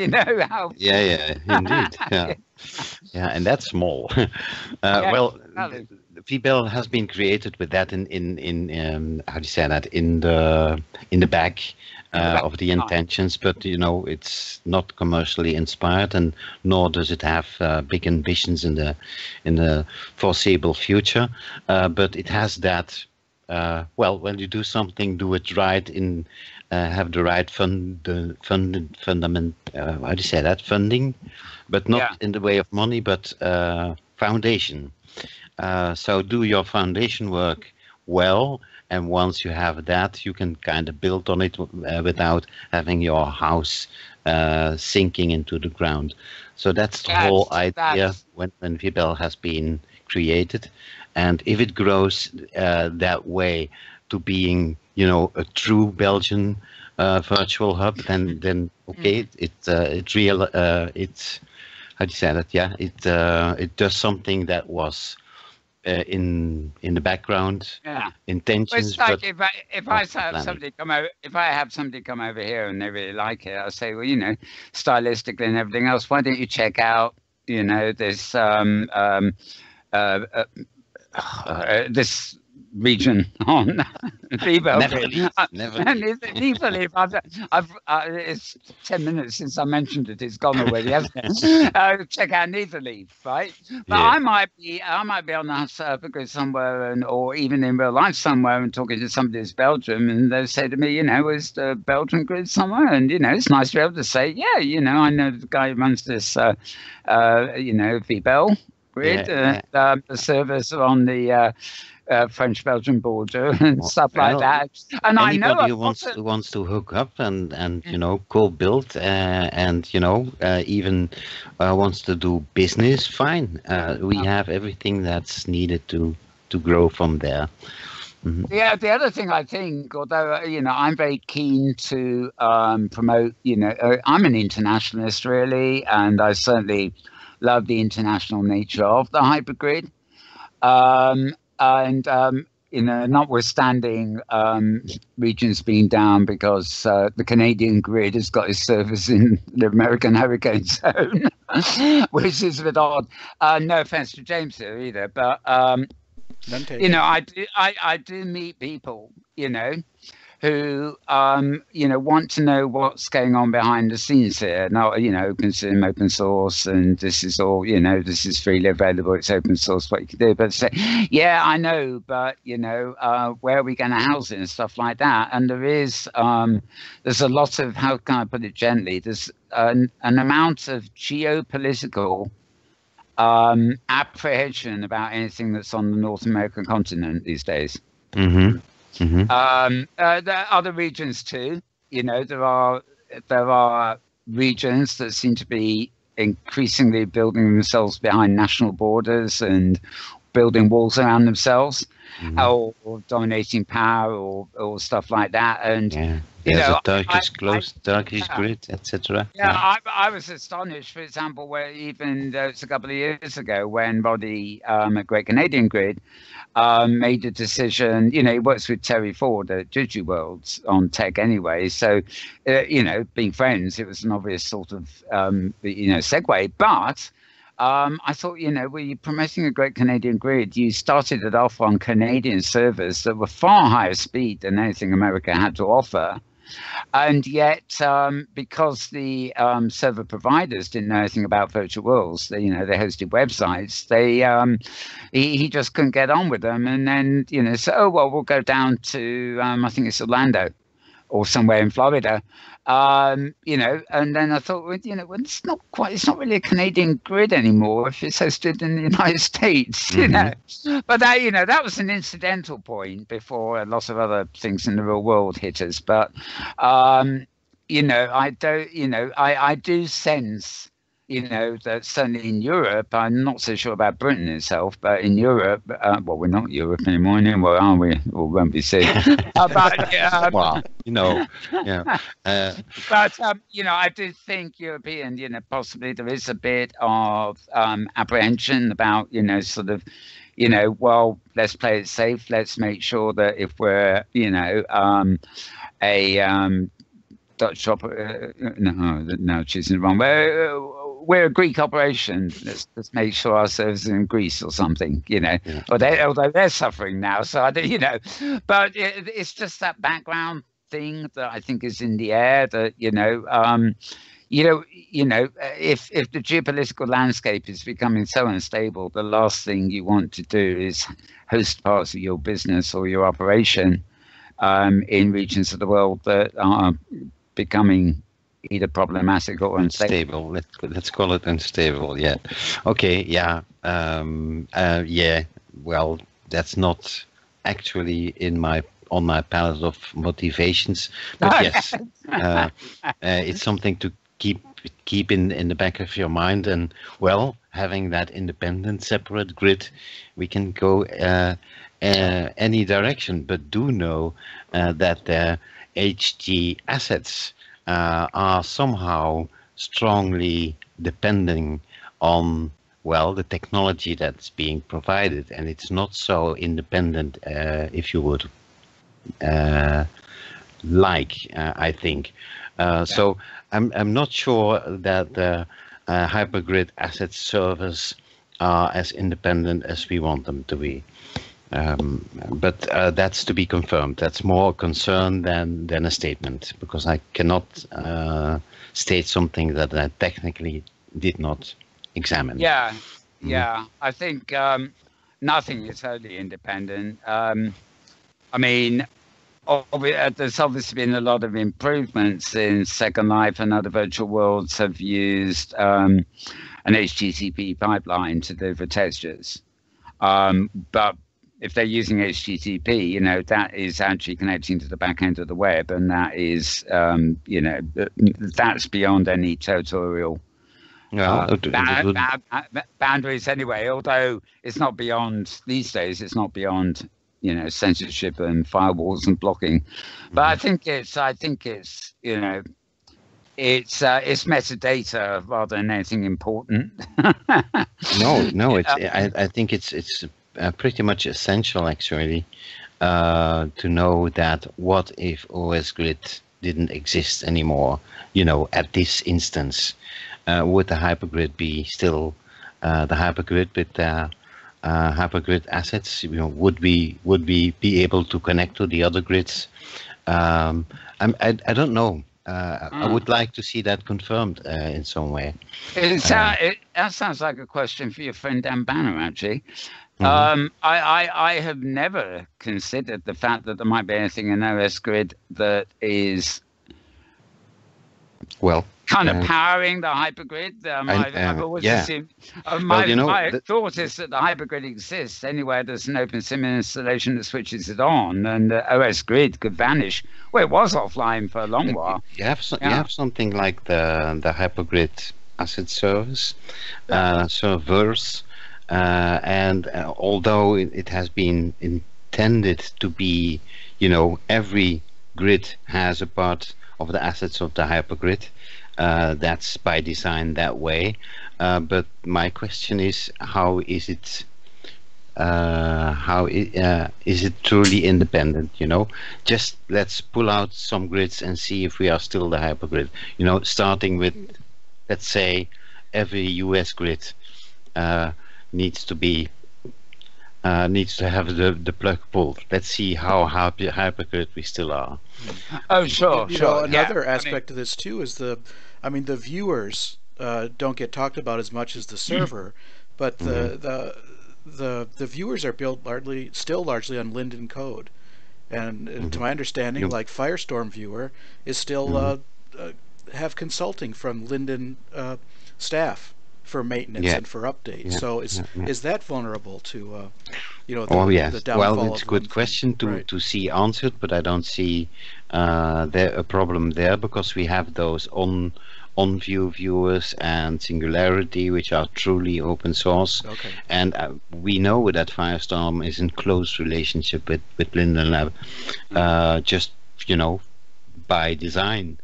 Speaker 1: How?
Speaker 4: Yeah, indeed. Yeah, and that's small. Well, VBEL has been created with that in how do you say that, in the back. Of the intentions, but it's not commercially inspired, and nor does it have big ambitions in the foreseeable future. But it has that. When you do something, do it right. Have the right fundament. How do you say that? Funding, but not in the way of money, but foundation. So do your foundation work well. And once you have that, you can kind of build on it without having your house sinking into the ground. So that's the whole idea when VBEL has been created. And if it grows that way to being, a true Belgian virtual hub, then okay, it's real. It's, how do you say that? Yeah, it does something that was. In the background, intentions.
Speaker 1: Well, it's like if I have somebody come over here and they really like it, I'll say, well, stylistically and everything else, why don't you check out, this this region on VBEL. It's 10 minutes since I mentioned it. It's gone already, hasn't it? Check out Neitherleaf, right? But I might be on the hypergrid somewhere, or even in real life somewhere, and talking to somebody who's Belgium, and they say to me, is the Belgian grid somewhere? And it's nice to be able to say, I know the guy who runs this, VBEL grid, the servers are on the French-Belgian border and stuff like that. And
Speaker 4: anybody who wants to hook up and co-build and even wants to do business, fine. We have everything that's needed to grow from there. Mm-hmm.
Speaker 1: Yeah, the other thing I think, although I'm very keen to promote, I'm an internationalist really, and I certainly love the international nature of the hypergrid. Notwithstanding regions being down because the Canadian grid has got its servers in the American hurricane zone, which is a bit odd. No offense to James here either, but I do meet people, who want to know what's going on behind the scenes here. Now, open source, and this is all, this is freely available. It's open source, what you can do. But say, I know, but where are we going to house it and stuff like that? And there's a lot of, how can I put it gently? There's an amount of geopolitical apprehension about anything that's on the North American continent these days.
Speaker 4: Mm-hmm. Mm-hmm.
Speaker 1: There are other regions too. There are regions that seem to be increasingly building themselves behind national borders and building walls around themselves, or dominating power, or stuff like that. And
Speaker 4: a Turkish grid, etc.
Speaker 1: I was astonished, for example, where even it's a couple of years ago when Roddy at Great Canadian Grid made a decision. He works with Terry Ford at Worlds on tech anyway. So, being friends, it was an obvious sort of, segue. But I thought, were you promoting a Great Canadian Grid? You started it off on Canadian servers that were far higher speed than anything America had to offer. And yet, because the server providers didn't know anything about virtual worlds, they hosted websites. He just couldn't get on with them, and then so we'll go down to I think it's Orlando or somewhere in Florida. And then I thought, well, it's not really a Canadian grid anymore if it's hosted in the United States, But that was an incidental point before a lot of other things in the real world hit us. But I do sense, that certainly in Europe, I'm not so sure about Britain itself, but in Europe, we're not Europe anymore, anymore, are we? Or won't be soon. But
Speaker 4: yeah.
Speaker 1: But I do think European, possibly there is a bit of apprehension about, sort of, well, let's play it safe. Let's make sure that if we're, a Dutch no, choosing the wrong way. We're a Greek operation. Let's make sure our servers are in Greece or something, although they're suffering now. So but it's just that background thing that I think is in the air. That if the geopolitical landscape is becoming so unstable, the last thing you want to do is host parts of your business or your operation in regions of the world that are becoming either problematic or unstable.
Speaker 4: Let's call it unstable. Yeah. Okay. Yeah. Well, that's not actually on my palette of motivations, but yes, it's something to keep in the back of your mind. And well, having that independent, separate grid, we can go any direction. But do know that the HG assets are somehow strongly depending on, well, the technology that's being provided, and it's not so independent, if you would I think. So I'm not sure that the hypergrid asset servers are as independent as we want them to be. But that's to be confirmed. That's more a concern than a statement, because I cannot state something that I technically did not examine.
Speaker 1: Yeah. I think nothing is totally independent. I mean, there's obviously been a lot of improvements in Second Life, and other virtual worlds have used an HTTP pipeline to deliver textures. But if they're using HTTP, that is actually connecting to the back end of the web, and that is, that's beyond any territorial boundaries anyway. Although it's not beyond these days, it's not beyond censorship and firewalls and blocking. But I think it's it's metadata rather than anything important.
Speaker 4: No, I think it's pretty much essential actually to know that what if OS Grid didn't exist anymore, at this instance, would the hypergrid be still the hypergrid with the hypergrid assets? Would we be able to connect to the other grids? I don't know. I would like to see that confirmed in some way.
Speaker 1: That sounds like a question for your friend Dan Banner, actually. I have never considered the fact that there might be anything in OS Grid that is kind of powering the hypergrid. I've always assumed. My thought is that the hypergrid exists anywhere there's an OpenSIM installation that switches it on, and OS Grid could vanish. Well, it was offline for a long while.
Speaker 4: You have something like the hypergrid asset service servers. And although it has been intended to be, every grid has a part of the assets of the hypergrid, that's by design that way. But my question is, how is it truly independent? Just let's pull out some grids and see if we are still the hypergrid. Starting with, let's say, every US grid needs to be needs to have the plug pulled. Let's see how hypergrid we still are.
Speaker 1: Oh, sure,
Speaker 2: You
Speaker 1: sure.
Speaker 2: know, another aspect of this too is the viewers don't get talked about as much as the server, but the viewers are built still largely on Linden code, and to my understanding, like Firestorm viewer is still have consulting from Linden staff for maintenance and for updates. So is that vulnerable to the downfall?
Speaker 4: Well, it's a good question to see answered, but I don't see a problem there, because we have those on-view viewers and Singularity, which are truly open source.
Speaker 2: Okay.
Speaker 4: And we know that Firestorm is in close relationship with Linden Lab, just by design,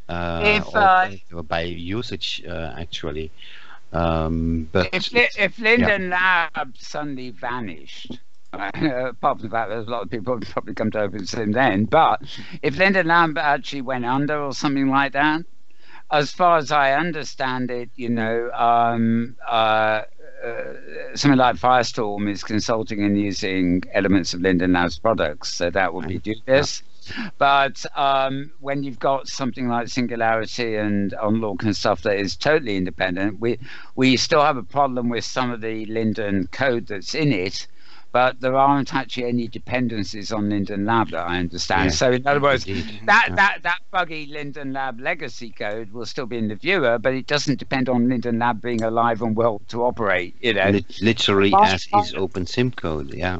Speaker 4: or by usage, actually. But
Speaker 1: if Linden Lab suddenly vanished, apart from the fact there's a lot of people would probably come to OpenSim then, but if Linden Lab actually went under or something like that, as far as I understand it, something like Firestorm is consulting and using elements of Linden Lab's products, so that would be dubious. But when you've got something like Singularity and Unlock and stuff that is totally independent, we still have a problem with some of the Linden code that's in it, but there aren't actually any dependencies on Linden Lab that I understand.
Speaker 4: Yeah,
Speaker 1: so in other words,
Speaker 4: indeed.
Speaker 1: that buggy Linden Lab legacy code will still be in the viewer, but it doesn't depend on Linden Lab being alive and well to operate.
Speaker 4: Literally as is OpenSim code. Yeah.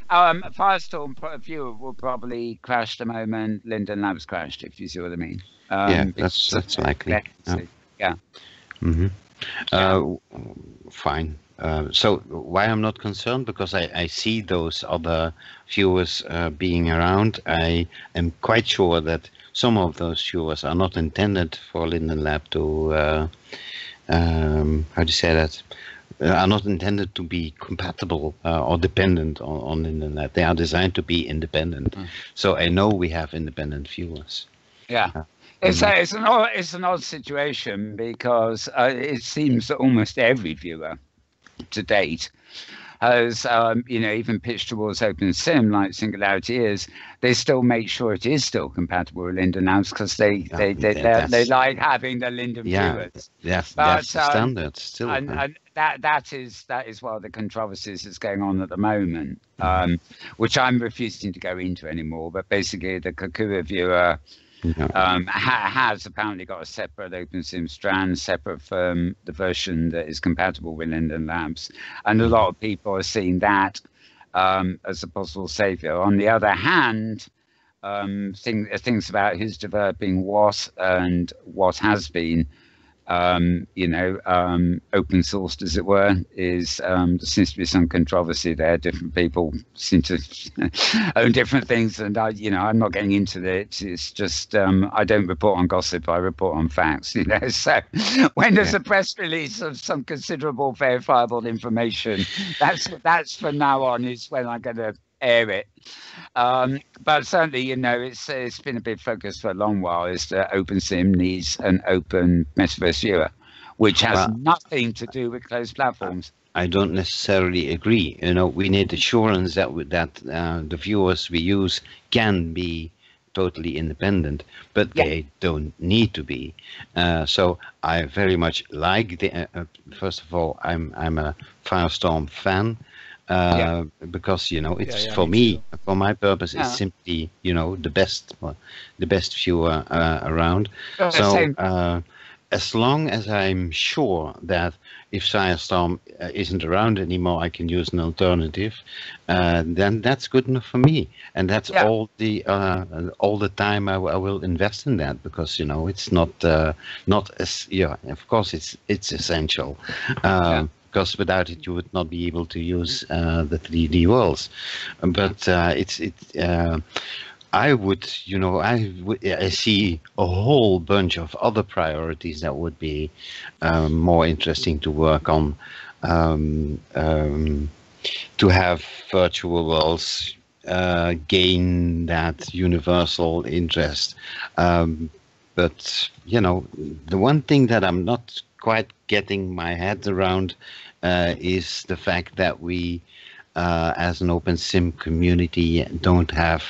Speaker 1: Firestorm viewer will probably crash the moment Linden Labs crashed, if you see what I mean.
Speaker 4: That's likely.
Speaker 1: Yeah.
Speaker 4: Fine. So why I'm not concerned, because I see those other viewers being around. I am quite sure that some of those viewers are not intended for Linden Lab to how do you say that? Are not intended to be compatible or dependent on Linden Lab. They are designed to be independent. So I know we have independent viewers.
Speaker 1: Yeah. It's an odd situation, because it seems that almost every viewer to date has even pitched towards OpenSim like Singularity is. They still make sure it is still compatible with Linden Labs, because they like having the Linden viewers.
Speaker 4: That's the standard still.
Speaker 1: And that is one of the controversies that's going on at the moment, which I'm refusing to go into anymore. But basically, the Kakua viewer has apparently got a separate OpenSim strand, separate from the version that is compatible with Linden Labs, and a lot of people are seeing that as a possible savior. On the other hand, things about who's developing what and what has been open sourced, as it were, is there seems to be some controversy there. Different people seem to own different things, and I'm not getting into it. It's just I don't report on gossip, I report on facts. So when there's a press release of some considerable verifiable information, that's from now on is when I'm going to air it. But certainly, it's been a big focus for a long while, is that OpenSim needs an open metaverse viewer, which has nothing to do with closed platforms.
Speaker 4: I don't necessarily agree. We need assurance that the viewers we use can be totally independent, but they don't need to be. So I very much like first of all, I'm a Firestorm fan. Because it's for me, for my purpose, it's simply the best viewer around. So as long as I'm sure that if Firestorm isn't around anymore, I can use an alternative, then that's good enough for me, and that's all the time I will invest in that, because it's not as of course it's essential. Because without it, you would not be able to use the 3D worlds. But I see a whole bunch of other priorities that would be more interesting to work on. To have virtual worlds gain that universal interest. But the one thing that I'm not quite getting my head around is the fact that we as an open sim community don't have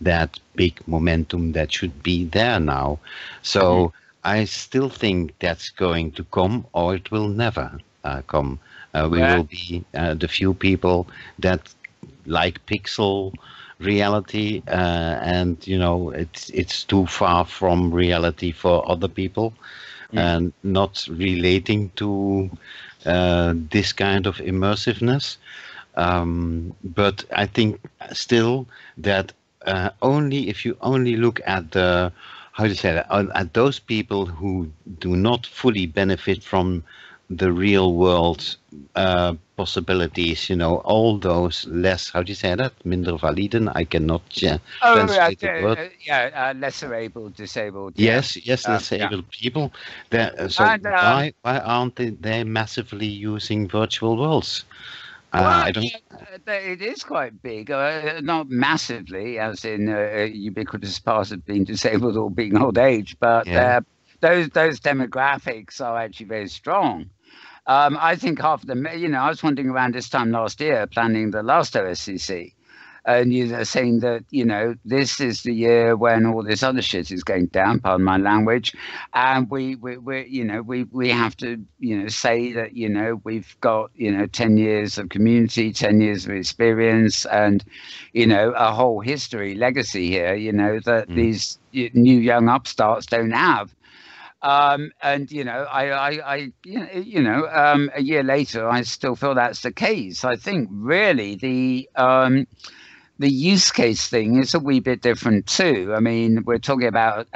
Speaker 4: that big momentum that should be there now. So I still think that's going to come, or it will never come. We will be the few people that like pixel reality, and it's too far from reality for other people, and not relating to this kind of immersiveness. But I think still that only if you only look at the, how to say that, at those people who do not fully benefit from the real world possibilities, all those less, how do you say that, minder validen, I cannot translate the word.
Speaker 1: Lesser able, disabled.
Speaker 4: Yes, disabled people. So why aren't they massively using virtual worlds?
Speaker 1: Well, it is quite big, not massively, as in ubiquitous part of being disabled or being old age, but those demographics are actually very strong. I think half of them, I was wandering around this time last year planning the last OSCC, and you're saying that, this is the year when all this other shit is going down, pardon my language, and we have to, say that, we've got, 10 years of community, 10 years of experience, and, a whole history, legacy here, that these new young upstarts don't have. And a year later, I still feel that's the case. I think really the use case thing is a wee bit different too. I mean, we're talking about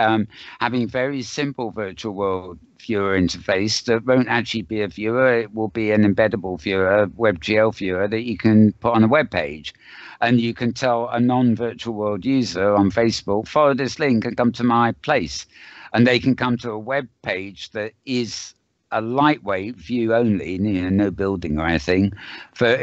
Speaker 1: having very simple virtual world viewer interface that won't actually be a viewer. It will be an embeddable viewer, WebGL viewer that you can put on a web page. And you can tell a non-virtual world user on Facebook, follow this link and come to my place. And they can come to a web page that is a lightweight view only, no building or anything, for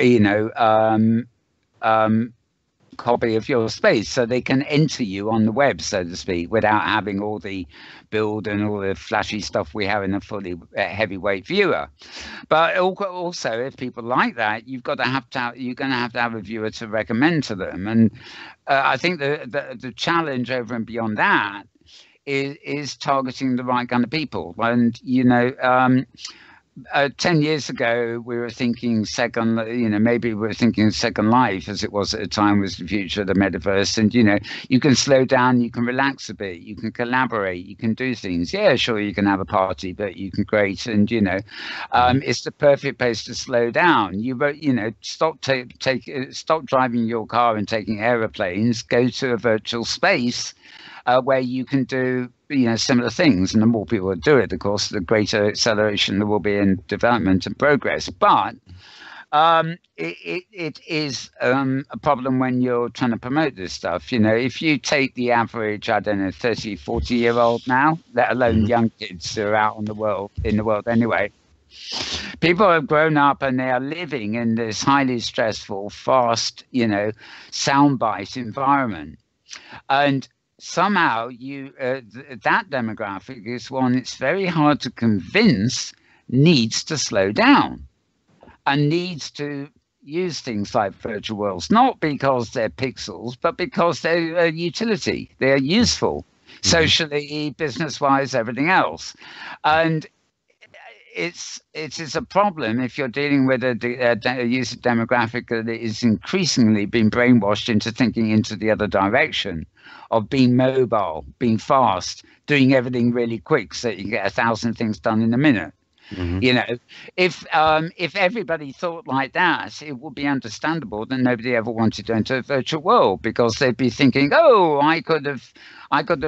Speaker 1: copy of your space, so they can enter you on the web, so to speak, without having all the build and all the flashy stuff we have in a fully heavyweight viewer. But also, if people like that, you're going to have to have a viewer to recommend to them. And I think the challenge over and beyond that is targeting the right kind of people. And 10 years ago, we were thinking maybe we were thinking Second Life, as it was at the time, was the future of the metaverse. And, you can slow down, you can relax a bit, you can collaborate, you can do things. Yeah, sure, you can have a party, but you can create. And, it's the perfect place to slow down. Stop driving your car and taking aeroplanes, go to a virtual space where you can do similar things, and the more people do it, of course, the greater acceleration there will be in development and progress. But it is a problem when you're trying to promote this stuff. If you take the average, 30, 40-year-old now, let alone young kids who are out in the world anyway, people have grown up and they are living in this highly stressful, fast, soundbite environment. And somehow that demographic is one it's very hard to convince needs to slow down and needs to use things like virtual worlds, not because they're pixels, but because they're a utility. They're useful socially, business-wise, everything else. And it is a problem if you're dealing with a user demographic that is increasingly being brainwashed into thinking into the other direction of being mobile, being fast, doing everything really quick so you can get 1,000 things done in a minute. If everybody thought like that, it would be understandable that nobody ever wanted to enter a virtual world, because they'd be thinking, oh, I could have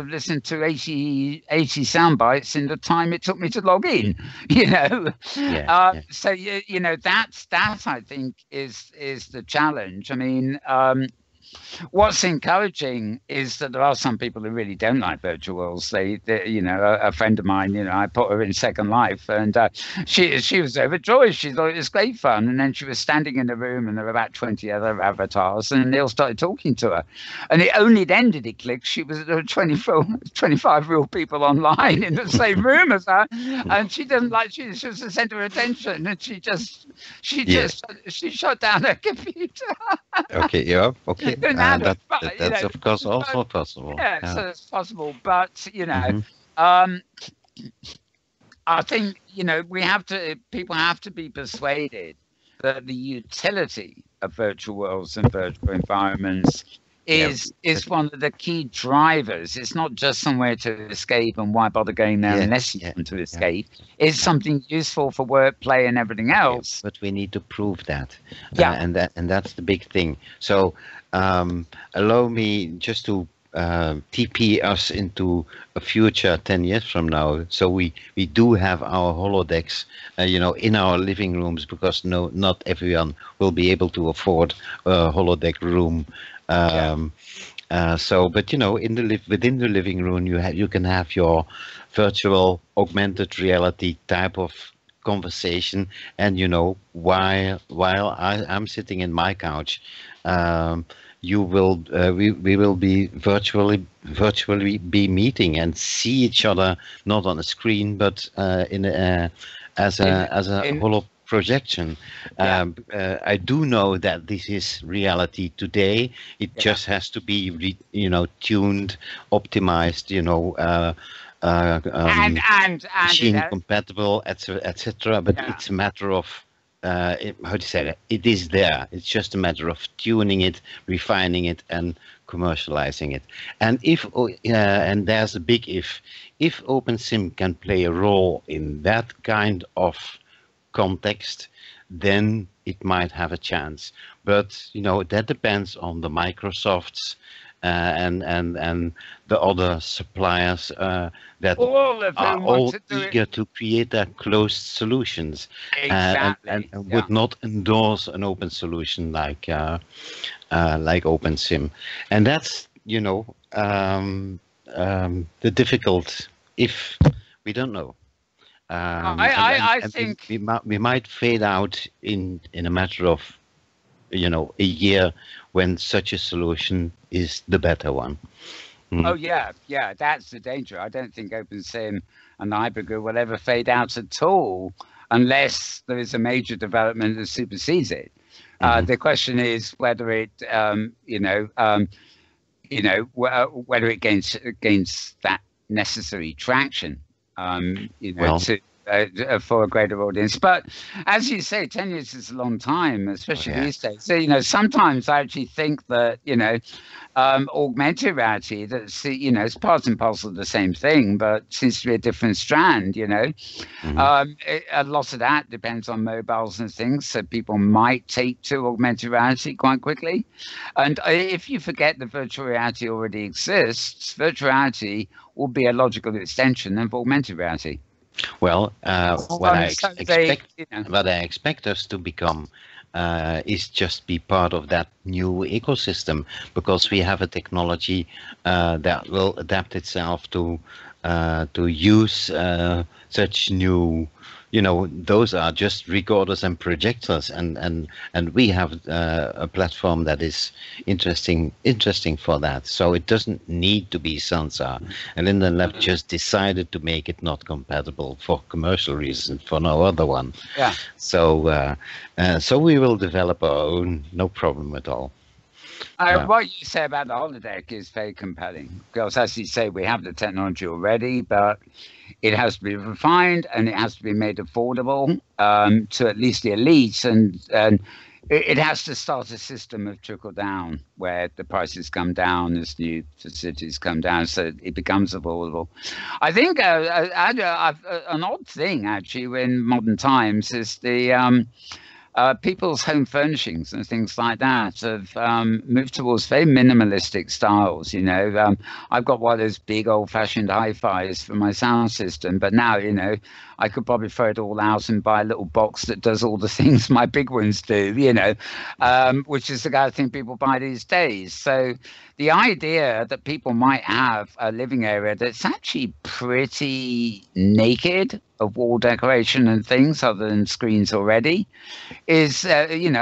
Speaker 1: listened to 80 sound bites in the time it took me to log in, So that I think is the challenge. I mean, what's encouraging is that there are some people who really don't like virtual worlds. They you know, a friend of mine, you know, I put her in Second Life, and she was overjoyed. She thought it was great fun, and then she was standing in a room, and there were about 20 other avatars, and they all started talking to her, and it only then did it click. She was 25 real people online in the same room as her, and she doesn't like. She was the center of attention, and she shut down her computer.
Speaker 4: Okay, yeah, okay. That's of course also possible.
Speaker 1: Yeah, so it's possible, but you know, I think, you know, people have to be persuaded that the utility of virtual worlds and virtual environments is one of the key drivers. It's not just somewhere to escape, and why bother going there unless you want to escape. It's something useful for work, play, and everything else.
Speaker 4: But we need to prove that. And that's the big thing. So allow me just to TP us into a future 10 years from now. So we do have our holodecks, you know, in our living rooms, because not everyone will be able to afford a holodeck room. But you know, within the living room, you can have your virtual augmented reality type of conversation, and you know, while I'm sitting in my couch, you will we will be virtually be meeting and see each other, not on a screen, but as a holo projection. I do know that this is reality today. It just has to be tuned, optimized, machine compatible, etc. But it's a matter of how do you say that? It is there. It's just a matter of tuning it, refining it, and commercializing it. And and there's a big if OpenSim can play a role in that kind of context, then it might have a chance. But that depends on the Microsofts and the other suppliers that are all eager to create their closed solutions, and would not endorse an open solution like OpenSim. And that's the difficult if we don't know.
Speaker 1: I think
Speaker 4: we might fade out in a matter of a year when such a solution is the better one.
Speaker 1: Oh yeah, that's the danger. I don't think OpenSim and hypergrid will ever fade out at all unless there is a major development that supersedes it. The question is whether it whether it gains that necessary traction for a greater audience. But as you say, 10 years is a long time, especially these days. So, sometimes I actually think that, augmented reality, that's, it's part and parcel of the same thing, but seems to be a different strand, a lot of that depends on mobiles and things. So people might take to augmented reality quite quickly. And if you forget that virtual reality already exists, virtual reality will be a logical extension of augmented reality.
Speaker 4: Well, what I expect us to become is just be part of that new ecosystem, because we have a technology that will adapt itself to use such new. Those are just recorders and projectors, and we have a platform that is interesting for that. So it doesn't need to be Sansa. And Linda Lab just decided to make it not compatible for commercial reasons, for no other one.
Speaker 1: Yeah.
Speaker 4: So we will develop our own, no problem at all.
Speaker 1: What you say about the holodeck is very compelling, because as you say, we have the technology already, but it has to be refined and it has to be made affordable to at least the elites, and it has to start a system of trickle down where the prices come down as new facilities come down, so it becomes affordable. I think an odd thing actually in modern times is the people's home furnishings and things like that have moved towards very minimalistic styles. I've got one of those big old-fashioned hi-fis for my sound system, but now, I could probably throw it all out and buy a little box that does all the things my big ones do, which is the kind of thing people buy these days. So the idea that people might have a living area that's actually pretty naked of wall decoration and things other than screens already is,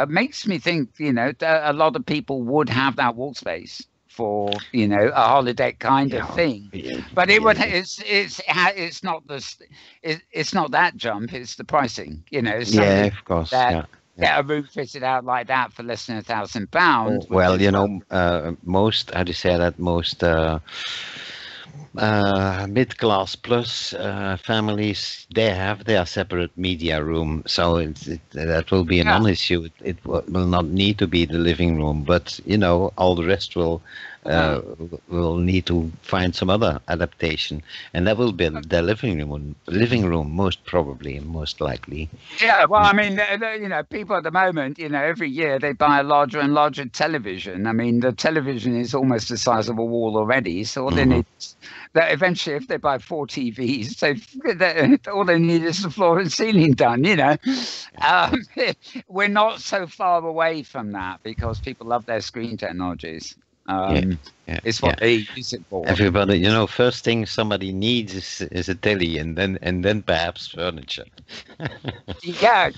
Speaker 1: makes me think, that a lot of people would have that wall space for a holodeck kind of thing, but it's not that jump. It's the pricing,
Speaker 4: of course.
Speaker 1: Get a room fitted out like that for less than £1,000.
Speaker 4: Well, most, how do you say that, most mid-class plus families, they have their separate media room, so that will be a non-issue. It will not need to be the living room, but all the rest will need to find some other adaptation, and that will be the living room most likely.
Speaker 1: Yeah, well, I mean, people at the moment, every year they buy a larger and larger television. I mean, the television is almost the size of a wall already, so all they need that eventually, if they buy 4 TVs, all they need is the floor and ceiling done. We're not so far away from that because people love their screen technologies. It's what they use it for.
Speaker 4: Everybody, first thing somebody needs is a telly, and then perhaps furniture.
Speaker 1: Yeah.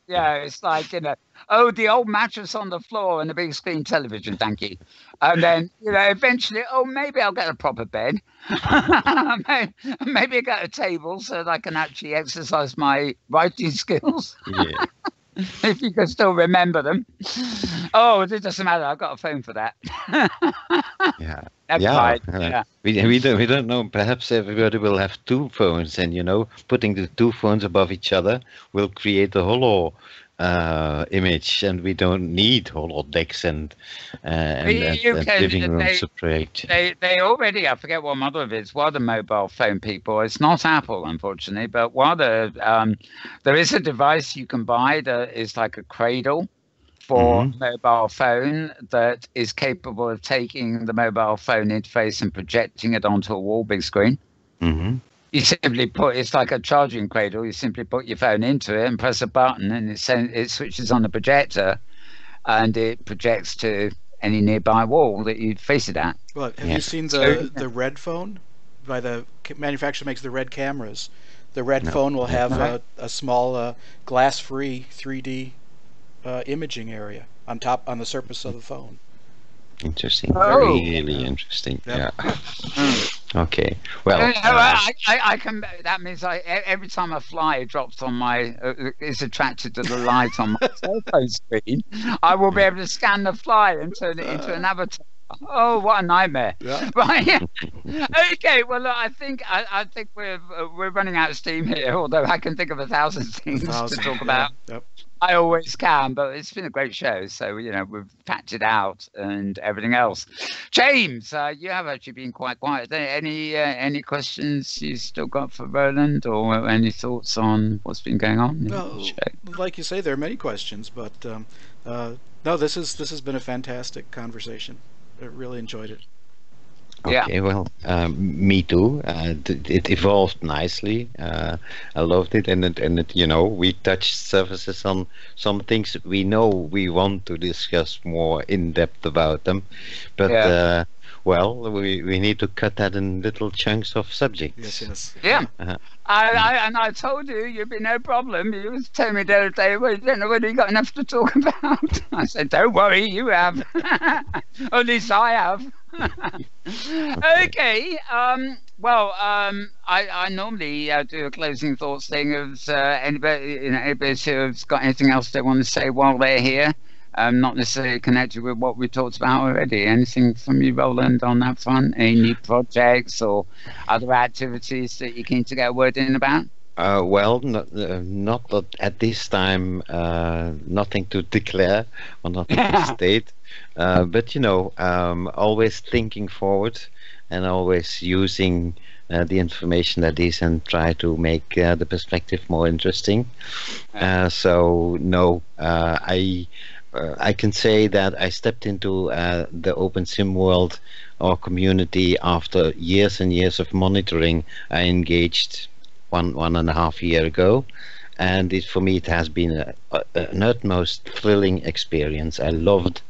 Speaker 1: It's like the old mattress on the floor and a big screen television, thank you. And then eventually, maybe I'll get a proper bed. Maybe I get a table so that I can actually exercise my writing skills. Yeah. If you can still remember them. Oh, it doesn't matter. I've got a phone for that.
Speaker 4: We don't know. Perhaps everybody will have 2 phones, and putting the 2 phones above each other will create a holo image, and we don't need holodecks and living room separate.
Speaker 1: They already, I forget what model it is, one of the mobile phone people. It's not Apple, unfortunately, but there is a device you can buy that is like a cradle for mobile phone that is capable of taking the mobile phone interface and projecting it onto a wall big screen. You simply it's like a charging cradle. You simply put your phone into it and press a button, and it switches on the projector, and it projects to any nearby wall that you face it at.
Speaker 2: Well, have you seen the red phone? By the manufacturer makes the red cameras. The red phone will have a small glass-free 3D imaging area on the surface of the phone.
Speaker 4: Interesting. Really interesting. Yeah. Okay. Well,
Speaker 1: I can. That means every time I fly, it drops on my. Is attracted to the light on my cell phone screen. I will be able to scan the fly and turn it into an avatar. Oh, what a nightmare! Yeah. Right. Okay. Well, look, I think we're running out of steam here. Although I can think of 1,000 things to talk about. Yep. I always can, but it's been a great show. So we've packed it out and everything else. James, you have actually been quite quiet. Any questions you still got for Roland, or any thoughts on what's been going on?
Speaker 2: No, like you say, there are many questions, but no, this has been a fantastic conversation. I really enjoyed it.
Speaker 4: Okay, well, me too. It evolved nicely. I loved it, and we touched surfaces on some things we know we want to discuss more in depth about them, but we need to cut that in little chunks of subjects.
Speaker 2: Yes.
Speaker 1: Yeah. I told you, you'd be no problem. You was telling me the other day, well, you don't know whether you got enough to talk about. I said, don't worry, you have. At least I have. Okay. I normally do a closing thoughts thing of anybody who's got anything else they want to say while they're here. Not necessarily connected with what we talked about already. Anything from you, Roland, on that front? Any new projects or other activities that you're keen to get a word in about?
Speaker 4: Not at this time. Nothing to declare or nothing to state. But always thinking forward. and always using the information that is and try to make the perspective more interesting. So no, I can say that I stepped into the open sim world or community after years and years of monitoring. I engaged one and a half year ago, and for me it has been an utmost thrilling experience. I loved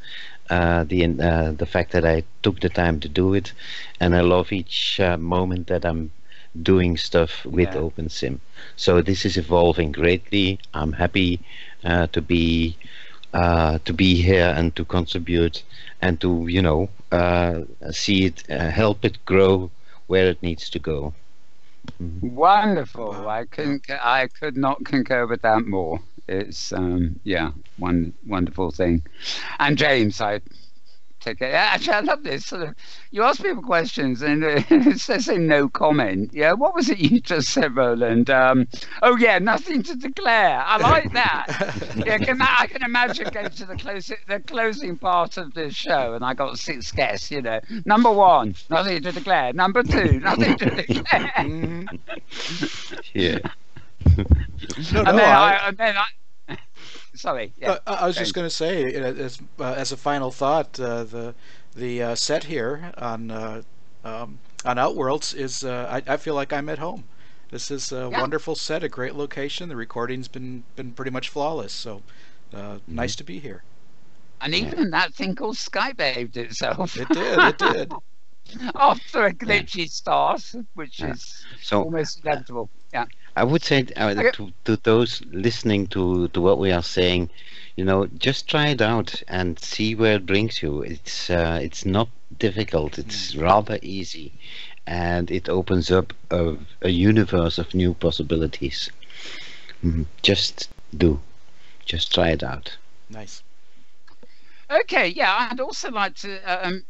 Speaker 4: the fact that I took the time to do it, and I love each moment that I'm doing stuff with OpenSim. So this is evolving greatly. I'm happy to be here and to contribute and to see it, help it grow where it needs to go.
Speaker 1: Wonderful. I could not concur with that more. It's one wonderful thing. And James, I take it. Actually, I love this. Sort of, you ask people questions and they say no comment. Yeah, what was it you just said, Roland? Oh yeah, nothing to declare. I like that. Yeah, I can imagine going to the closing part of this show, and I got 6 guests. Number 1, nothing to declare. Number 2, nothing to declare.
Speaker 4: Yeah.
Speaker 1: Sorry. Yeah.
Speaker 2: I was just going to say, as a final thought, the set here on Outworlds is I feel like I'm at home. This is a wonderful set, a great location. The recording's been pretty much flawless, so nice to be here.
Speaker 1: And even that thing called Sky behaved itself.
Speaker 2: It did.
Speaker 1: After a glitchy start, which is almost inevitable. Yeah.
Speaker 4: I would say to those listening to what we are saying, just try it out and see where it brings you. It's not difficult. It's rather easy, and it opens up a universe of new possibilities. Just try it out.
Speaker 2: Nice.
Speaker 1: Okay, yeah, I'd also like to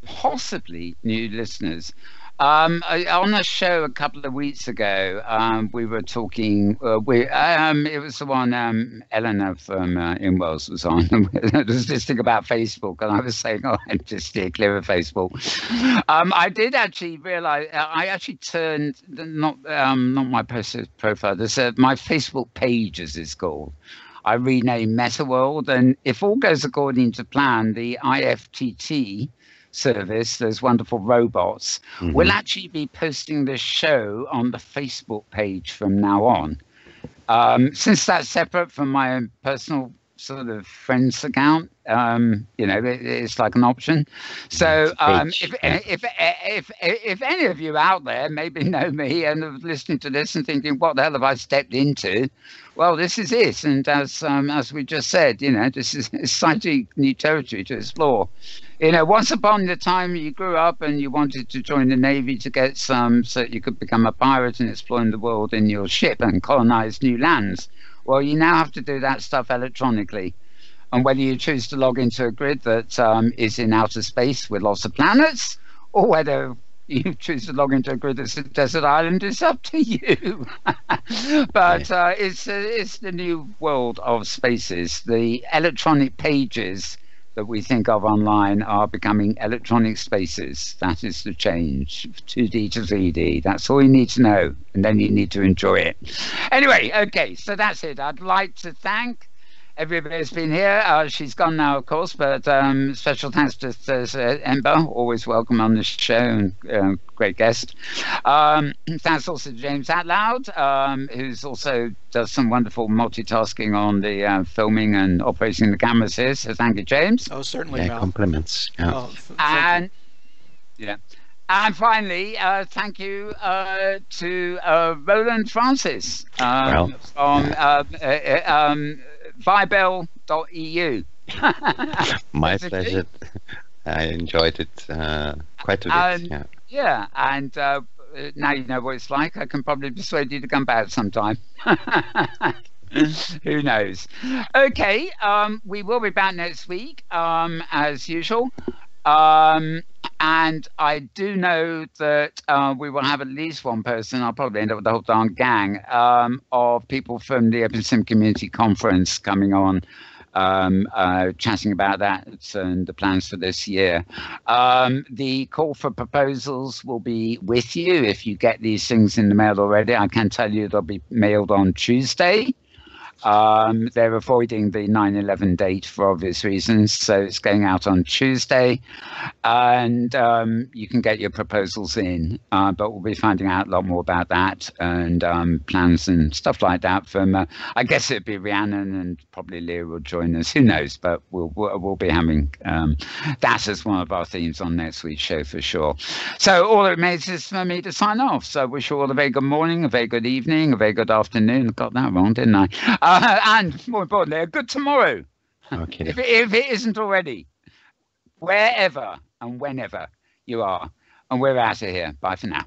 Speaker 1: possibly new listeners. On a show a couple of weeks ago, we were talking. It was the one Eleanor from Inworld was on. It was this thing about Facebook, and I was saying, "Oh, I just steer clear of Facebook." I did actually realize I actually turned not my profile. This my Facebook page, as it's called. I renamed Metaworld, and if all goes according to plan, the IFTT service, those wonderful robots, will actually be posting this show on the Facebook page from now on. Since that's separate from my own personal sort of friends account, it's like an option. So if any of you out there maybe know me and are listening to this and thinking, what the hell have I stepped into? Well, this is it. And as we just said, this is exciting new territory to explore. Once upon a time you grew up and you wanted to join the Navy to get so you could become a pirate and exploring the world in your ship and colonize new lands. Well, you now have to do that stuff electronically. And whether you choose to log into a grid that is in outer space with lots of planets, or whether you choose to log into a grid that's a desert island, is up to you. But it's the new world of spaces. The electronic pages that we think of online are becoming electronic spaces. That is the change, 2D to 3D. That's all you need to know, and then you need to enjoy it. Anyway, okay, so that's it. I'd like to thank everybody who's been here. She's gone now, of course, but special thanks to Thirza, Ember, always welcome on the show, and great guest. Thanks also to James Atloud, who's also does some wonderful multitasking on the filming and operating the cameras here. So thank you, James.
Speaker 2: Oh, certainly.
Speaker 4: Yeah, compliments. Yeah.
Speaker 2: Oh,
Speaker 1: and finally, thank you to Roland Francis from vibel.eu.
Speaker 4: My pleasure. I enjoyed it quite a bit.
Speaker 1: Yeah, and now you know what it's like. I can probably persuade you to come back sometime. Who knows? Okay, we will be back next week, as usual. And I do know that we will have at least one person. I'll probably end up with the whole darn gang of people from the OpenSim Community Conference coming on chatting about that and the plans for this year. The call for proposals will be with you if you get these things in the mail already. I can tell you they'll be mailed on Tuesday. They're avoiding the 9/11 date for obvious reasons, so it's going out on Tuesday, and you can get your proposals in, but we'll be finding out a lot more about that and plans and stuff like that from I guess it'd be Rhiannon, and probably Leah will join us, who knows, but we'll be having that as one of our themes on next week's show for sure. So all it remains is for me to sign off. So wish you all a very good morning, a very good evening, a very good afternoon. Got that wrong, didn't I? And more importantly, a good tomorrow.
Speaker 4: Okay.
Speaker 1: If it isn't already, wherever and whenever you are. And we're out of here. Bye for now.